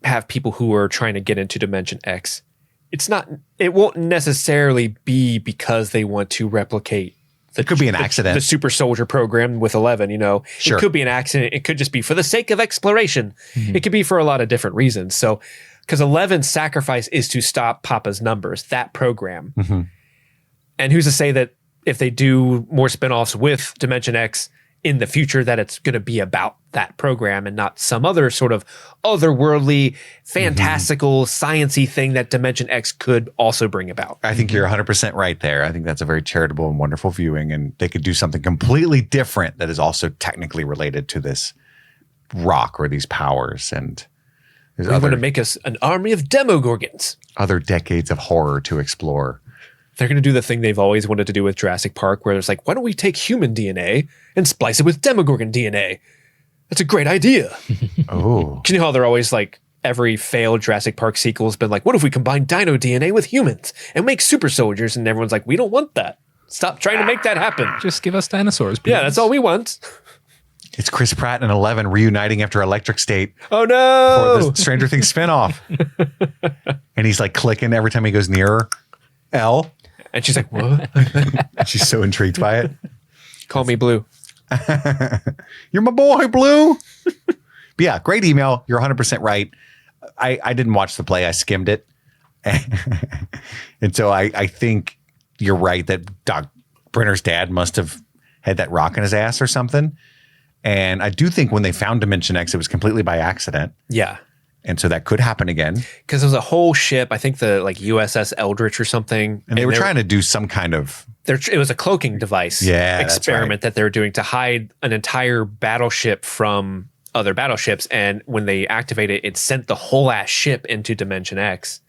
have people who are trying to get into Dimension X, it won't necessarily be because they want to replicate. It could be an accident. The super soldier program with 11, you know, Sure. It could be an accident. It could just be for the sake of exploration. It could be for a lot of different reasons. So, because 11's sacrifice is to stop Papa's numbers, that program. And who's to say that if they do more spinoffs with Dimension X, in the future that it's going to be about that program and not some other sort of otherworldly, fantastical, science-y thing that Dimension X could also bring about. I think you're 100% right there. I think that's a very charitable and wonderful viewing, and they could do something completely different that is also technically related to this rock or these powers. And there's We're going to make us an army of Demogorgons. Other decades of horror to explore. They're going to do the thing they've always wanted to do with Jurassic Park, where it's like, why don't we take human DNA and splice it with Demogorgon DNA? That's a great idea. Oh. You know how they're always like, every failed Jurassic Park sequel has been like, what if we combine dino DNA with humans and make super soldiers? And everyone's like, we don't want that. Stop trying to make that happen. Just give us dinosaurs, please. Yeah, that's all we want. It's Chris Pratt and Eleven reuniting after Electric State. Oh, no. For the Stranger Things spinoff. And he's like clicking every time he goes near Elle. And she's like, what? She's so intrigued by it. Call me Blue. You're my boy, Blue. But yeah, great email. You're 100% right. I didn't watch the play. I skimmed it. And so I think you're right that Doc Brenner's dad must have had that rock in his ass or something. And I do think when they found Dimension X, it was completely by accident. Yeah. And so that could happen again. Because there was a whole ship, I think the like USS Eldritch or something. And they were trying to do some kind of... It was a cloaking device experiment that they were doing to hide an entire battleship from other battleships. And when they activated it, it sent the whole ass ship into Dimension X.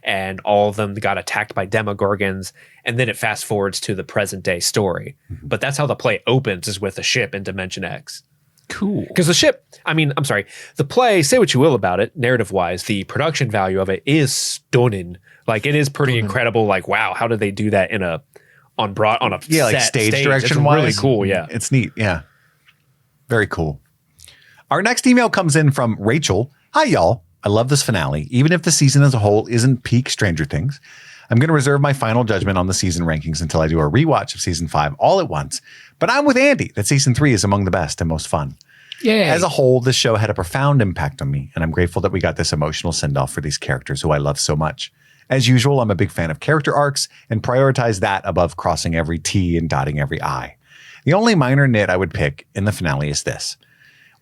And all of them got attacked by Demogorgons. And then it fast forwards to the present day story. But that's how the play opens, is with a ship in Dimension X. Cool. Because the play, say what you will about it, narrative wise, the production value of it is stunning. Like, it is pretty incredible. Like, wow, how did they do that on a like stage direction wise? Really cool. Yeah. It's neat. Yeah. Very cool. Our next email comes in from Rachel. Hi, y'all. I love this finale. Even if the season as a whole isn't peak Stranger Things, I'm going to reserve my final judgment on the season rankings until I do a rewatch of season 5 all at once. But I'm with Andy that season 3 is among the best and most fun. Yay. As a whole, this show had a profound impact on me, and I'm grateful that we got this emotional send-off for these characters who I love so much. As usual, I'm a big fan of character arcs and prioritize that above crossing every T and dotting every I. The only minor nit I would pick in the finale is this.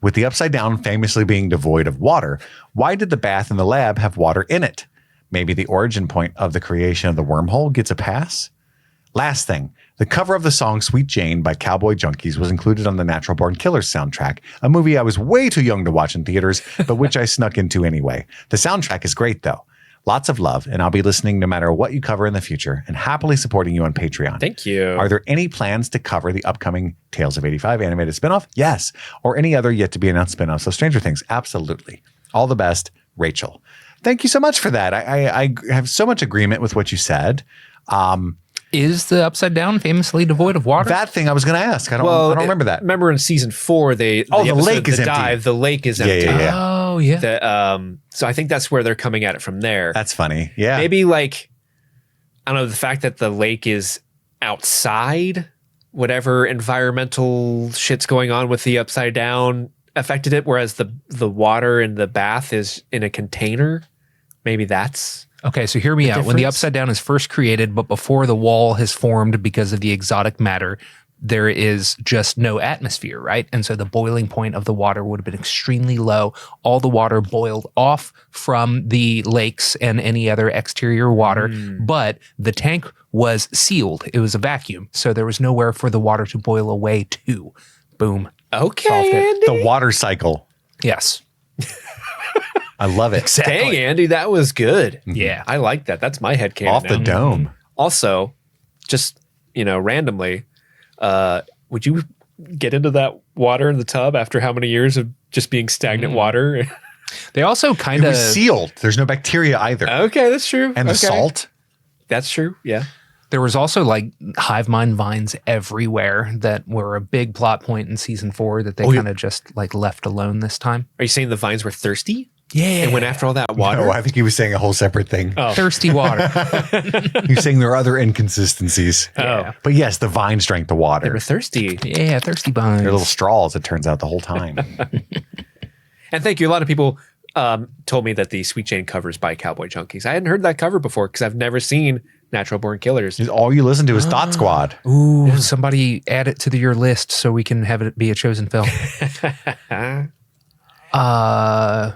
With the Upside Down famously being devoid of water, why did the bath in the lab have water in it? Maybe the origin point of the creation of the wormhole gets a pass? Last thing, the cover of the song Sweet Jane by Cowboy Junkies was included on the Natural Born Killers soundtrack, a movie I was way too young to watch in theaters, but which I snuck into anyway. The soundtrack is great though. Lots of love, and I'll be listening no matter what you cover in the future and happily supporting you on Patreon. Thank you. Are there any plans to cover the upcoming Tales of 85 animated spinoff? Yes. Or any other yet to be announced spinoffs of Stranger Things? Absolutely. All the best, Rachel. Thank you so much for that. I have so much agreement with what you said. Is the Upside Down famously devoid of water? That thing I was going to ask. I don't remember that. Remember in season 4, the lake is empty. The lake is empty. Yeah. Oh, yeah. So I think that's where they're coming at it from there. That's funny. Yeah. Maybe like, I don't know, the fact that the lake is outside, whatever environmental shit's going on with the Upside Down affected it, whereas the water in the bath is in a container. Maybe that's... Okay, so hear me out. When the Upside Down is first created, but before the wall has formed because of the exotic matter, there is just no atmosphere, right? And so the boiling point of the water would have been extremely low. All the water boiled off from the lakes and any other exterior water, but the tank was sealed. It was a vacuum, so there was nowhere for the water to boil away to. Boom. Okay, Andy. The water cycle. Yes. I love it. Exactly. Dang, Andy, that was good. Yeah. I like that. That's my headcanon. Off the dome. Also, just, randomly, would you get into that water in the tub after how many years of just being stagnant water? They also kind It of... was sealed. There's no bacteria either. Okay, that's true. And the salt. That's true, yeah. There was also like hive mind vines everywhere that were a big plot point in season 4 that they kind of just like left alone this time. Are you saying the vines were thirsty? Yeah. And went after all that water? No, I think he was saying a whole separate thing. Oh. Thirsty water. He was saying there are other inconsistencies. Oh. But yes, the vines drank the water. They were thirsty. Yeah, thirsty vines. They're little straws, it turns out, the whole time. And thank you. A lot of people told me that the Sweet Jane cover is by Cowboy Junkies. I hadn't heard that cover before because I've never seen Natural Born Killers. All you listen to is Thought Squad. Ooh, somebody add it to your list so we can have it be a chosen film.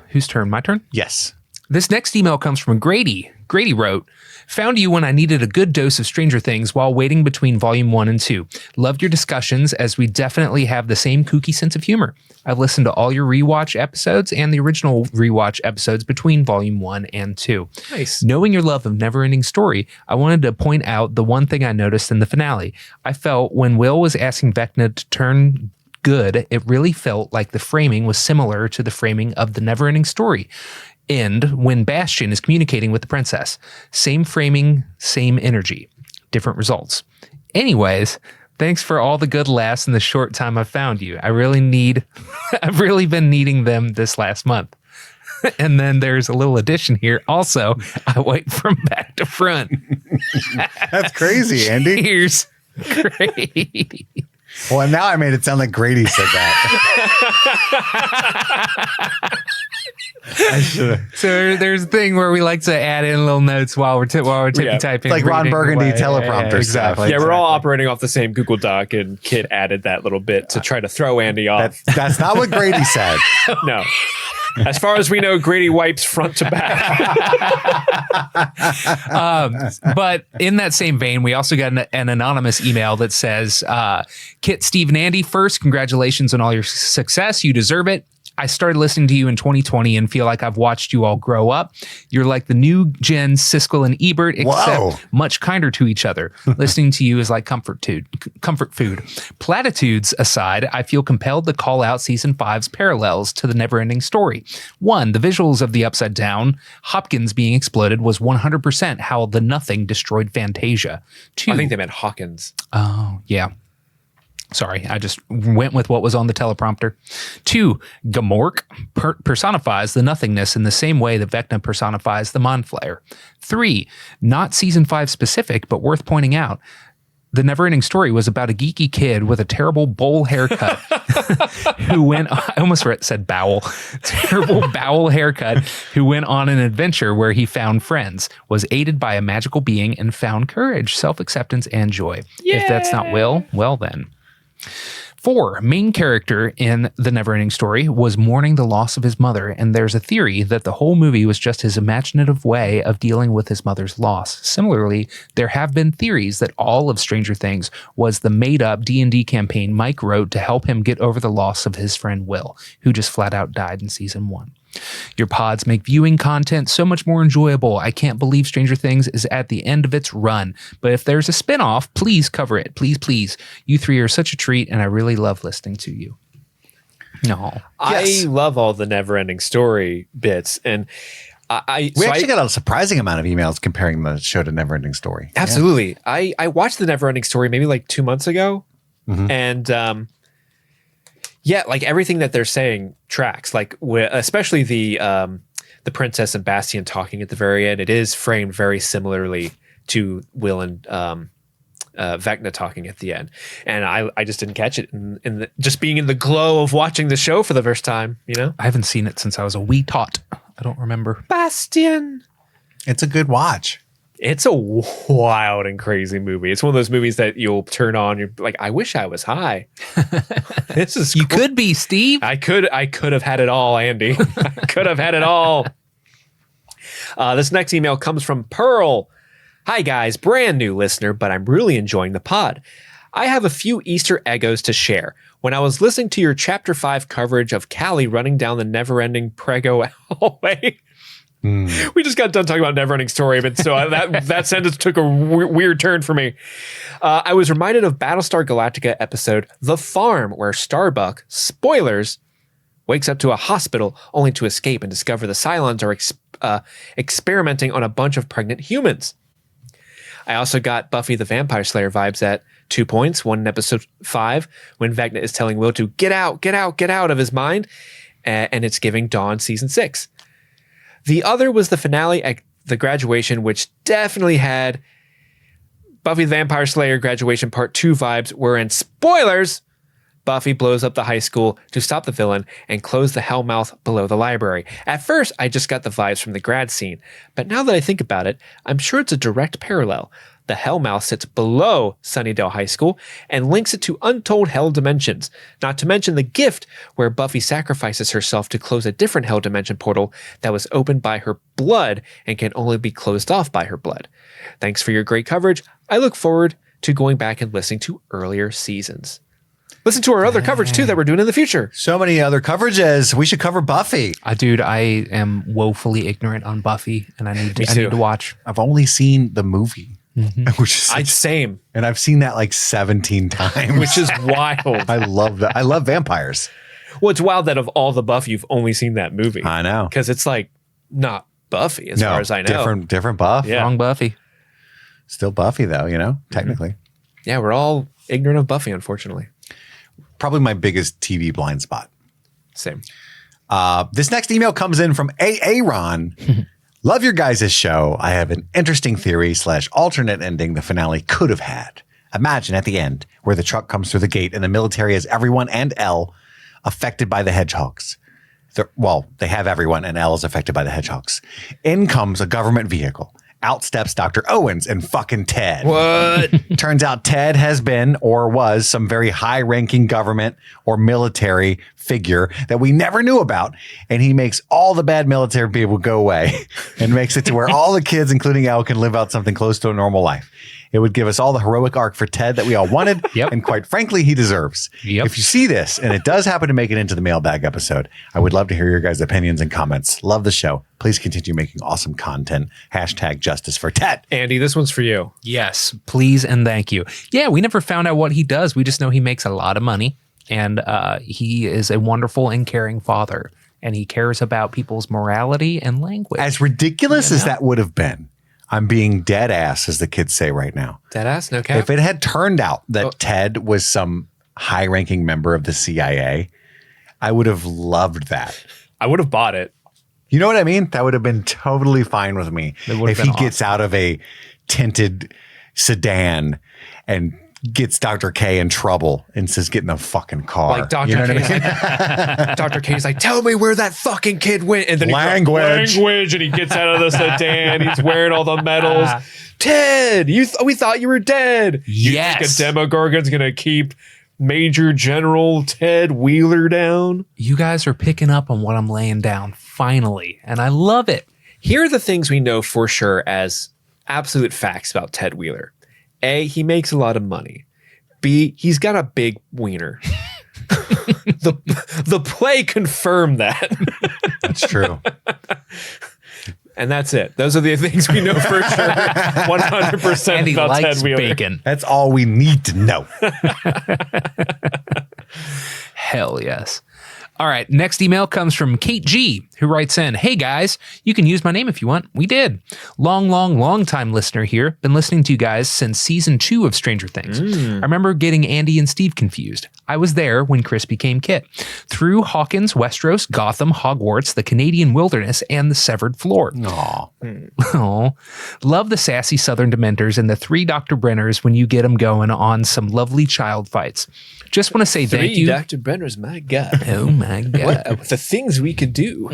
Whose turn? My turn? Yes. This next email comes from Grady. Grady wrote, found you when I needed a good dose of Stranger Things while waiting between volume 1 and 2. Loved your discussions as we definitely have the same kooky sense of humor. I've listened to all your rewatch episodes and the original rewatch episodes between volume 1 and 2. Nice. Knowing your love of Neverending Story, I wanted to point out the one thing I noticed in the finale. I felt when Will was asking Vecna to turn good, it really felt like the framing was similar to the framing of the Neverending Story end when Bastian is communicating with the princess. Same framing, same energy, different results. Anyways, thanks for all the good laughs in the short time I've found you. I've really been needing them this last month. And then there's a little addition here. Also, I wait from back to front. That's crazy, Andy. Here's Grady. Well, now I made it sound like Grady said that. So there's a thing where we like to add in little notes while we're typing. Like Ron Burgundy away. teleprompter exactly. stuff. Yeah, we're all operating off the same Google Doc, and Kit added that little bit to try to throw Andy off. That's not what Grady said. No. As far as we know, Grady wipes front to back. But in that same vein, we also got an anonymous email that says, Kit, Steve, and Andy, first, congratulations on all your success. You deserve it. I started listening to you in 2020 and feel like I've watched you all grow up. You're like the new gen Siskel and Ebert, except much kinder to each other. Listening to you is like comfort food. Platitudes aside, I feel compelled to call out season 5's parallels to the Neverending Story. 1, the visuals of the Upside Down, Hopkins being exploded was 100% how the Nothing destroyed Fantasia. 2, I think they meant Hawkins. Oh, yeah. Sorry, I just went with what was on the teleprompter. 2, Gamork personifies the nothingness in the same way that Vecna personifies the Mind Flayer. 3, not season 5 specific, but worth pointing out, the Neverending Story was about a geeky kid with a terrible bowl haircut who went, I almost said bowel, terrible bowel haircut, who went on an adventure where he found friends, was aided by a magical being, and found courage, self-acceptance, and joy. Yeah. If that's not Will, well then. 4, main character in The Neverending Story was mourning the loss of his mother, and there's a theory that the whole movie was just his imaginative way of dealing with his mother's loss. Similarly, there have been theories that all of Stranger Things was the made-up D&D campaign Mike wrote to help him get over the loss of his friend Will, who just flat out died in season 1. Your pods make viewing content so much more enjoyable. I can't believe Stranger Things is at the end of its run. But if there's a spinoff, please cover it. Please, please. You 3 are such a treat, and I really love listening to you. No. I love all the Neverending Story bits. And we actually got a surprising amount of emails comparing the show to Neverending Story. Absolutely. Yeah. I watched the Neverending Story maybe like 2 months ago. Mm-hmm. And yeah, like everything that they're saying tracks, like especially the princess and Bastian talking at the very end. It is framed very similarly to Will and Vecna talking at the end. And I just didn't catch it in just being in the glow of watching the show for the first time, you know? I haven't seen it since I was a wee tot. I don't remember. Bastian. It's a good watch. It's a wild and crazy movie. It's one of those movies that you'll turn on. You're like, I wish I was high. This is you could be, Steve. I could have had it all, Andy. I could have had it all. This next email comes from Pearl. Hi guys, brand new listener, but I'm really enjoying the pod. I have a few Easter egos to share. When I was listening to your Chapter 5 coverage of Callie running down the never-ending Prego hallway. We just got done talking about Neverending Story, but so that sentence took a weird turn for me. I was reminded of Battlestar Galactica episode The Farm, where Starbuck, spoilers, wakes up to a hospital only to escape and discover the Cylons are experimenting on a bunch of pregnant humans. I also got Buffy the Vampire Slayer vibes at 2 points. One in episode 5, when Vecna is telling Will to get out of his mind, and it's giving Dawn season 6. The other was the finale at the graduation, which definitely had Buffy the Vampire Slayer graduation part 2 vibes, wherein, spoilers, Buffy blows up the high school to stop the villain and close the Hellmouth below the library. At first, I just got the vibes from the grad scene, but now that I think about it, I'm sure it's a direct parallel. The Hellmouth sits below Sunnydale High School and links it to untold hell dimensions, not to mention the gift where Buffy sacrifices herself to close a different hell dimension portal that was opened by her blood and can only be closed off by her blood. Thanks for your great coverage. I look forward to going back and listening to earlier seasons. Listen to our other coverage, too, that we're doing in the future. So many other coverages. We should cover Buffy. Dude, I am woefully ignorant on Buffy, and I need to watch. I've only seen the movie. Which is same. And I've seen that like 17 times. Which is wild. I love that. I love vampires. Well, it's wild that of all the Buffy, you've only seen that movie. I know. Because it's like not Buffy as far as I know. Different Buff. Yeah. Wrong Buffy. Still Buffy though, technically. Yeah, we're all ignorant of Buffy, unfortunately. Probably my biggest TV blind spot. Same. This next email comes in from Aaron. Love your guys' show. I have an interesting theory / alternate ending the finale could have had. Imagine at the end where the truck comes through the gate and the military has everyone and Elle affected by the hedgehogs. They have everyone and Elle is affected by the hedgehogs. In comes a government vehicle. Out steps Dr. Owens and fucking Ted. What? Turns out Ted has been or was some very high-ranking government or military figure that we never knew about. And he makes all the bad military people go away and makes it to where all the kids, including Elle, can live out something close to a normal life. It would give us all the heroic arc for Ted that we all wanted. And quite frankly, he deserves. If you see this, and it does happen to make it into the mailbag episode, I would love to hear your guys' opinions and comments. Love the show. Please continue making awesome content. #justice for Ted. Andy, this one's for you. Yes, please and thank you. Yeah, we never found out what he does. We just know he makes a lot of money, and he is a wonderful and caring father, and he cares about people's morality and language. As ridiculous as that would have been, I'm being dead ass, as the kids say right now. Dead ass? No cap? If it had turned out that Ted was some high-ranking member of the CIA, I would have loved that. I would have bought it. You know what I mean? That would have been totally fine with me. If he gets out of a tinted sedan and gets Dr. K in trouble and says, get in the fucking car. Like Dr. K. Dr. K's like, tell me where that fucking kid went. And then language. And he gets out of the sedan. He's wearing all the medals. Ted, we thought you were dead. Yes. You think a Demogorgon's going to keep Major General Ted Wheeler down? You guys are picking up on what I'm laying down, finally. And I love it. Here are the things we know for sure as absolute facts about Ted Wheeler. A, he makes a lot of money. B, he's got a big wiener. The play confirmed that. That's true. And that's it. Those are the things we know for sure. 100% and he about likes Ted Wheeler. bacon. That's all we need to know. Hell yes. All right, next email comes from Kate G, who writes in, hey guys, you can use my name if you want. We did. Long time listener here. Been listening to you guys since season 2 of Stranger Things. I remember getting Andy and Steve confused. I was there when Chris became Kit. Through Hawkins, Westeros, Gotham, Hogwarts, the Canadian wilderness, and the severed floor. Aw. Love the sassy Southern Dementors and the 3 Dr. Brenners when you get them going on some lovely child fights. Just want to say thank you. 3 Dr. Brenners, my God. Oh my God. What the things we could do.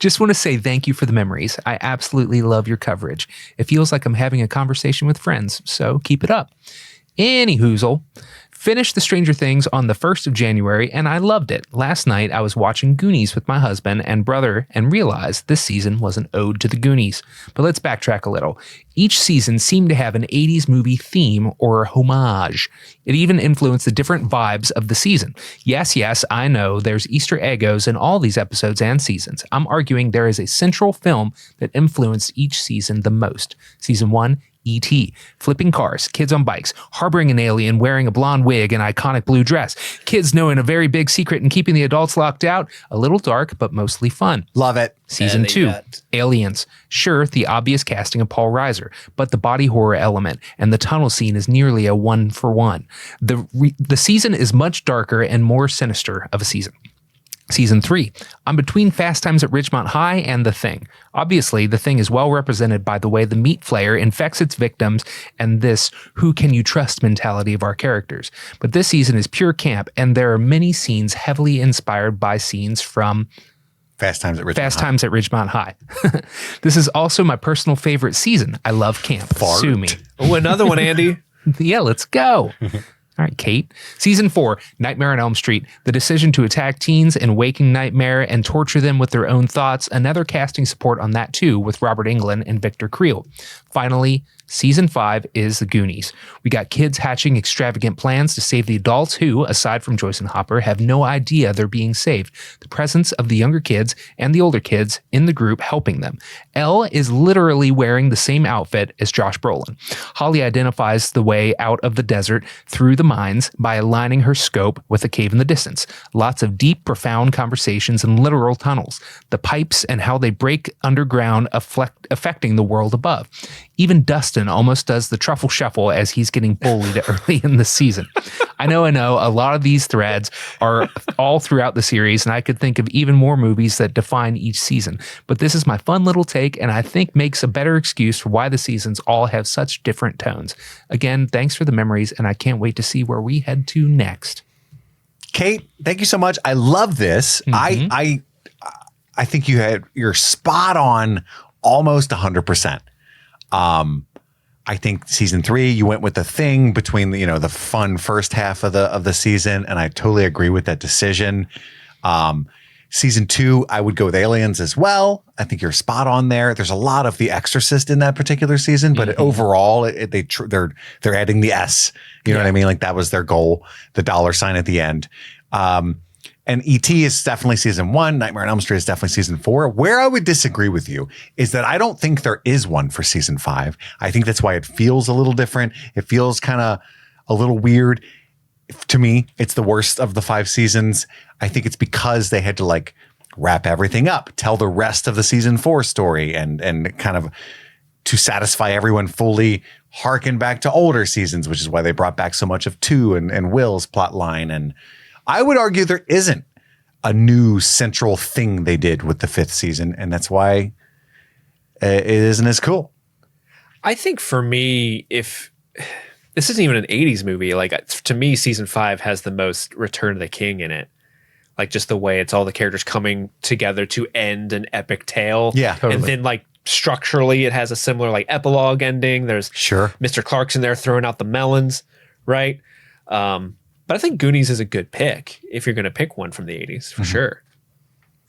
Just want to say thank you for the memories. I absolutely love your coverage. It feels like I'm having a conversation with friends, so keep it up. Any hoozle. Finished the Stranger Things on the 1st of January, and I loved it. Last night, I was watching Goonies with my husband and brother and realized this season was an ode to the Goonies. But let's backtrack a little. Each season seemed to have an 80s movie theme or homage. It even influenced the different vibes of the season. Yes, I know there's Easter egos in all these episodes and seasons. I'm arguing there is a central film that influenced each season the most. Season 1, E.T., flipping cars, kids on bikes, harboring an alien, wearing a blonde wig and iconic blue dress, kids knowing a very big secret and keeping the adults locked out, a little dark, but mostly fun. Love it. Season 2, Aliens. Sure, the obvious casting of Paul Reiser, but the body horror element and the tunnel scene is nearly a 1-for-1. The season is much darker and more sinister of a season. Season 3. I'm between Fast Times at Ridgemont High and The Thing. Obviously, The Thing is well represented by the way the meat flayer infects its victims and this who can you trust mentality of our characters. But this season is pure camp, and there are many scenes heavily inspired by scenes from Fast Times at Ridgemont High. This is also my personal favorite season. I love camp. Sue me. Oh, another one, Andy. Yeah, let's go. All right, Kate. Season 4, Nightmare on Elm Street. The decision to attack teens in waking nightmare and torture them with their own thoughts. Another casting support on that too with Robert Englund and Victor Creel. Finally, Season 5 is The Goonies. We got kids hatching extravagant plans to save the adults who, aside from Joyce and Hopper, have no idea they're being saved. The presence of the younger kids and the older kids in the group helping them. Elle is literally wearing the same outfit as Josh Brolin. Holly identifies the way out of the desert through the mines by aligning her scope with a cave in the distance. Lots of deep, profound conversations and literal tunnels. The pipes and how they break underground affecting the world above. Even Dustin almost does the truffle shuffle as he's getting bullied early in the season. I know. A lot of these threads are all throughout the series, and I could think of even more movies that define each season. But this is my fun little take, and I think makes a better excuse for why the seasons all have such different tones. Again, thanks for the memories, and I can't wait to see where we head to next. Kate, thank you so much. I love this. I think you're spot on almost 100%. I think season 3, you went with The Thing between the fun first half of the season, and I totally agree with that decision. Season 2, I would go with Aliens as well. I think you're spot on there. There's a lot of The Exorcist in that particular season, but overall, they're adding the S. You know what I mean? Like that was their goal, the $sign at the end. And E.T. is definitely season 1. Nightmare on Elm Street is definitely season 4. Where I would disagree with you is that I don't think there is one for season 5. I think that's why it feels a little different. It feels kind of a little weird. To me, it's the worst of the 5 seasons. I think it's because they had to wrap everything up, tell the rest of the season 4 story and kind of to satisfy everyone fully, harken back to older seasons, which is why they brought back so much of 2 and Will's plot line. And I would argue there isn't a new central thing they did with the 5th season, and that's why it isn't as cool. I think for me, if this isn't even an 80s movie, to me, season 5 has the most Return of the King in it. Just the way it's all the characters coming together to end an epic tale. Yeah, totally. And then structurally, it has a similar epilogue ending. There's Mr. Clarkson there throwing out the melons, right? But I think Goonies is a good pick if you're going to pick one from the 80s, for sure.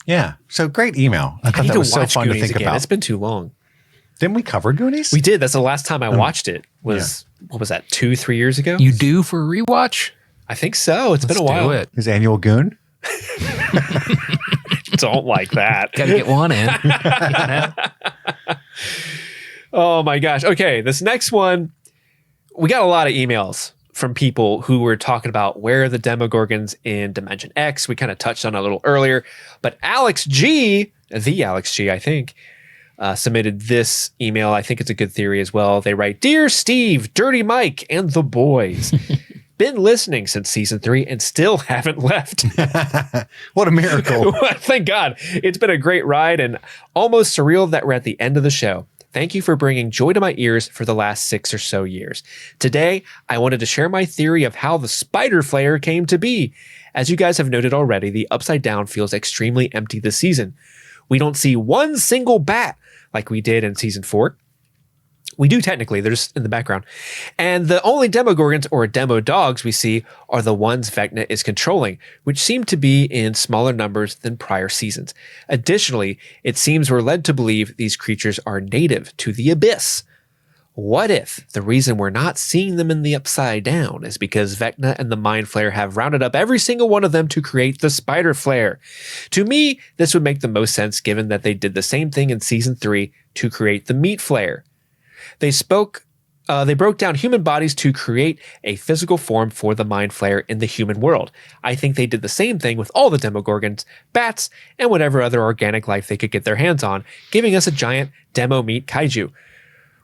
Yeah. So great email. I thought that was so fun to think about. It's been too long. Didn't we cover Goonies? We did. That's the last time I watched it. What was that, 2-3 years ago? You due for a rewatch? I think so. It's been a while. Do it. His annual Goon? Don't like that. Got to get one in. Oh my gosh. Okay. This next one, we got a lot of emails from people who were talking about where are the Demogorgons in Dimension X. We kind of touched on it a little earlier, but Alex G, I think, submitted this email. I think it's a good theory as well. They write, "Dear Steve, Dirty Mike, and the boys, been listening since season 3 and still haven't left." What a miracle. Thank God. It's been a great ride and almost surreal that we're at the end of the show. Thank you for bringing joy to my ears for the last 6 or so years. Today, I wanted to share my theory of how the spider flayer came to be. As you guys have noted already, the Upside Down feels extremely empty this season. We don't see one single bat like we did in season 4. We do technically, they're just in the background. And the only Demogorgons or Demo dogs we see are the ones Vecna is controlling, which seem to be in smaller numbers than prior seasons. Additionally, it seems we're led to believe these creatures are native to the Abyss. What if the reason we're not seeing them in the Upside Down is because Vecna and the Mind Flayer have rounded up every single one of them to create the Spider Flare? To me, this would make the most sense given that they did the same thing in season 3 to create the Meat Flare. They broke down human bodies to create a physical form for the Mind Flayer in the human world. I think they did the same thing with all the Demogorgons, bats, and whatever other organic life they could get their hands on, giving us a giant Demo meat kaiju.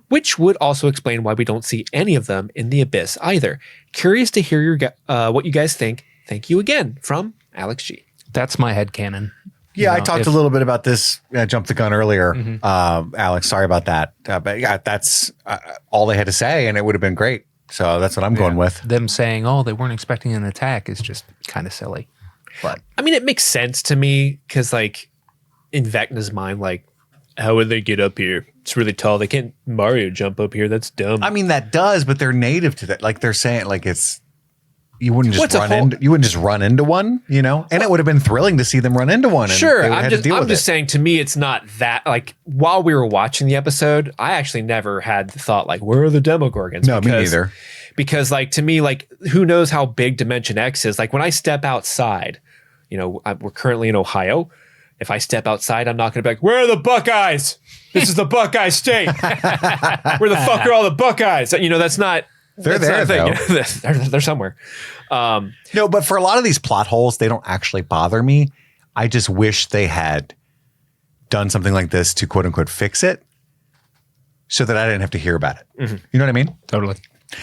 Which would also explain why we don't see any of them in the Abyss either. Curious to hear what you guys think. Thank you again, from Alex G. That's my headcanon. Yeah, I talked a little bit about this. I jumped the gun earlier. Alex, sorry about that. But yeah, that's all they had to say, and it would have been great. So that's what I'm going with. Them saying, "Oh, they weren't expecting an attack," is just kind of silly. But I mean, it makes sense to me because, like, in Vecna's mind, like, how would they get up here? It's really tall. They can't Mario jump up here. That's dumb. I mean, that does, but they're native to that. Like they're saying, like it's. You wouldn't just run into one, you know, and it would have been thrilling to see them run into one. And sure, they would have I'm had to deal with just it. saying. To me, it's not that. Like while we were watching the episode, I actually never had the thought like, "Where are the Demogorgons?" No, me neither. Because, like, to me, like, who knows how big Dimension X is? Like when I step outside, you know, we're currently in Ohio. If I step outside, I'm not going to be like, "Where are the Buckeyes? This is the Buckeye State. Where the fuck are all the Buckeyes?" You know, that's not. They're there, though. They're somewhere. No, but for a lot of these plot holes, they don't actually bother me. I just wish they had done something like this to quote unquote fix it so that I didn't have to hear about it. Mm-hmm. You know what I mean? totally.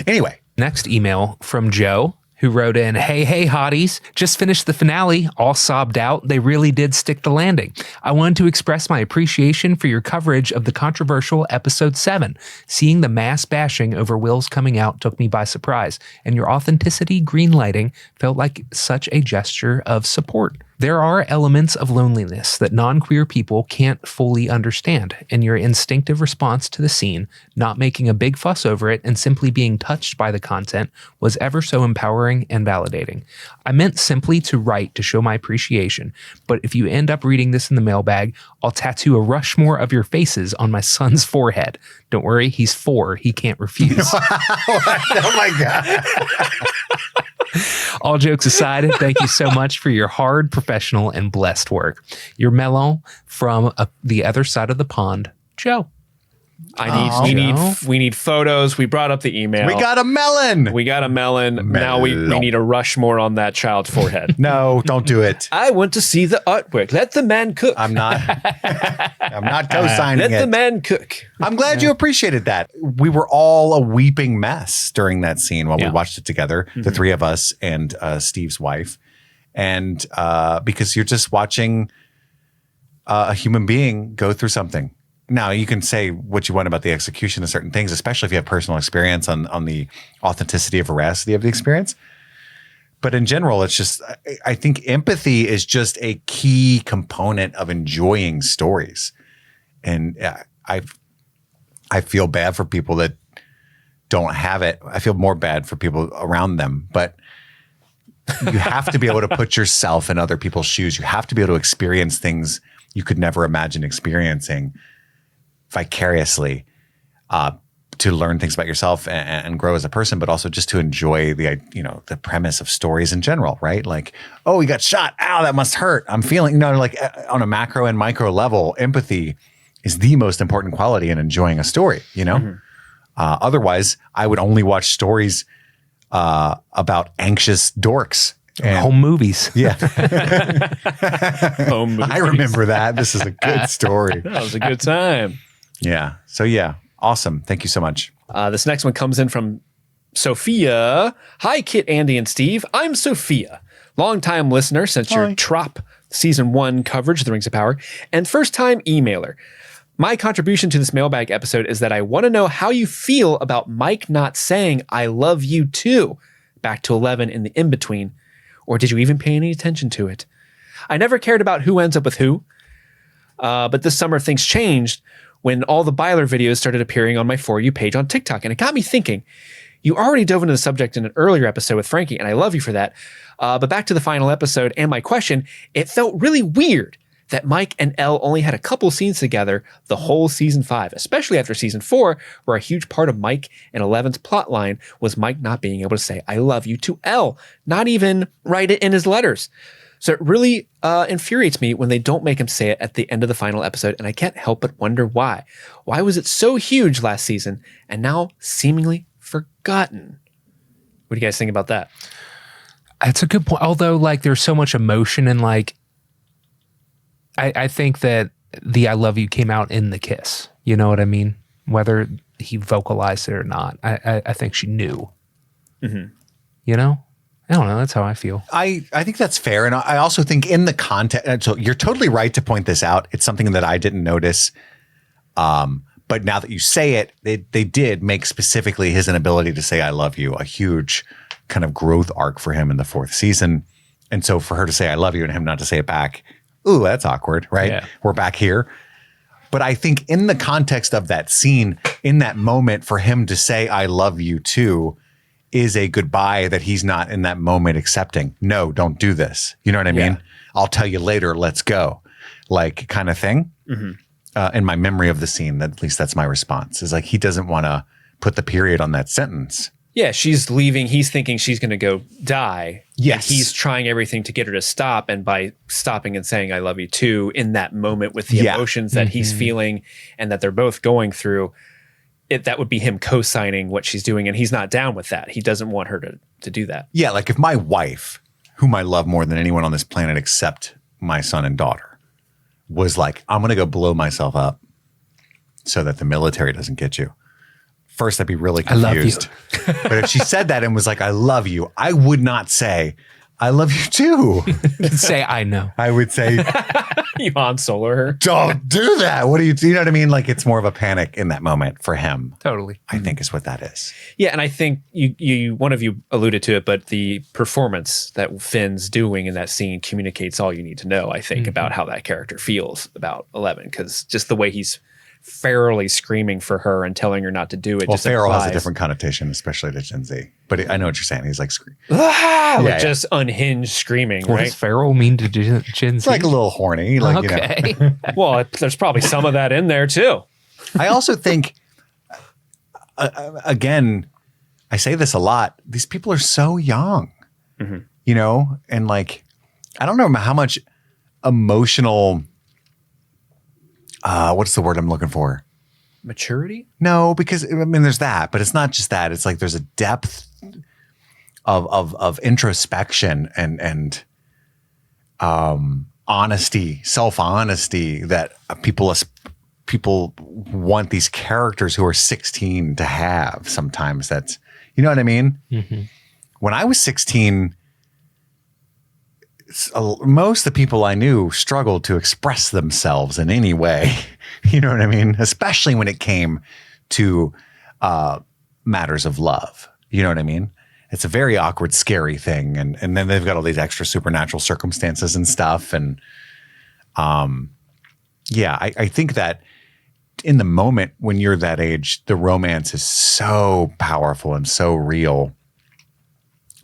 Anyway. Next email from Joe, who wrote in, hey, hotties, just finished the finale, all sobbed out. They really did stick the landing. I wanted to express my appreciation for your coverage of the controversial episode 7. Seeing the mass bashing over Will's coming out took me by surprise, and your authenticity greenlighting felt like such a gesture of support. There are elements of loneliness that non-queer people can't fully understand, and your instinctive response to the scene, not making a big fuss over it and simply being touched by the content, was ever so empowering and validating. I meant simply to write to show my appreciation, but if you end up reading this in the mailbag, I'll tattoo a Rushmore of your faces on my son's forehead. Don't worry, he's 4. He can't refuse. Oh my God. All jokes aside, thank you so much for your hard, professional, and blessed work. Your melon from the other side of the pond, Joe. We need photos. We brought up the email. We got a melon. Now we need a Rushmore on that child's forehead. No, don't do it. I want to see the artwork. Let the man cook. I'm not co-signing it. Let the man cook. I'm glad you appreciated that. We were all a weeping mess during that scene while we watched it together, the three of us and Steve's wife. And because you're just watching a human being go through something. Now, you can say what you want about the execution of certain things, especially if you have personal experience on the authenticity or veracity of the experience. But in general, it's just, I think empathy is just a key component of enjoying stories. And I feel bad for people that don't have it. I feel more bad for people around them. But you have to be able to put yourself in other people's shoes. You have to be able to experience things you could never imagine experiencing vicariously, to learn things about yourself and grow as a person, but also just to enjoy the premise of stories in general, right? Like, oh, he got shot. Ow, that must hurt. I'm feeling, like on a macro and micro level, empathy is the most important quality in enjoying a story, Otherwise, I would only watch stories about anxious dorks. And home movies. Yeah. Home movies. I remember that. This is a good story. That was a good time. Yeah. So yeah, awesome. Thank you so much. This next one comes in from Sophia. Hi, Kit, Andy, and Steve. I'm Sophia. Longtime listener since your Trop Season 1 coverage of The Rings of Power, and first-time emailer. My contribution to this mailbag episode is that I want to know how you feel about Mike not saying, I love you too, back to 11 in the in-between. Or did you even pay any attention to it? I never cared about who ends up with who, but this summer things changed when all the Byler videos started appearing on my For You page on TikTok, and it got me thinking. You already dove into the subject in an earlier episode with Frankie, and I love you for that. But back to the final episode and my question, it felt really weird that Mike and Elle only had a couple scenes together the whole season 5, especially after season 4, where a huge part of Mike and 11's plot line was Mike not being able to say, I love you to Elle, not even write it in his letters. So it really infuriates me when they don't make him say it at the end of the final episode, and I can't help but wonder why. Why was it so huge last season and now seemingly forgotten? What do you guys think about that? That's a good point. Although, there's so much emotion and I think that the I love you came out in the kiss. You know what I mean? Whether he vocalized it or not, I think she knew. Mm-hmm. I don't know. That's how I feel. I think that's fair. And I also think in the context, so you're totally right to point this out. It's something that I didn't notice. But now that you say it, they did make specifically his inability to say, I love you, a huge kind of growth arc for him in the 4th season. And so for her to say, I love you and him not to say it back, ooh, that's awkward, right? Yeah. We're back here. But I think in the context of that scene, in that moment, for him to say, I love you too, is a goodbye that he's not in that moment accepting. No, don't do this. You know what I mean? I'll tell you later. Let's go. Like kind of thing. In my memory of the scene, at least that's my response, is like he doesn't want to put the period on that sentence. Yeah, she's leaving. He's thinking she's going to go die. Yes. And he's trying everything to get her to stop. And by stopping and saying, I love you too, in that moment with the emotions that he's feeling and that they're both going through, that would be him co-signing what she's doing. And he's not down with that. He doesn't want her to do that. Yeah, like if my wife, whom I love more than anyone on this planet except my son and daughter, was like, I'm going to go blow myself up so that the military doesn't get you. First, I'd be really confused. I love you. But if she said that and was like, I love you, I would not say, I love you too. Say, I know. I would say, you Han Solo her. Don't do that. What do you know what I mean? Like it's more of a panic in that moment for him. Totally. I think is what that is. Yeah, and I think you one of you alluded to it, but the performance that Finn's doing in that scene communicates all you need to know, I think, about how that character feels about 11, because just the way he's ferally screaming for her and telling her not to do it. Well, just feral implies, has a different connotation, especially to Gen Z. But I know what you're saying. He's like, just unhinged screaming, What right? does feral mean to Gen Z? It's like a little horny. Like, okay. you know. Well, there's probably some of that in there too. I also think, again, I say this a lot. These people are so young, you know, and like, I don't know how much emotional, what's the word I'm looking for? Maturity? No, because I mean, there's that, but it's not just that. It's like there's a depth of introspection and honesty, self-honesty that people want these characters who are 16 to have. Sometimes that's, you know what I mean? When I was 16, most of the people I knew struggled to express themselves in any way. You know what I mean? Especially when it came to matters of love. You know what I mean? It's a very awkward, scary thing. And then they've got all these extra supernatural circumstances and stuff. And I think that in the moment when you're that age, the romance is so powerful and so real.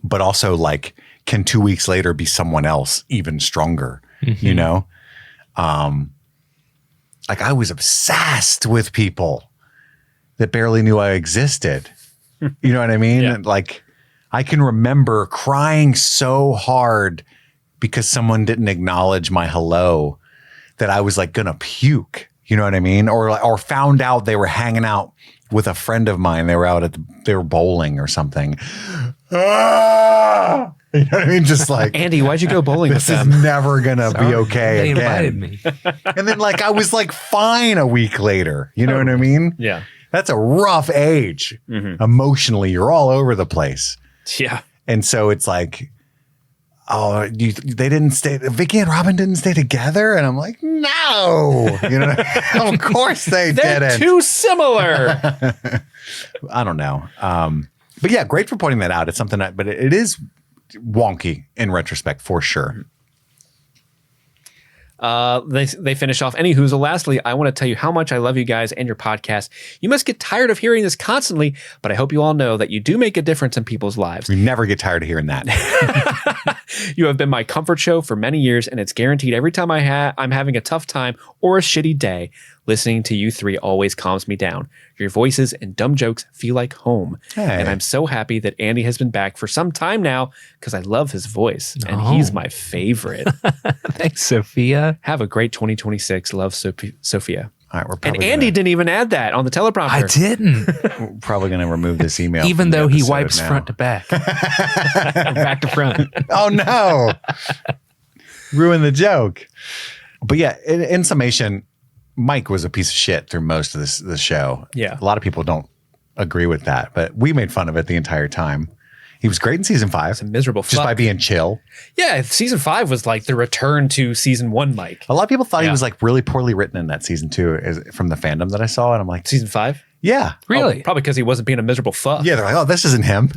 But also like, can 2 weeks later be someone else even stronger? You know? Like I was obsessed with people that barely knew I existed. You know what I mean? Yeah. And like I can remember crying so hard because someone didn't acknowledge my hello that I was like gonna puke. You know what I mean? Or found out they were hanging out with a friend of mine. They were out they were bowling or something. Ah! You know what I mean? Just like, Andy, why'd you go bowling with this is them? never gonna be okay They again. invited me. And then like I was like fine a week later. You know what I mean? Yeah. That's a rough age. Emotionally, you're all over the place. Yeah. And so it's like, oh, they didn't stay. Vicky and Robin didn't stay together, and I'm like, no, you know, of course They're didn't. too similar. I don't know, but yeah, great for pointing that out. It's something but it is wonky in retrospect for sure. They finish off. Anywho, lastly, I want to tell you how much I love you guys and your podcast. You must get tired of hearing this constantly, but I hope you all know that you do make a difference in people's lives. We never get tired of hearing that. You have been my comfort show for many years, and it's guaranteed every time I'm having a tough time or a shitty day, listening to you three always calms me down. Your voices and dumb jokes feel like home. Hey. And I'm so happy that Andy has been back for some time now because I love his voice, and he's my favorite. Thanks, Sophia. Have a great 2026. Love, Sophia. All right, we're And probably Andy didn't even add that on the teleprompter. I didn't. we're probably going to remove this email, Even from the though he episode wipes now. front to back. Back to front. Oh no. Ruin the joke. But yeah, in summation, Mike was a piece of shit through most of this show. Yeah. A lot of people don't agree with that, but we made fun of it the entire time. He was great in season 5. It's a miserable just fuck. by being chill. Yeah, season 5 was like the return to season 1 Mike. A lot of people thought he was like really poorly written in that season 2 from the fandom that I saw. And I'm like, Season 5? yeah. Really? Probably because he wasn't being a miserable fuck. Yeah, they're like, oh, this isn't him.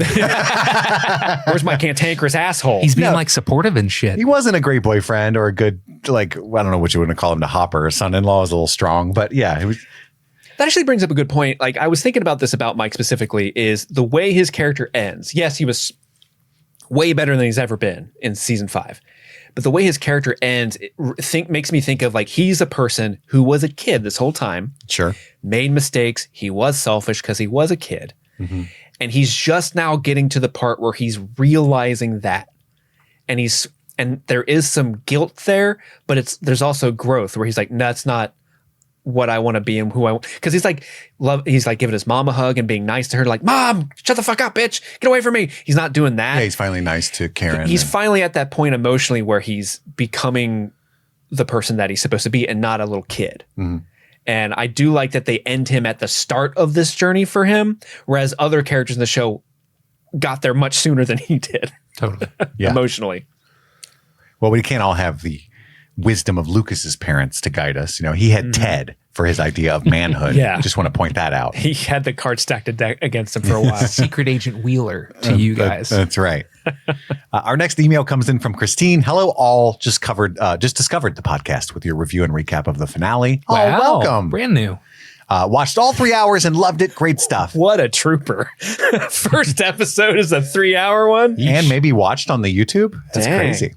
Where's my cantankerous asshole? He's being like supportive and shit. He wasn't a great boyfriend or a good, like, I don't know what you would call him to Hopper. Son-in-law is a little strong, but yeah, it was. That actually brings up a good point. Like, I was thinking about this about Mike specifically, is the way his character ends. Yes, he was way better than he's ever been in season 5. But the way his character ends makes me think of like he's a person who was a kid this whole time. Sure. Made mistakes. He was selfish because he was a kid. Mm-hmm. And he's just now getting to the part where he's realizing that. And there is some guilt there, but there's also growth where he's like, no, that's not what I want to be and who I want. Because he's like giving his mom a hug and being nice to her, like, Mom, shut the fuck up, bitch. Get away from me. He's not doing that. Yeah, he's finally nice to Karen. He's finally at that point emotionally where he's becoming the person that he's supposed to be and not a little kid. Mm-hmm. And I do like that they end him at the start of this journey for him, whereas other characters in the show got there much sooner than he did. Totally. Yeah. Emotionally. Well, we can't all have the wisdom of Lucas's parents to guide us. You know, he had Ted for his idea of manhood. Yeah. Just want to point that out. He had the card stacked against him for a while. Secret Agent Wheeler to you guys. That's right. Our next email comes in from Christine. Hello, all. Just discovered the podcast with your review and recap of the finale. Wow. Oh, welcome. Brand new. Watched all 3 hours and loved it. Great stuff. What a trooper. First episode is a 3-hour one. And maybe watched on the YouTube. That's Dang. crazy.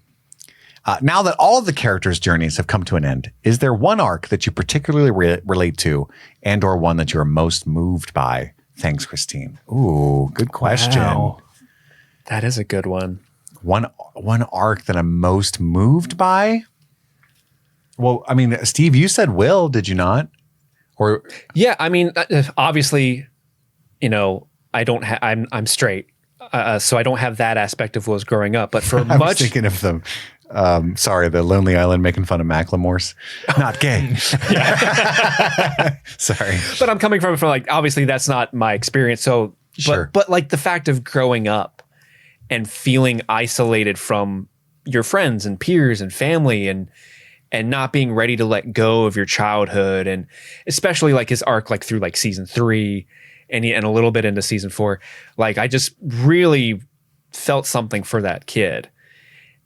Now that all of the characters' journeys have come to an end, is there one arc that you particularly relate to and or one that you are most moved by? Thanks, Christine. Ooh, good question. Wow. That is a good one. One arc that I'm most moved by? Well, I mean, Steve, you said Will, did you not? Or yeah, I mean, obviously, you know, I'm straight, so I don't have that aspect of Will's growing up. But for I was thinking of them. The Lonely Island making fun of Macklemore's. Not gay. Sorry. But I'm coming from like, obviously that's not my experience. So, Sure. but like the fact of growing up and feeling isolated from your friends and peers and family and not being ready to let go of your childhood, and especially like his arc, like through like season 3 and a little bit into season 4, like I just really felt something for that kid.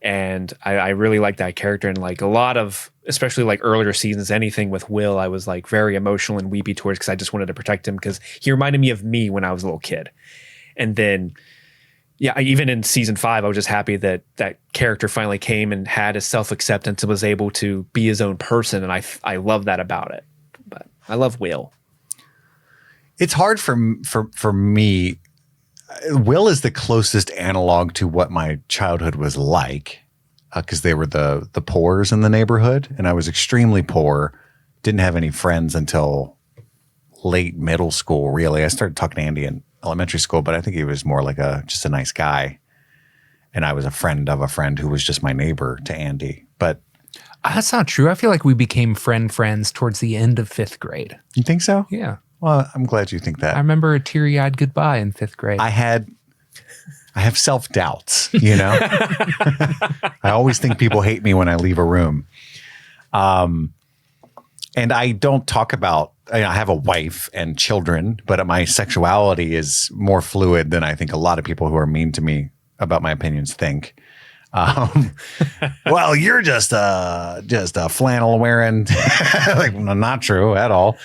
And I really like that character, and like a lot of, especially like earlier seasons, anything with Will, I was like very emotional and weepy towards because I just wanted to protect him because he reminded me of me when I was a little kid. And then, yeah, even in season 5, I was just happy that that character finally came and had his self-acceptance and was able to be his own person. And I love that about it. But I love Will. It's hard for me. Will is the closest analog to what my childhood was like, because they were the poors in the neighborhood, and I was extremely poor. Didn't have any friends until late middle school. Really, I started talking to Andy in elementary school, but I think he was more like just a nice guy, and I was a friend of a friend who was just my neighbor to Andy. But that's not true. I feel like we became friends towards the end of 5th grade. You think so? Yeah. Well, I'm glad you think that. I remember a teary-eyed goodbye in 5th grade. I have self-doubts, you know? I always think people hate me when I leave a room. And I don't talk about, I have a wife and children, but my sexuality is more fluid than I think a lot of people who are mean to me about my opinions think. Well, you're just a flannel wearing, like, not true at all.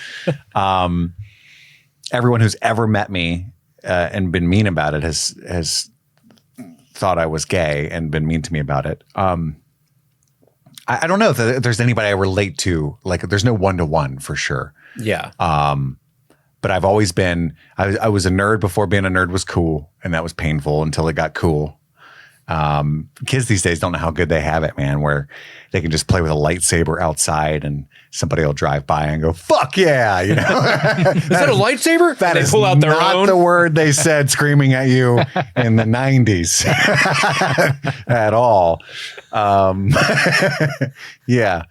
Everyone who's ever met me and been mean about it has thought I was gay and been mean to me about it. I don't know if there's anybody I relate to. Like, there's no one-to-one for sure. Yeah. But I've always been, I was a nerd before being a nerd was cool, and that was painful until it got cool. Kids these days don't know how good they have it, man, where they can just play with a lightsaber outside and somebody will drive by and go, fuck yeah, you know? Is that a lightsaber? That they is pull out their not own. the word they said screaming at you in the 90s at all. Yeah.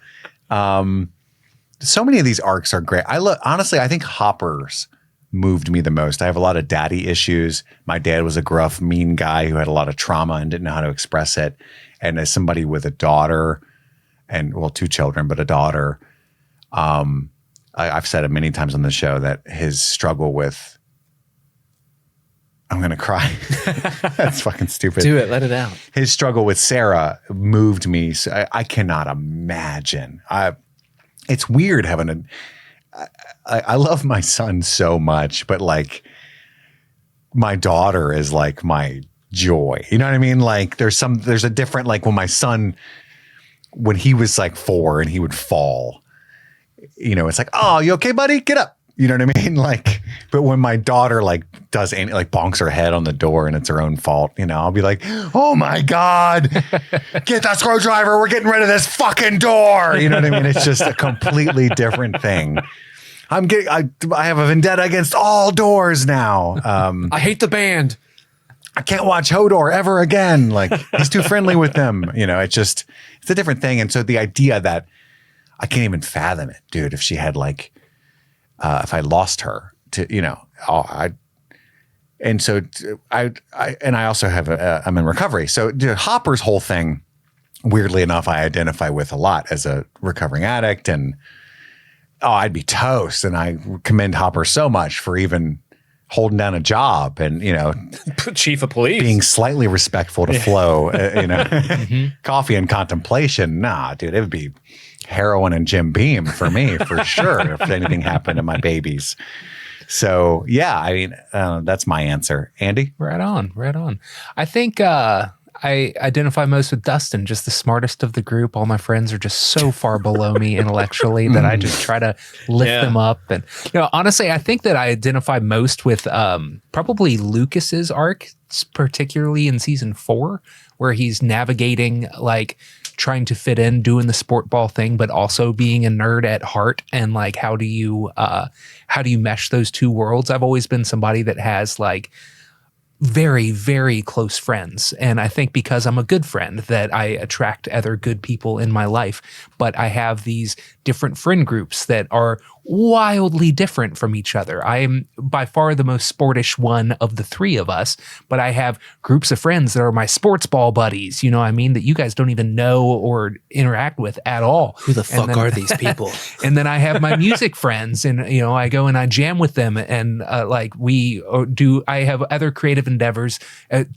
So many of these arcs are great. Honestly, I think Hopper's moved me the most. I have a lot of daddy issues. My dad was a gruff, mean guy who had a lot of trauma and didn't know how to express it. And as somebody with a daughter and, well, 2 children, but a daughter, I've said it many times on the show that his struggle with, I'm going to cry. That's fucking stupid. Do it. Let it out. His struggle with Sarah moved me. So I cannot imagine. It's weird having I love my son so much, but like my daughter is like my joy. You know what I mean? Like there's a different, like when my son, when he was like 4 and he would fall, you know, it's like, oh, you okay, buddy? Get up. You know what I mean? Like, but when my daughter like does any, like bonks her head on the door and it's her own fault, you know, I'll be like, oh my God, get that screwdriver. We're getting rid of this fucking door. You know what I mean? It's just a completely different thing. I have a vendetta against all doors now. I hate the band. I can't watch Hodor ever again. Like he's too friendly with them. You know, it's a different thing. And so the idea that I can't even fathom it, dude, if she had like, if I lost her to, you know, I also have I'm in recovery. So Hopper's whole thing, weirdly enough, I identify with a lot as a recovering addict, and I'd be toast. And I commend Hopper so much for even holding down a job and, you know, chief of police, being slightly respectful to Flo, you know, coffee and contemplation. Nah, dude, it would be heroin and Jim Beam for me, for sure, if anything happened to my babies. So, yeah, I mean, that's my answer. Andy? Right on. I think I identify most with Dustin, just the smartest of the group. All my friends are just so far below me intellectually that I just try to lift them up. And, you know, honestly, I think that I identify most with probably Lucas's arc, particularly in season 4, where he's navigating, like, trying to fit in, doing the sport ball thing, but also being a nerd at heart. And like, how do you mesh those two worlds? I've always been somebody that has like very, very close friends. And I think because I'm a good friend that I attract other good people in my life, but I have these different friend groups that are wildly different from each other. I am by far the most sportish one of the 3 of us, but I have groups of friends that are my sports ball buddies, you know what I mean, that you guys don't even know or interact with at all. Who the fuck are these people? And then I have my music friends, and, you know, I go and I jam with them, and like I have other creative endeavors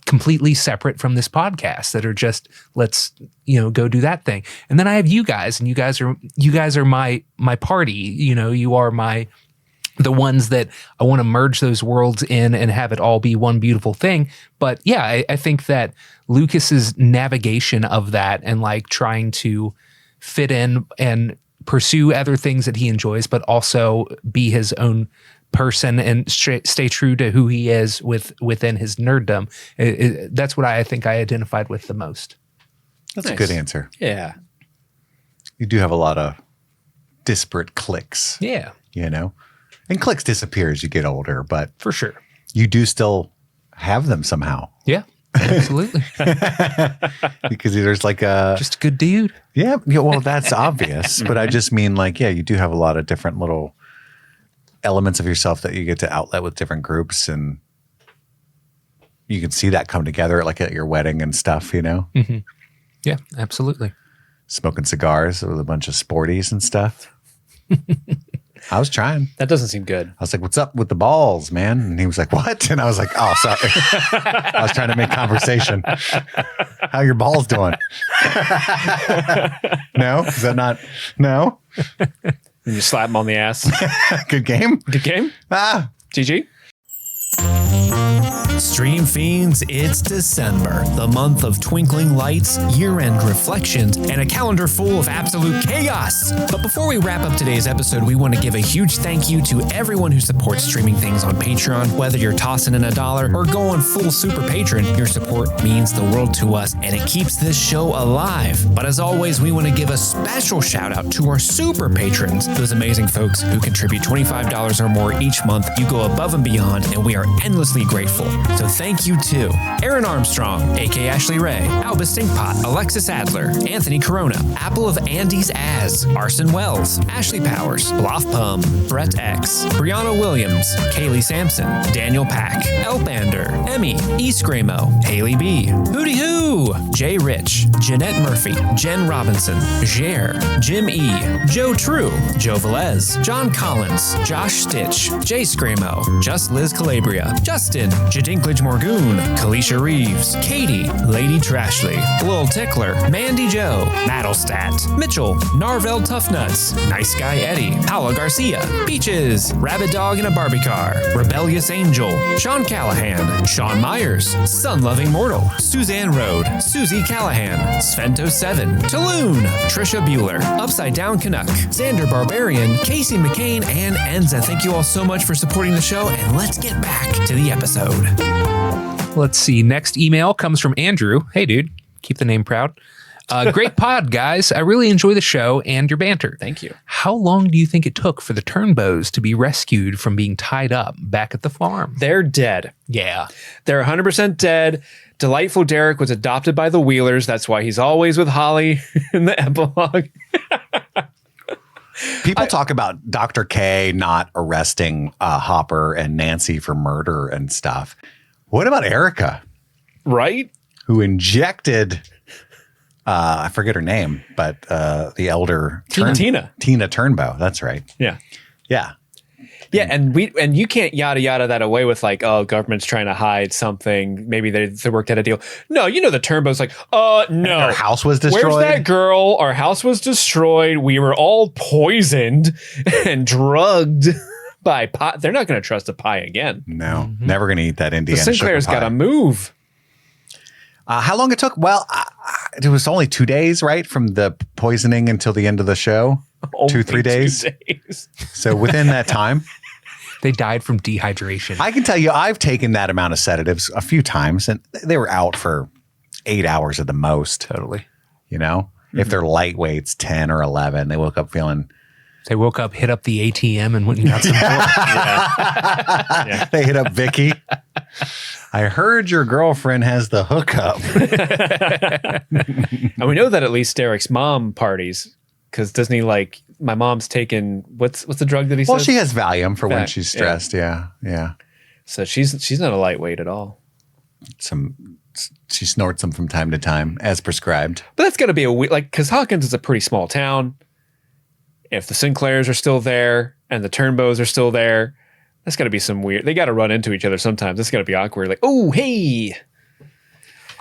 completely separate from this podcast that are just, let's, you know, go do that thing. And then I have you guys, and you guys are my party. You know, you are the ones that I want to merge those worlds in and have it all be one beautiful thing. But yeah, I think that Lucas's navigation of that and like trying to fit in and pursue other things that he enjoys, but also be his own person and stay true to who he is within his nerddom. That's what I think I identified with the most. That's nice. A good answer. Yeah. You do have a lot of disparate cliques. Yeah. You know? And cliques disappear as you get older, but for sure. You do still have them somehow. Yeah. Absolutely. Because there's like just a good dude. Yeah. Well, that's obvious. But I just mean like, yeah, you do have a lot of different little elements of yourself that you get to outlet with different groups, and you can see that come together like at your wedding and stuff, you know? Mm-hmm. Yeah, absolutely. Smoking cigars with a bunch of sporties and stuff. I was trying. That doesn't seem good. I was like, what's up with the balls, man? And he was like, what? And I was like, oh, sorry. I was trying to make conversation. How your balls doing? No? Is that not? No? And you slap him on the ass. Good game? Good game? GG? Stream Fiends, it's December, the month of twinkling lights, year-end reflections, and a calendar full of absolute chaos. But before we wrap up today's episode, we want to give a huge thank you to everyone who supports Streaming Things on Patreon. Whether you're tossing in $1 or going full super patron, your support means the world to us, and it keeps this show alive. But as always, we want to give a special shout out to our super patrons, those amazing folks who contribute $25 or more each month. You go above and beyond, and we are endlessly grateful. So thank you to Aaron Armstrong, A.K. Ashley Ray, Albus Stinkpot, Alexis Adler, Anthony Corona, Apple of Andes Az, Arson Wells, Ashley Powers, Loft Pum, Brett X, Brianna Williams, Kaylee Sampson, Daniel Pack, Elbander, Emmy, E. Scramo, Haley B, Hootie Hoo, Jay Rich, Jeanette Murphy, Jen Robinson, Jer, Jim E, Joe True, Joe Velez, John Collins, Josh Stitch, Jay Scramo, Just Liz Calabria, Justin, Jadinklage Morgoon, Kalisha Reeves, Katie, Lady Trashley, Lil Tickler, Mandy Joe, Maddlestat, Mitchell, Narvel Toughnuts, Nice Guy Eddie, Paula Garcia, Peaches, Rabbit Dog in a Barbie Car, Rebellious Angel, Sean Callahan, Sean Myers, Sun Loving Mortal, Suzanne Road, Susie Callahan, Svento7, Taloon, Trisha Bueller, Upside Down Canuck, Xander Barbarian, Casey McCain, and Enza. Thank you all so much for supporting the show, and let's get back to the episode. Let's see. Next email comes from Andrew. Hey, dude. Keep the name proud. Great pod, guys. I really enjoy the show and your banter. Thank you. How long do you think it took for the Turnbows to be rescued from being tied up back at the farm? They're dead. Yeah. They're 100% dead. Delightful Derek was adopted by the Wheelers. That's why he's always with Holly in the epilogue. People talk about Dr. K not arresting Hopper and Nancy for murder and stuff. What about Erica? Right? Who injected, I forget her name, but the elder Tina Turnbow. That's right. Yeah. Yeah. Yeah, and you can't yada yada that away with like, oh, government's trying to hide something. Maybe they worked out a deal. No, the Turnbow's like, no. Our house was destroyed. Where's that girl? Our house was destroyed. We were all poisoned and drugged by pie. They're not going to trust a pie again. No, never going to eat that Indiana. The Sinclair's got to move. How long it took? Well, it was only 2 days, right? From the poisoning until the end of the show. Only 2-3 days. 2 days. So within that time. They died from dehydration. I can tell you, I've taken that amount of sedatives a few times, and they were out for 8 hours at the most. Totally. If they're lightweights, 10 or 11, they woke up feeling. They woke up, hit up the ATM, and went and got some more. Yeah. They hit up Vicky. I heard your girlfriend has the hookup. And we know that at least Derek's mom parties, because doesn't he like? My mom's taking what's the drug that he says? Well, she has Valium for when she's stressed. Yeah. So she's not a lightweight at all. She snorts them from time to time as prescribed. But that's got to be because Hawkins is a pretty small town. If the Sinclairs are still there and the Turnbows are still there, that's got to be some weird. They got to run into each other sometimes. That's got to be awkward. Like, oh, hey.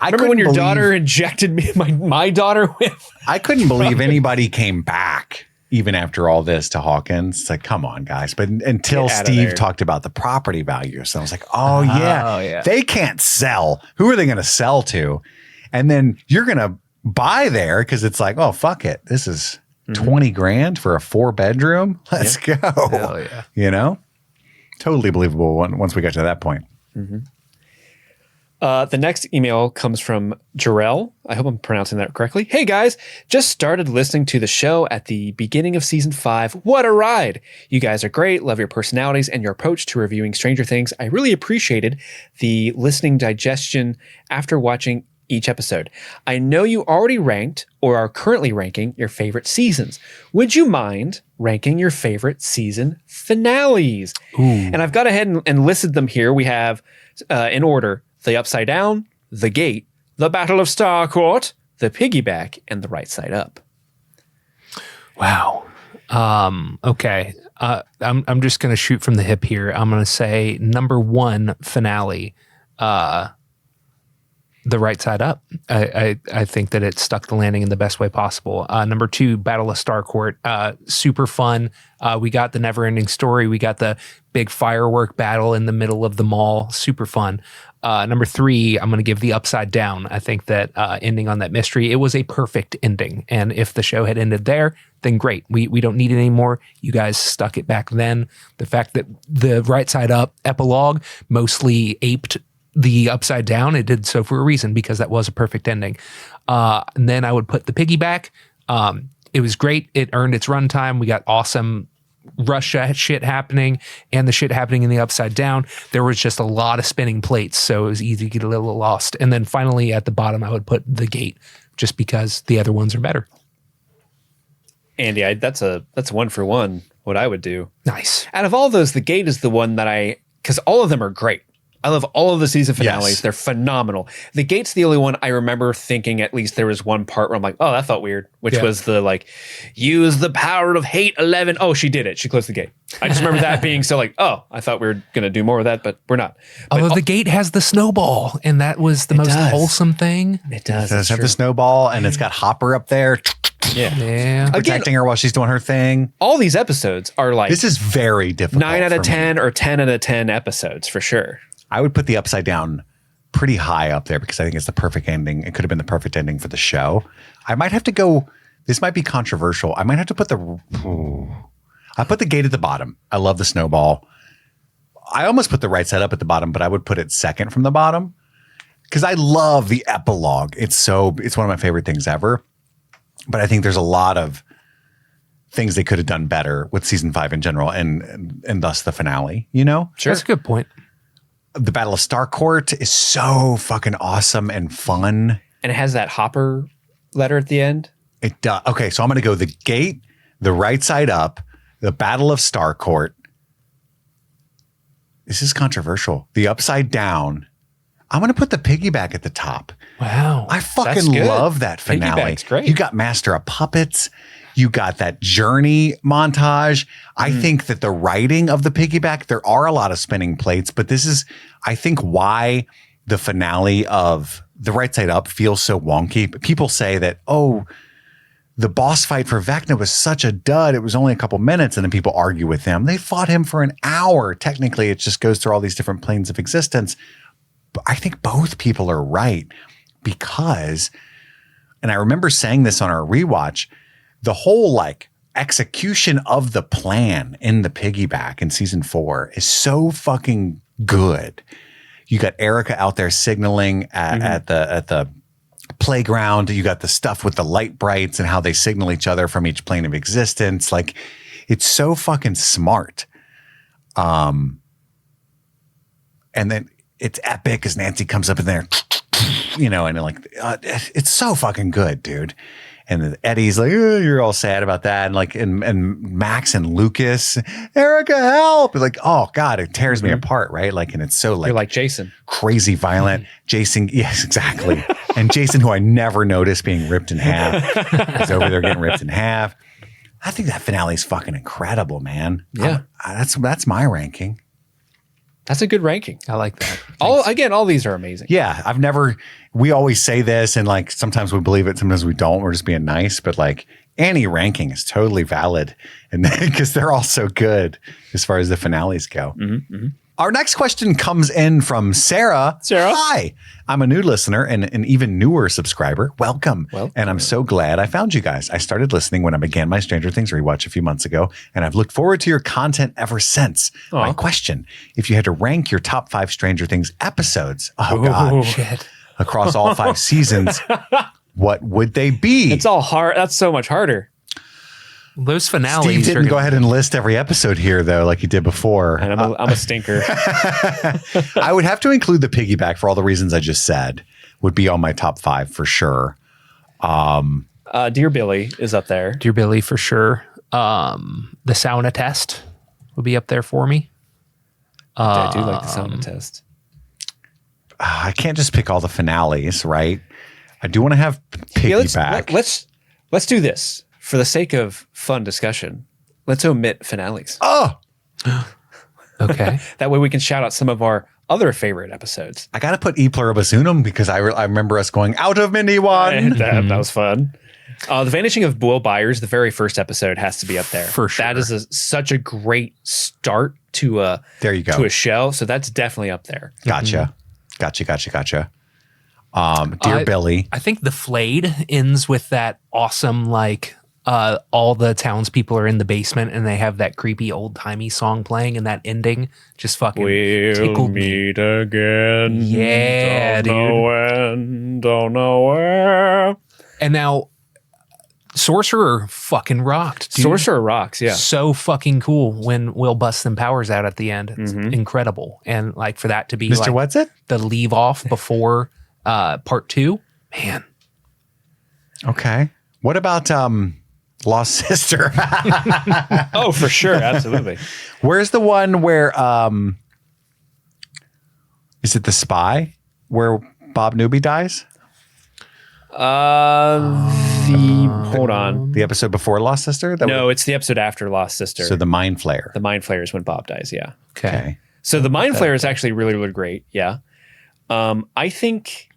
Remember when your daughter injected me, my daughter with? I couldn't believe anybody came back even after all this to Hawkins. It's like, come on, guys. But until Steve talked about the property value, so I was like, oh, yeah, they can't sell. Who are they going to sell to? And then you're going to buy there because it's like, oh, fuck it. This is 20 grand for a 4-bedroom. Let's go. Hell yeah. Totally believable once we got to that point. Mm-hmm. The next email comes from Jarrell. I hope I'm pronouncing that correctly. Hey guys, just started listening to the show at the beginning of season 5. What a ride. You guys are great. Love your personalities and your approach to reviewing Stranger Things. I really appreciated the listening digestion after watching each episode. I know you already ranked or are currently ranking your favorite seasons. Would you mind ranking your favorite season finales? Ooh. And I've got ahead and listed them here. We have in order: The Upside Down, The Gate, The Battle of Starcourt, The Piggyback, and The Right Side Up. Wow. Okay. I'm just going to shoot from the hip here. I'm going to say number 1 finale, The Right Side Up. I think that it stuck the landing in the best way possible. Number 2, Battle of Starcourt. Super fun. We got the never-ending story. We got the big firework battle in the middle of the mall. Super fun. Number 3, I'm going to give The Upside Down. I think that ending on that mystery, it was a perfect ending. And if the show had ended there, then great. We don't need it anymore. You guys stuck it back then. The fact that The Right Side Up epilogue mostly aped The Upside Down, it did so for a reason, because that was a perfect ending. And then I would put The Piggyback. It was great. It earned its runtime. We got awesome Russia shit happening and the shit happening in the Upside Down, there was just a lot of spinning plates, so it was easy to get a little lost. And then finally at the bottom, I would put The Gate, just because the other ones are better. Andy, that's a 1-for-1 what I would do. Nice. Out of all those, The Gate is the one that because all of them are great. I love all of the season finales. Yes. They're phenomenal. The Gate's the only one I remember thinking at least there was one part where I'm like, oh, that felt weird, which was the like, use the power of hate 11. Oh, she did it. She closed the gate. I just remember that being so like, oh, I thought we were going to do more of that, but we're not. Although The Gate has the snowball, and that was the most wholesome thing. It does. It does have the snowball, and it's got Hopper up there. Yeah. Protecting her while she's doing her thing. All these episodes are like, this is very difficult. 9 out of for 10 me. or 10 out of 10 episodes for sure. I would put the Upside Down pretty high up there because I think it's the perfect ending. It could have been the perfect ending for the show. I might have to go. This might be controversial. I might have to put I put The Gate at the bottom. I love the snowball. I almost put the Right Side Up at the bottom, but I would put it second from the bottom because I love the epilogue. It's one of my favorite things ever. But I think there's a lot of things they could have done better with season 5 in general, and thus the finale. You know, sure, that's a good point. The Battle of Starcourt is so fucking awesome and fun. And it has that Hopper letter at the end. It does. Okay, so I'm going to go The Gate, The Right Side Up, The Battle of Starcourt. This is controversial. The Upside Down. I'm going to put the Piggyback at the top. Wow. I fucking love that finale. Piggyback's great. You got Master of Puppets. You got that journey montage. I think that the writing of the Piggyback, there are a lot of spinning plates, but this is, I think, why the finale of The Right Side Up feels so wonky. People say that, oh, the boss fight for Vecna was such a dud. It was only a couple minutes, and then people argue with them. They fought him for an hour. Technically, it just goes through all these different planes of existence. But I think both people are right because, and I remember saying this on our rewatch, the whole like execution of the plan in the Piggyback in season 4 is so fucking good. You got Erica out there signaling at the playground. You got the stuff with the light brights and how they signal each other from each plane of existence. Like, it's so fucking smart. And then it's epic as Nancy comes up in there, you know, and it's so fucking good, dude. And then Eddie's like, oh, you're all sad about that. And like, and Max and Lucas, Erica, help. Like, oh God, it tears me apart. Right. Like, and it's so like, you're like Jason, crazy violent. Jason. Yes, exactly. And Jason, who I never noticed being ripped in half, is over there getting ripped in half. I think that finale is fucking incredible, man. Yeah. That's my ranking. That's a good ranking. I like that. All these are amazing. Yeah. We always say this and like sometimes we believe it, sometimes we don't. We're just being nice, but like any ranking is totally valid and because they're all so good as far as the finales go. Mm-hmm, mm-hmm. Our next question comes in from Sarah. Sarah. Hi. I'm a new listener and an even newer subscriber. Welcome. And I'm so glad I found you guys. I started listening when I began my Stranger Things rewatch a few months ago, and I've looked forward to your content ever since. Aww. My question, if you had to rank your top 5 Stranger Things episodes, God, shit. across all 5 seasons, what would they be? It's all hard. That's so much harder. Those finales. Steve didn't go ahead and list every episode here, though, like he did before. And I'm a stinker. I would have to include the Piggyback for all the reasons I just said. Would be on my top 5 for sure. Dear Billy is up there. Dear Billy for sure. The sauna test would be up there for me. I do like the sauna test. I can't just pick all the finales, right? I do want to have Piggyback. Let's do this. For the sake of fun discussion, let's omit finales. Oh, okay. That way we can shout out some of our other favorite episodes. I got to put E Pluribus Unum because I remember us going out of Mindy One. That was fun. The Vanishing of Will Byers, the very first episode, has to be up there. For sure. That is such a great start to a show. So that's definitely up there. Gotcha. Dear Billy. I think the Flayed ends with that awesome, like, all the townspeople are in the basement and they have that creepy old timey song playing, and that ending just fucking tickled me. Meet again. Yeah, don't know when, don't know where. And now Sorcerer fucking rocked, dude. Sorcerer rocks, yeah. So fucking cool when Will busts them powers out at the end. It's incredible. And like for that to be Mr. like What's it? the leave off before part 2, man. Okay. What about Lost Sister? Oh, for sure. Absolutely. Where's the one where is it The Spy where Bob Newby dies? Hold on. The episode before Lost Sister? It's the episode after Lost Sister. So the Mind Flayer. The Mind Flayer is when Bob dies, yeah. Okay. So the Mind Flayer is actually really, really great, yeah. I think,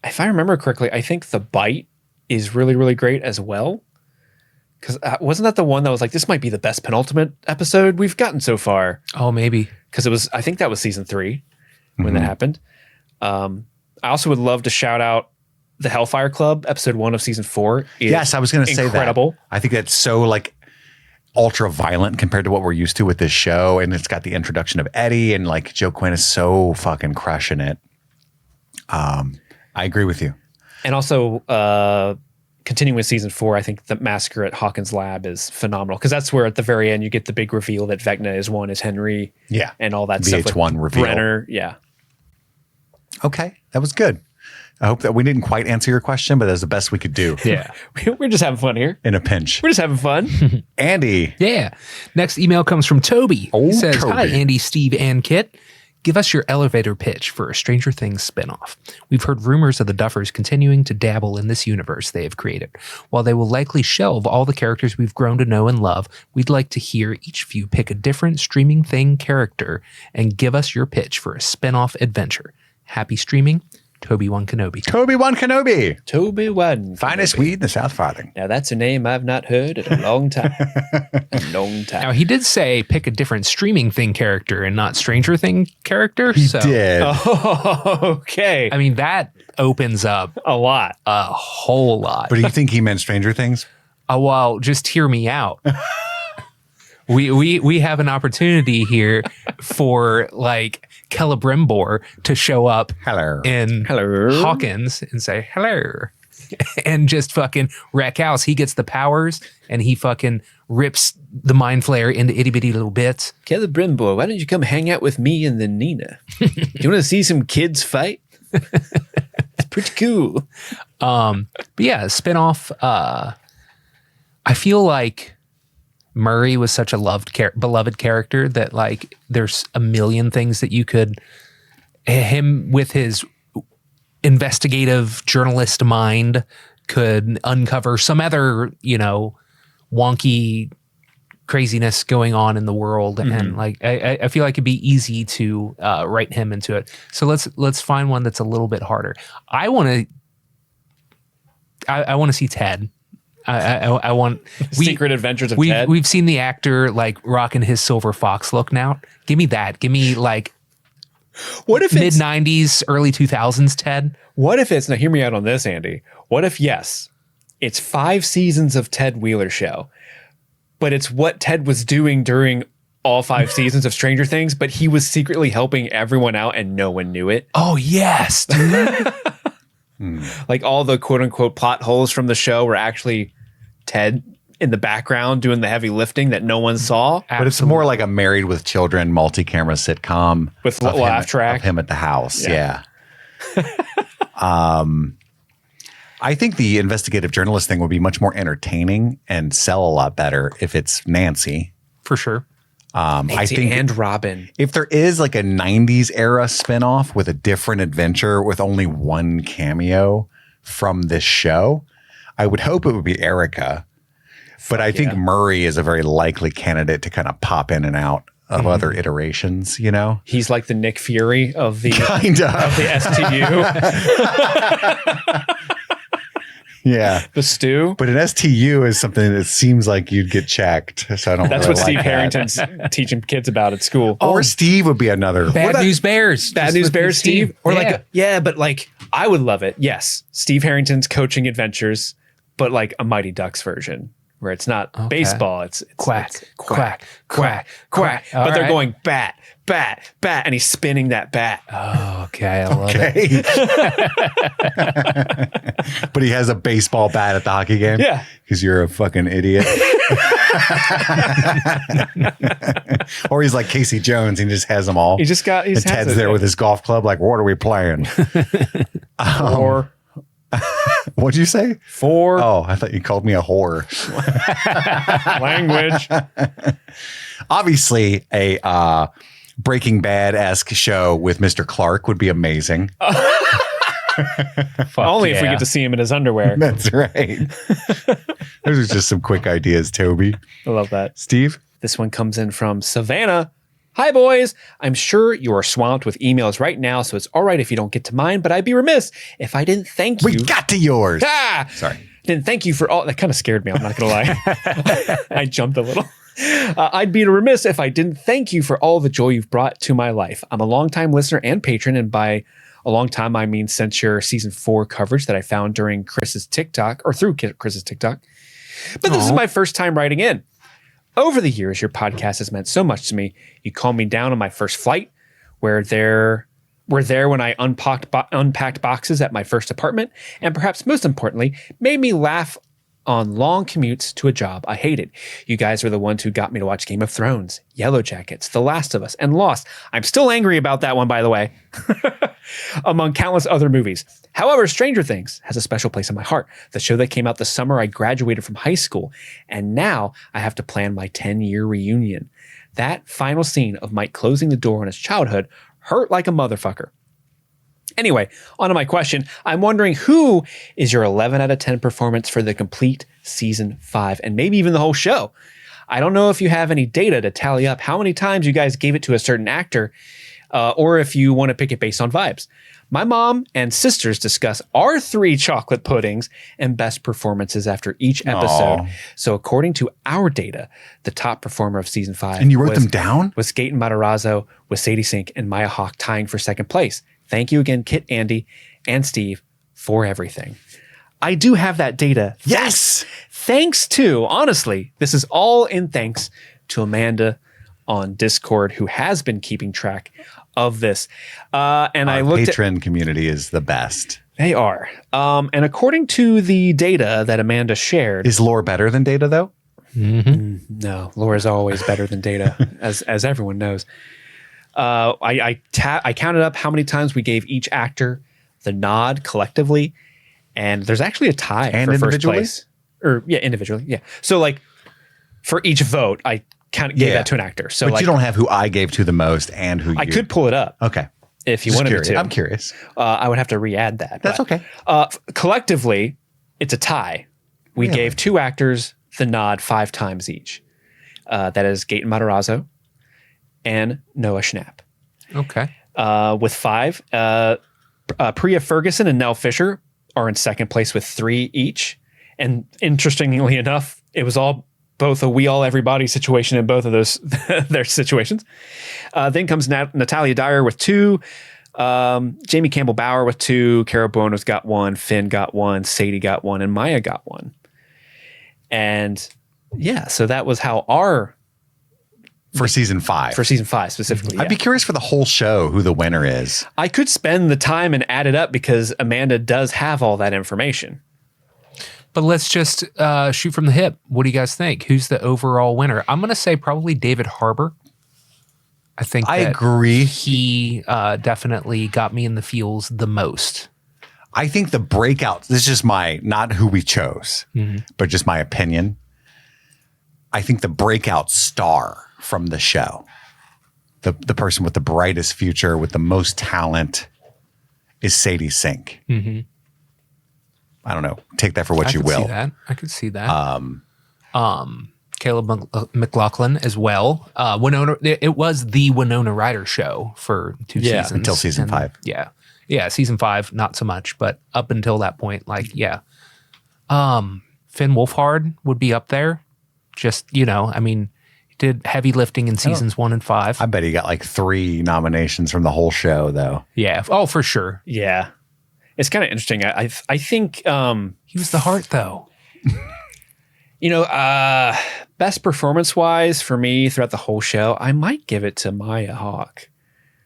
if I remember correctly, I think The Bite is really, really great as well. Because wasn't that the one that was like, this might be the best penultimate episode we've gotten so far? Oh, maybe. Because I think that was season 3 when that happened. I also would love to shout out the Hellfire Club, episode 1 of season 4. Yes, I was going to say that. Incredible. I think that's so like ultra violent compared to what we're used to with this show. And it's got the introduction of Eddie and like Joe Quinn is so fucking crushing it. I agree with you. And also, continuing with season 4, I think the massacre at Hawkins Lab is phenomenal because that's where at the very end you get the big reveal that Vecna is Henry. Yeah. And all that VH1 stuff. VH1 reveal. Brenner. Yeah. Okay. That was good. I hope that we didn't quite answer your question, but that's the best we could do. Yeah. We're just having fun here. In a pinch. We're just having fun. Andy. Yeah. Next email comes from Toby. Oh, He says, Toby. Hi, Andy, Steve, and Kit. Give us your elevator pitch for a Stranger Things spinoff. We've heard rumors of the Duffers continuing to dabble in this universe they have created. While they will likely shelve all the characters we've grown to know and love, we'd like to hear each of you pick a different Streaming Thing character and give us your pitch for a spinoff adventure. Happy streaming, Toby-Wan Kenobi. Toby-Wan Kenobi. Toby-Wan. Finest weed in the South Farthing. Now that's a name I've not heard in a long time. Now he did say pick a different Streaming Thing character and not Stranger Thing character. He did. Oh, okay. I mean, that opens up a lot. A whole lot. But do you think he meant Stranger Things? Oh, well, just hear me out. We have an opportunity here for like Celebrimbor to show up in Hawkins and say hello and just fucking wreck house. He gets the powers and he fucking rips the Mind Flayer into itty bitty little bits. Celebrimbor, why don't you come hang out with me and the Nina? Do you want to see some kids fight? It's pretty cool. But yeah, spinoff. I feel like Murray was such a beloved character that like there's a million things that you could, him with his investigative journalist mind could uncover some other, wonky craziness going on in the world. And like, I feel like it'd be easy to write him into it. So let's find one that's a little bit harder. I want to see Ted. I want Secret Adventures of Ted. We've seen the actor like rocking his silver fox look now. Give me that. Give me like what if mid 90s, early 2000s Ted? What if it's, now hear me out on this, Andy. What if it's 5 seasons of Ted Wheeler Show, but it's what Ted was doing during all 5 seasons of Stranger Things, but he was secretly helping everyone out and no one knew it. Oh yes, dude. Like all the quote unquote plot holes from the show were actually Ted in the background doing the heavy lifting that no one saw. But it's more like a Married with Children multi-camera sitcom with laugh track of him at the house. Yeah. I think the investigative journalist thing would be much more entertaining and sell a lot better if it's Nancy. For sure. I think and Robin. If there is like a 90s era spinoff with a different adventure with only one cameo from this show, I would hope it would be Erica. But I think Murray is a very likely candidate to kind of pop in and out of other iterations, He's like the Nick Fury of the STU. Yeah. The stew. But an STU is something that seems like you'd get checked. So I don't That's really what Steve like Harrington's teaching kids about at school. Or Steve would be another. Bad News Bears. Bad News Bears, Steve. Or yeah. But like, I would love it. Yes. Steve Harrington's coaching adventures, but like a Mighty Ducks version where it's not baseball. It's quack, it's quack, quack, quack. All But they're right. going bat, bat, bat, and he's spinning that bat. Oh, okay. I love it. But he has a baseball bat at the hockey game. Yeah. Because you're a fucking idiot. Or he's like Casey Jones. He just has them all. He just got. And Ted's there with his golf club. Like, what are we playing? Four. What'd you say? 4. Oh, I thought you called me a whore. Language. Obviously, a Breaking Bad-esque show with Mr. Clark would be amazing. Only if we get to see him in his underwear. That's right. Those are just some quick ideas, Toby. I love that. Steve? This one comes in from Savannah. Hi, boys. I'm sure you are swamped with emails right now, so it's all right if you don't get to mine, but I'd be remiss if I didn't thank you. We got to yours. Ah! Sorry. Didn't thank you for all. That kind of scared me. I'm not going to lie. I jumped a little. I'd be remiss if I didn't thank you for all the joy you've brought to my life. I'm a longtime listener and patron, and by a long time, I mean since your season 4 coverage that I found during Chris's TikTok, or through Chris's TikTok. But this is my first time writing in. Over the years, your podcast has meant so much to me. You calmed me down on my first flight, were there when I unpacked boxes at my first apartment, and perhaps most importantly, made me laugh on long commutes to a job I hated. You guys were the ones who got me to watch Game of Thrones, Yellow Jackets, The Last of Us, and Lost. I'm still angry about that one, by the way, among countless other movies. However, Stranger Things has a special place in my heart. The show that came out the summer I graduated from high school, and now I have to plan my 10-year reunion. That final scene of Mike closing the door on his childhood hurt like a motherfucker. Anyway, on to my question. I'm wondering, who is your 11 out of 10 performance for the complete season 5 and maybe even the whole show? I don't know if you have any data to tally up how many times you guys gave it to a certain actor, or if you want to pick it based on vibes. My mom and sisters discuss our 3 chocolate puddings and best performances after each episode. Aww. So according to our data, the top performer of season 5 And you wrote them down? was Gaten Matarazzo, with Sadie Sink and Maya Hawke tying for second place. Thank you again, Kit, Andy, and Steve, for everything. I do have that data. Yes! Thanks to, honestly, this is all in thanks to Amanda on Discord, who has been keeping track of this. And Our I looked patron community is the best. They are. And according to the data that Amanda shared. Is lore better than data, though? No, lore is always better than data, as everyone knows. I counted up how many times we gave each actor the nod collectively, and there's actually a tie And for first individually? place. Or yeah, individually, yeah. So like for each vote, I gave that to an actor. So but like, you don't have who I gave to the most and who I could pull it up. Okay. If you Just wanted curious. me to. I'm curious. I would have to re-add that. That's okay. Collectively, it's a tie. We gave 2 actors the nod 5 times each. That is Gaten Matarazzo and Noah Schnapp. Okay. With 5, Priya Ferguson and Nell Fisher are in second place with 3 each. And interestingly enough, it was all both a we all everybody situation in both of those their situations. Then comes Natalia Dyer with 2, Jamie Campbell Bower with 2, Cara Buono's got 1, Finn got 1, Sadie got 1, and Maya got 1. And yeah, so that was how our For season 5. for season 5 specifically. I'd be curious for the whole show who the winner is. I could spend the time and add it up because Amanda does have all that information. But let's just shoot from the hip. What do you guys think? Who's the overall winner? I'm going to say probably David Harbour. I think I that agree. He definitely got me in the feels the most. I think the breakout, this is just not who we chose, but just my opinion. I think the breakout star from the show, the person with the brightest future, with the most talent, is Sadie Sink. I don't know. Take that for what you will. I could see that. Caleb McLaughlin as well. Winona. It was the Winona Ryder show for 2 seasons until season 5. Yeah. Season 5, not so much, but up until that point, Finn Wolfhard would be up there. Just he did heavy lifting in seasons 1 and 5. I bet he got like 3 nominations from the whole show, though. Yeah. Oh, for sure. Yeah. It's kind of interesting. I think he was the heart, though. Best performance-wise for me throughout the whole show, I might give it to Maya Hawke.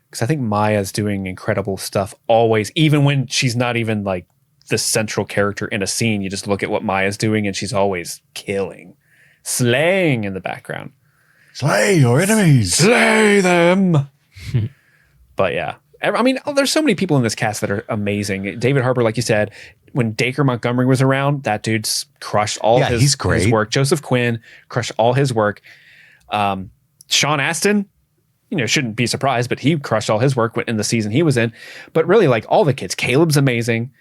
Because I think Maya's doing incredible stuff always, even when she's not even like the central character in a scene. You just look at what Maya's doing and she's always killing, slaying in the background. Slay your enemies. Slay them. But yeah, I mean, there's so many people in this cast that are amazing. David Harbour, like you said, when Dacre Montgomery was around, that dude's crushed all he's great. his work. Joseph Quinn crushed all his work. Sean Astin, shouldn't be surprised, but he crushed all his work in the season he was in. But really, like all the kids, Caleb's amazing.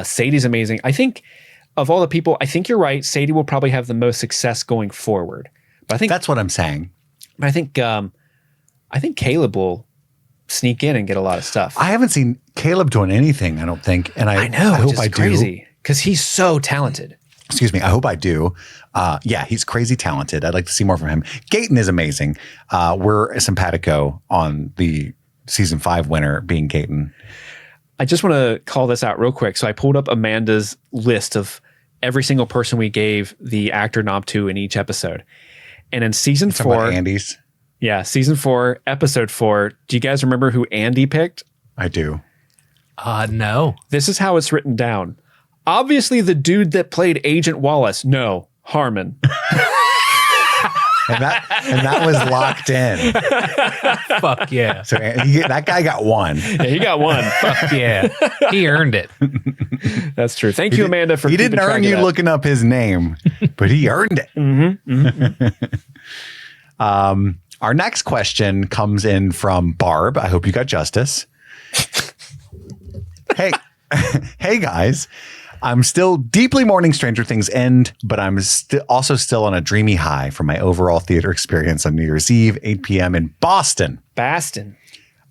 Sadie's amazing. I think of all the people, I think you're right. Sadie will probably have the most success going forward. But I think that's what I'm saying. But I think Caleb will sneak in and get a lot of stuff. I haven't seen Caleb doing anything, I don't think. And I know, I hope I do. Crazy because he's so talented. Excuse me. I hope I do. Yeah, he's crazy talented. I'd like to see more from him. Gaten is amazing. We're simpatico on the season 5 winner being Gaten. I just want to call this out real quick. So I pulled up Amanda's list of every single person we gave the actor knob to in each episode. And in season 4, Andy's. Yeah, season 4, episode 4. Do you guys remember who Andy picked? I do. No. This is how it's written down. Obviously, the dude that played Agent Wallace. No, Harmon. and that was locked in. Fuck yeah. So that guy got one. Yeah, he got one. Fuck yeah. He earned it. That's true. Thank you, Amanda, for he keeping didn't track earn of you that. looking up his name, but he earned it. Our next question comes in from Barb. I hope you got justice. Hey guys. I'm still deeply mourning Stranger Things End, but I'm also still on a dreamy high from my overall theater experience on New Year's Eve, 8 p.m. in Boston.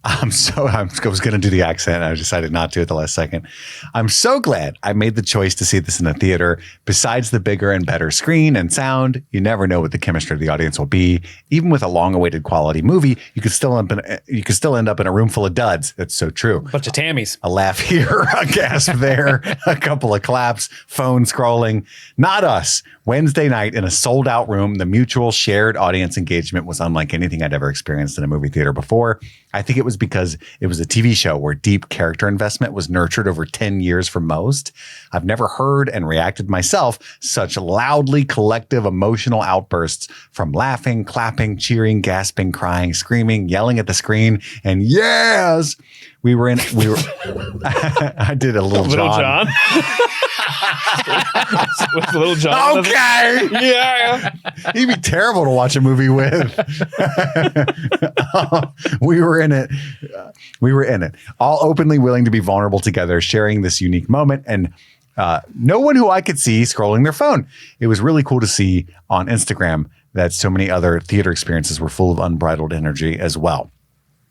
I was going to do the accent. I decided not to at the last second. I'm so glad I made the choice to see this in the theater. Besides the bigger and better screen and sound, you never know what the chemistry of the audience will be. Even with a long-awaited quality movie, you could still end up in a room full of duds. That's so true. Bunch of Tammys. A laugh here, a gasp there, a couple of claps, phone scrolling. Not us. Wednesday night in a sold-out room, the mutual shared audience engagement was unlike anything I'd ever experienced in a movie theater before. I think it was because it was a TV show where deep character investment was nurtured over 10 years for most. I've never heard and reacted myself such loudly collective emotional outbursts from laughing, clapping, cheering, gasping, crying, screaming, yelling at the screen, and yes, we were I did a Little John. With Little John. Okay. Yeah. He'd be terrible to watch a movie with. We were in it. All openly willing to be vulnerable together, sharing this unique moment, and no one who I could see scrolling their phone. It was really cool to see on Instagram that so many other theater experiences were full of unbridled energy as well.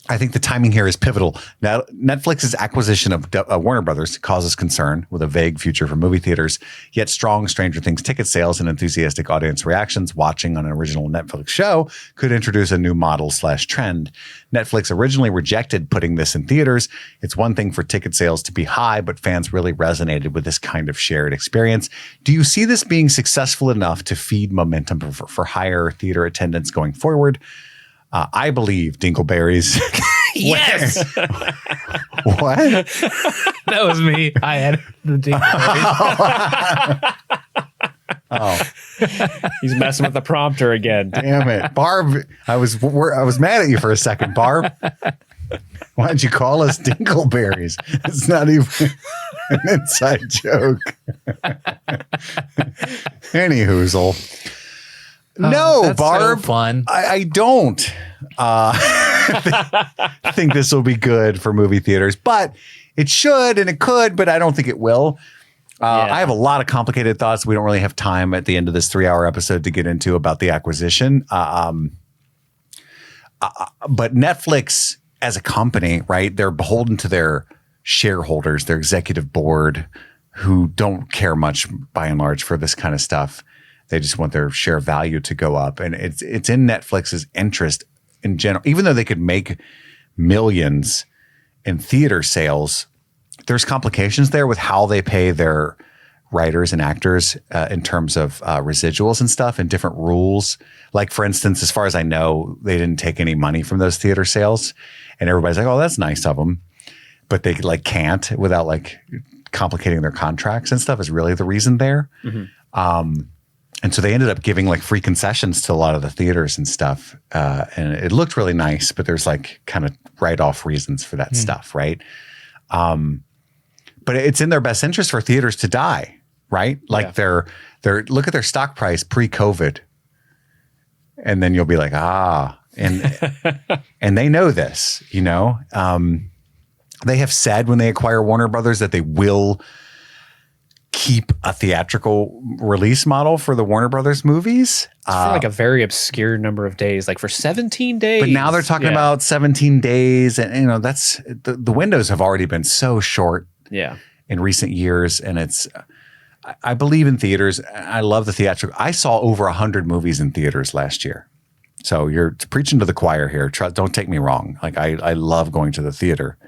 I think the timing here is pivotal. Now, Netflix's acquisition of Warner Brothers causes concern with a vague future for movie theaters, yet strong Stranger Things ticket sales and enthusiastic audience reactions watching on an original Netflix show could introduce a new model/trend. Netflix originally rejected putting this in theaters. It's one thing for ticket sales to be high, but fans really resonated with this kind of shared experience. Do you see this being successful enough to feed momentum for higher theater attendance going forward? I believe Dingleberries. Yes. What? That was me. I had the Dingleberries. Oh, he's messing with the prompter again. Damn it, Barb! I was mad at you for a second, Barb. Why did you call us Dingleberries? It's not even an inside joke. Any hoozle. No, that's Barb. So fun. I don't think this will be good for movie theaters, but it should and it could, but I don't think it will. I have a lot of complicated thoughts. We don't really have time at the end of this 3-hour episode to get into about the acquisition. But Netflix as a company, right? They're beholden to their shareholders, their executive board, who don't care much by and large for this kind of stuff. They just want their share value to go up. And it's in Netflix's interest in general, even though they could make millions in theater sales, there's complications there with how they pay their writers and actors in terms of residuals and stuff and different rules. Like, for instance, as far as I know, they didn't take any money from those theater sales, and everybody's like, "Oh, that's nice of them," but they like can't without like complicating their contracts and stuff is really the reason there. And so they ended up giving like free concessions to a lot of the theaters and stuff. And it looked really nice, but there's like kind of write-off reasons for that stuff, right? But it's in their best interest for theaters to die, right? Like they're look at their stock price pre-COVID. And then you'll be like, and they know this, you know? They have said when they acquire Warner Brothers that they will keep a theatrical release model for the Warner Brothers movies. For like a very obscure number of days, like for 17 days. But now they're talking about 17 days. And, you know, that's the windows have already been so short in recent years. And I believe in theaters. I love the theatrical. I saw over 100 movies in theaters last year. So you're preaching to the choir here. Don't take me wrong. Like I love going to the theater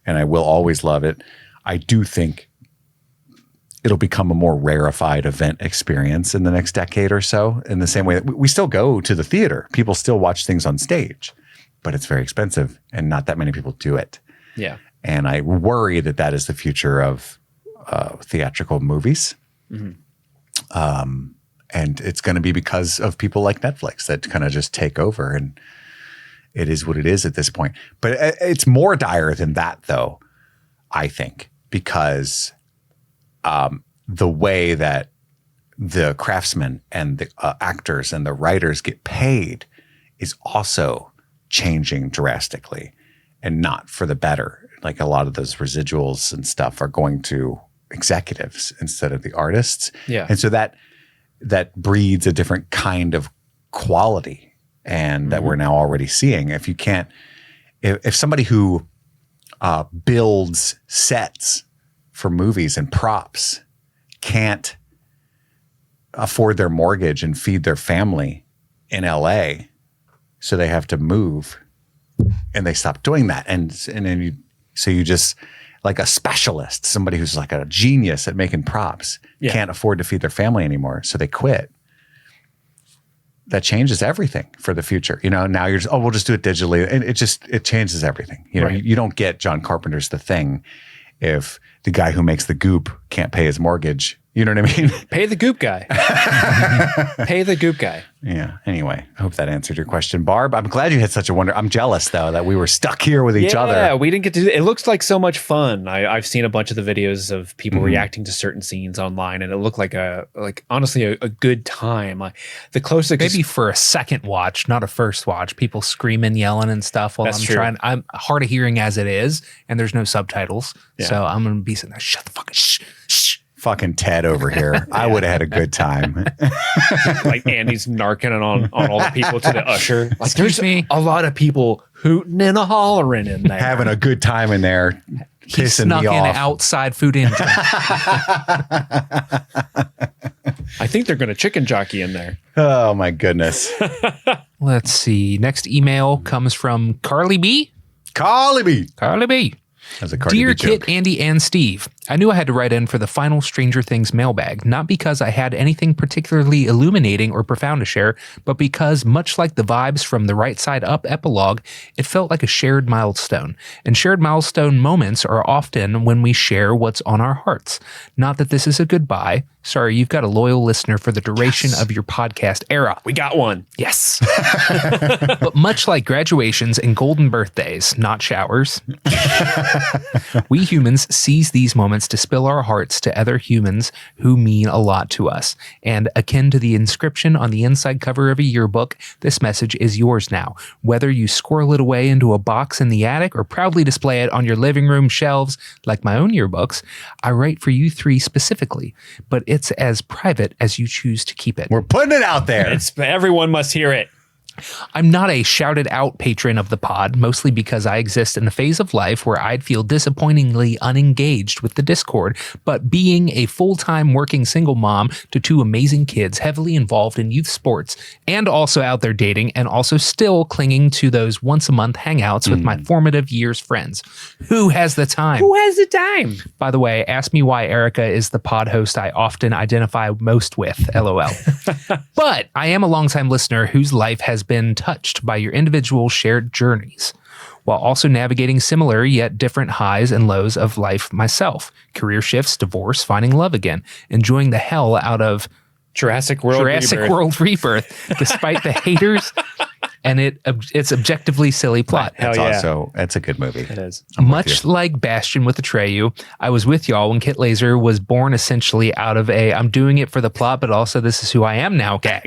and I will always love it. I do think it'll become a more rarefied event experience in the next decade or so, in the same way that we still go to the theater. People still watch things on stage, but it's very expensive and not that many people do it. Yeah. And I worry that that is the future of theatrical movies. And it's going to be because of people like Netflix that kind of just take over, and it is what it is at this point. But it's more dire than that, though, I think, because the way that the craftsmen and the actors and the writers get paid is also changing drastically, and not for the better. Like a lot of those residuals and stuff are going to executives instead of the artists. Yeah. And so that breeds a different kind of quality, and that we're now already seeing. If you can't, if somebody who builds sets for movies and props can't afford their mortgage and feed their family in LA, so they have to move, and they stop doing that. And then you just, like a specialist, somebody who's like a genius at making props, can't afford to feed their family anymore, so they quit. That changes everything for the future. You know, now you're just, we'll just do it digitally. And it changes everything. You know, you don't get John Carpenter's The Thing if the guy who makes the Goop can't pay his mortgage. You know what I mean? Pay the Goop guy. Pay the Goop guy. Yeah. Anyway, I hope that answered your question, Barb. I'm glad you had such a wonder. I'm jealous, though, that we were stuck here with each other. Yeah, we didn't get to do it. It looks like so much fun. I've seen a bunch of the videos of people reacting to certain scenes online, and it looked like honestly a good time. Like the closest, maybe for a second watch, not a first watch. People screaming, yelling, and stuff while I'm hard of hearing as it is, and there's no subtitles, so I'm gonna be sitting there. Shut the fucking shh. Fucking Ted over here. I would have had a good time. Like Andy's narking on all the people to the usher. Like, Excuse me. A lot of people hooting and a hollering in there. Having a good time in there. He pissing me off. Outside food and drink. I think they're going to chicken jockey in there. Oh my goodness. Let's see. Next email comes from Carly B. Carly B. That's a Cardi Dear B Kit, joke. Andy, and Steve, I knew I had to write in for the final Stranger Things mailbag, not because I had anything particularly illuminating or profound to share, but because, much like the vibes from the Right Side Up epilogue, it felt like a shared milestone. And shared milestone moments are often when we share what's on our hearts. Not that this is a goodbye. Sorry, you've got a loyal listener for the duration of your podcast era. We got one. Yes. But much like graduations and golden birthdays, not showers, we humans seize these moments to spill our hearts to other humans who mean a lot to us. And akin to the inscription on the inside cover of a yearbook, this message is yours now. Whether you squirrel it away into a box in the attic or proudly display it on your living room shelves like my own yearbooks, I write for you three specifically, but it's as private as you choose to keep it. We're putting it out there. Everyone must hear it. I'm not a shouted out patron of the pod, mostly because I exist in a phase of life where I'd feel disappointingly unengaged with the Discord, but being a full-time working single mom to 2 amazing kids heavily involved in youth sports and also out there dating and also still clinging to those once a month hangouts with my formative years friends. Who has the time? Who has the time? By the way, ask me why Erica is the pod host I often identify most with, LOL. But I am a longtime listener whose life has been touched by your individual shared journeys, while also navigating similar yet different highs and lows of life myself. Career shifts, divorce, finding love again, enjoying the hell out of Jurassic World Rebirth, despite the haters and it's objectively silly plot. It's a good movie. It is. Much like Bastion with Atreyu, I was with y'all when Kit Laser was born essentially out of a I'm doing it for the plot, but also this is who I am now gag.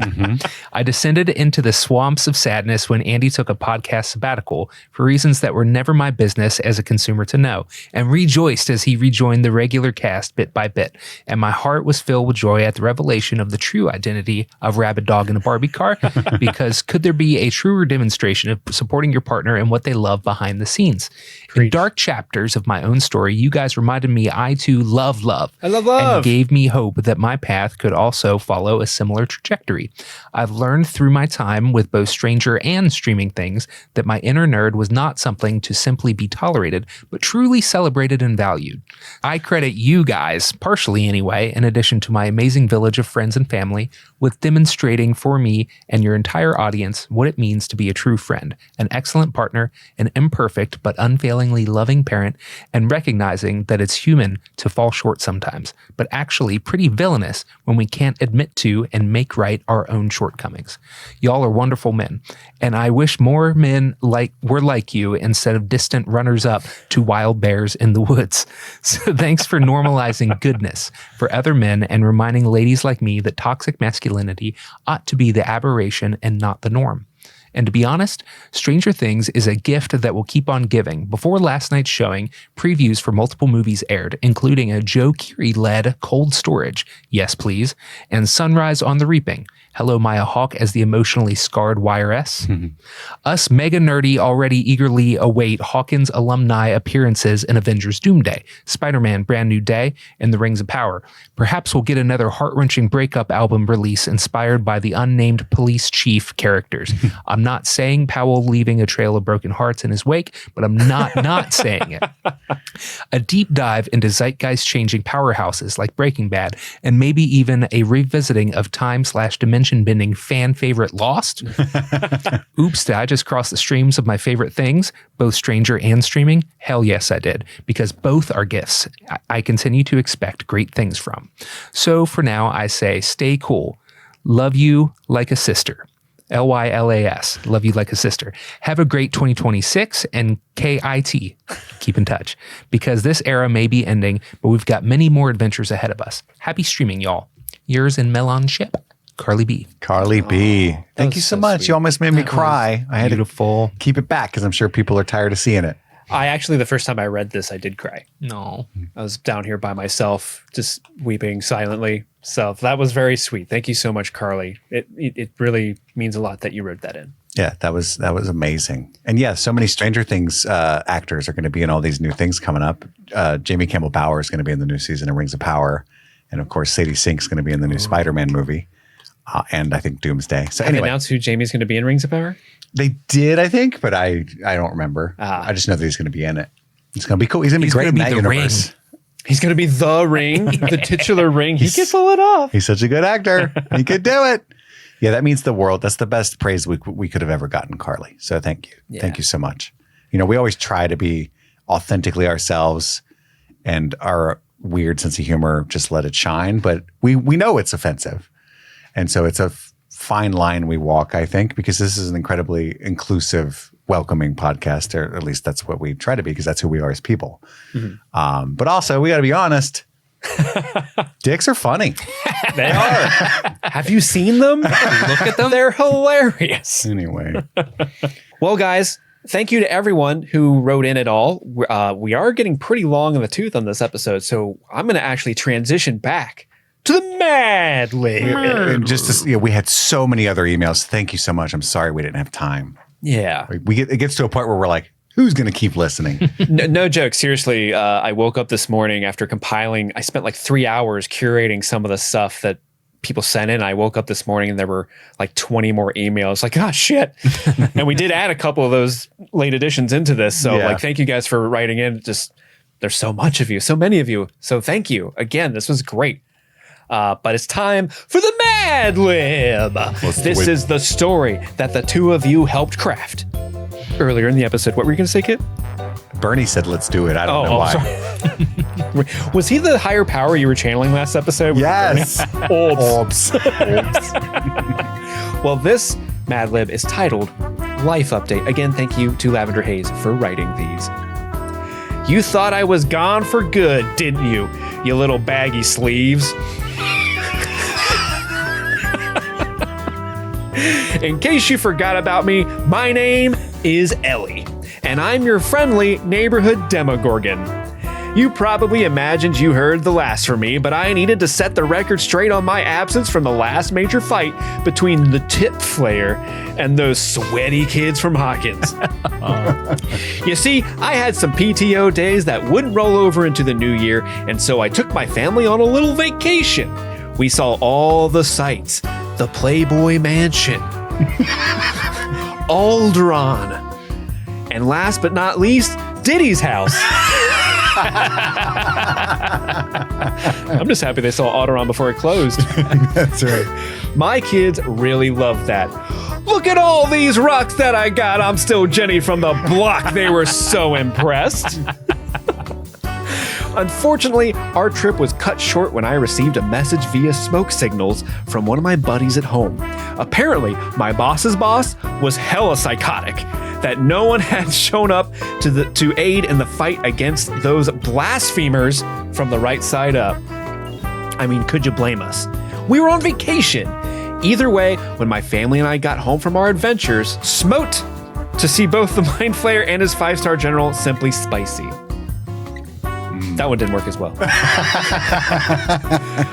I descended into the swamps of sadness when Andy took a podcast sabbatical for reasons that were never my business as a consumer to know, and rejoiced as he rejoined the regular cast bit by bit. And my heart was filled with joy at the revelation of the true identity of Rabid Dog in a Barbie car, because could there be a truer demonstration of supporting your partner and what they love behind the scenes? In dark chapters of my own story, you guys reminded me I too love love. I love love. And gave me hope that my path could also follow a similar trajectory. I've learned through my time with both Stranger and streaming things that my inner nerd was not something to simply be tolerated, but truly celebrated and valued. I credit you guys, partially anyway, in addition to my amazing village of friends and family, with demonstrating for me and your entire audience what it means to be a true friend, an excellent partner, an imperfect but unfailingly loving parent, and recognizing that it's human to fall short sometimes, but actually pretty villainous when we can't admit to and make right our own shortcomings. Y'all are wonderful men, and I wish more men were like you instead of distant runners-up to wild bears in the woods. So thanks for normalizing goodness for other men and reminding ladies like me that toxic masculinity ought to be the aberration and not the norm. And to be honest, Stranger Things is a gift that will keep on giving. Before last night's showing, previews for multiple movies aired, including a Joe Keery-led Cold Storage, Yes Please, and Sunrise on the Reaping, Hello Maya Hawke as the emotionally scarred YRS. Us mega nerdy already eagerly await Hawkins alumni appearances in Avengers Doomsday, Spider-Man Brand New Day, and The Rings of Power. Perhaps we'll get another heart-wrenching breakup album release inspired by the unnamed police chief characters. I'm not saying Powell leaving a trail of broken hearts in his wake, but I'm not saying it. A deep dive into zeitgeist-changing powerhouses like Breaking Bad, and maybe even a revisiting of time/dimension-bending fan favorite Lost. Oops, did I just cross the streams of my favorite things, both Stranger and streaming? Hell yes, I did, because both are gifts I continue to expect great things from. So for now, I say stay cool. Love you like a sister. LYLAS. Love you like a sister. Have a great 2026 and KIT. Keep in touch, because this era may be ending, but we've got many more adventures ahead of us. Happy streaming, y'all. Yours in Melon Ship, Carly B. Carly B. Thank you so much. Sweet. You almost made me cry. I had to keep it back because I'm sure people are tired of seeing it. I actually, the first time I read this, I did cry. No. I was down here by myself, just weeping silently. So that was very sweet. Thank you so much, Carly. It really means a lot that you wrote that in. Yeah, that was amazing. And yeah, so many Stranger Things actors are going to be in all these new things coming up. Jamie Campbell Bower is going to be in the new season of Rings of Power. And of course, Sadie Sink's going to be in the new Spider-Man movie. And I think Doomsday. So Have they announced who Jamie's going to be in Rings of Power? They did, I think, but I don't remember. I just know that he's going to be in it. It's going to be cool. He's going to be great in that universe. Ring. He's going to be the Ring, the titular Ring. He can pull it off. He's such a good actor. He could do it. Yeah, that means the world. That's the best praise we could have ever gotten, Carly. So thank you. Yeah. Thank you so much. You know, we always try to be authentically ourselves, and our weird sense of humor, just let it shine. But we know it's offensive. And so it's a fine line we walk, I think, because this is an incredibly inclusive, welcoming podcast, or at least that's what we try to be, because that's who we are as people. Mm-hmm. But also, we got to be honest. Dicks are funny. They are. Have you seen them? Look at them. They're hilarious. Anyway. Well, guys, thank you to everyone who wrote in at all. We are getting pretty long in the tooth on this episode, so I'm going to actually transition back to the Mad Lib. And just to, we had so many other emails. Thank you so much. I'm sorry we didn't have time. Yeah. It gets to a point where we're like, who's going to keep listening? No joke. Seriously, I woke up this morning after compiling. I spent like 3 hours curating some of the stuff that people sent in. I woke up this morning and there were like 20 more emails. Like, oh shit. And we did add a couple of those late additions into this. So like, thank you guys for writing in. Just there's so much of you, so many of you. So thank you again. This was great. But it's time for the Mad Lib. This is the story that the two of you helped craft earlier in the episode. What were you going to say, Kit? Bernie said, let's do it. I don't know why. Was he the higher power you were channeling last episode? Yes. Orbs. Well, this Mad Lib is titled Life Update. Again, thank you to Lavender Haze for writing these. You thought I was gone for good, didn't you? You little baggy sleeves. In case you forgot about me, my name is Ellie, and I'm your friendly neighborhood Demogorgon. You probably imagined you heard the last from me, but I needed to set the record straight on my absence from the last major fight between the Tip Flayer and those sweaty kids from Hawkins. You see, I had some PTO days that wouldn't roll over into the new year, and so I took my family on a little vacation. We saw all the sights. The Playboy Mansion, Alderaan, and last but not least, Diddy's house. I'm just happy they saw Alderaan before it closed. That's right. My kids really loved that. Look at all these rocks that I got. I'm still Jenny from the block. They were so impressed. Unfortunately, our trip was cut short when I received a message via smoke signals from one of my buddies at home. Apparently, my boss's boss was hella psychotic, that no one had shown up to aid in the fight against those blasphemers from the right side up. I mean, could you blame us? We were on vacation. Either way, when my family and I got home from our adventures, smote to see both the Mind Flayer and his 5-star general simply spicy. That one didn't work as well.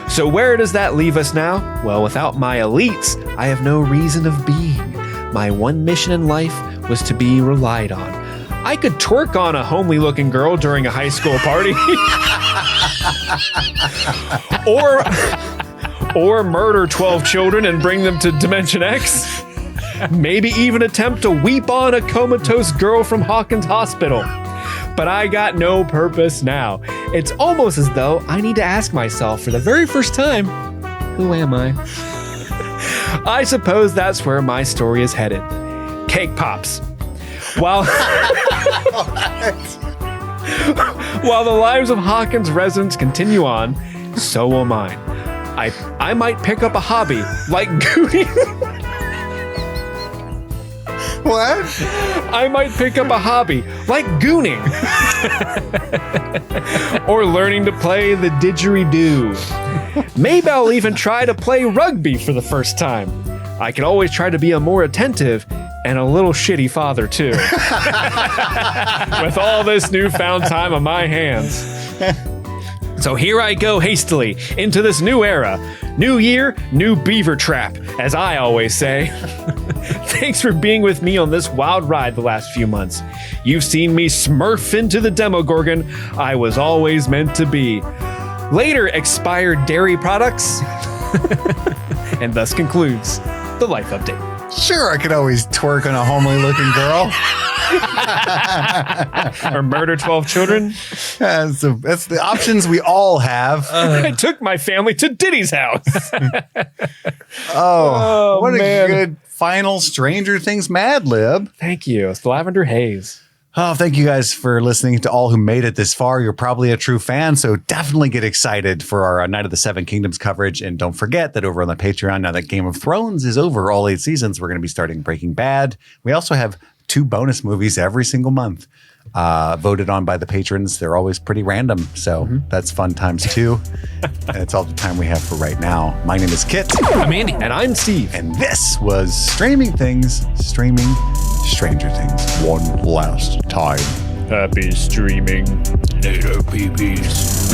So where does that leave us now? Well, without my elites, I have no reason of being. My one mission in life was to be relied on. I could twerk on a homely looking girl during a high school party. or murder 12 children and bring them to Dimension X. Maybe even attempt to weep on a comatose girl from Hawkins Hospital. But I got no purpose now. It's almost as though I need to ask myself for the very first time, who am I? I suppose that's where my story is headed. Cake pops. While the lives of Hawkins residents continue on, so will mine. I might pick up a hobby like gooning. What? I might pick up a hobby like gooning. Or learning to play the didgeridoo. Maybe I'll even try to play rugby for the first time. I can always try to be a more attentive and a little shitty father too. With all this newfound time on my hands. So here I go hastily into this new era. New year, new beaver trap, as I always say. Thanks for being with me on this wild ride the last few months. You've seen me smurf into the Demogorgon I was always meant to be. Later, expired dairy products. And thus concludes the life update. Sure, I could always twerk on a homely looking girl. Or murder 12 children. That's the options we all have. I took my family to Diddy's house. What a good final Stranger Things Mad Lib. Thank you. It's Lavender Haze. Oh, thank you guys for listening. To all who made it this far, you're probably a true fan, so definitely get excited for our Night of the Seven Kingdoms coverage. And don't forget that over on the Patreon, now that Game of Thrones is over, all 8 seasons, we're going to be starting Breaking Bad. We also have 2 bonus movies every single month voted on by the patrons. They're always pretty random, so that's fun times 2. And it's all the time we have for right now. My name is Kit. I'm Andy. And I'm Steve. And this was Streaming Stranger Things one last time. Happy streaming. Later, babies.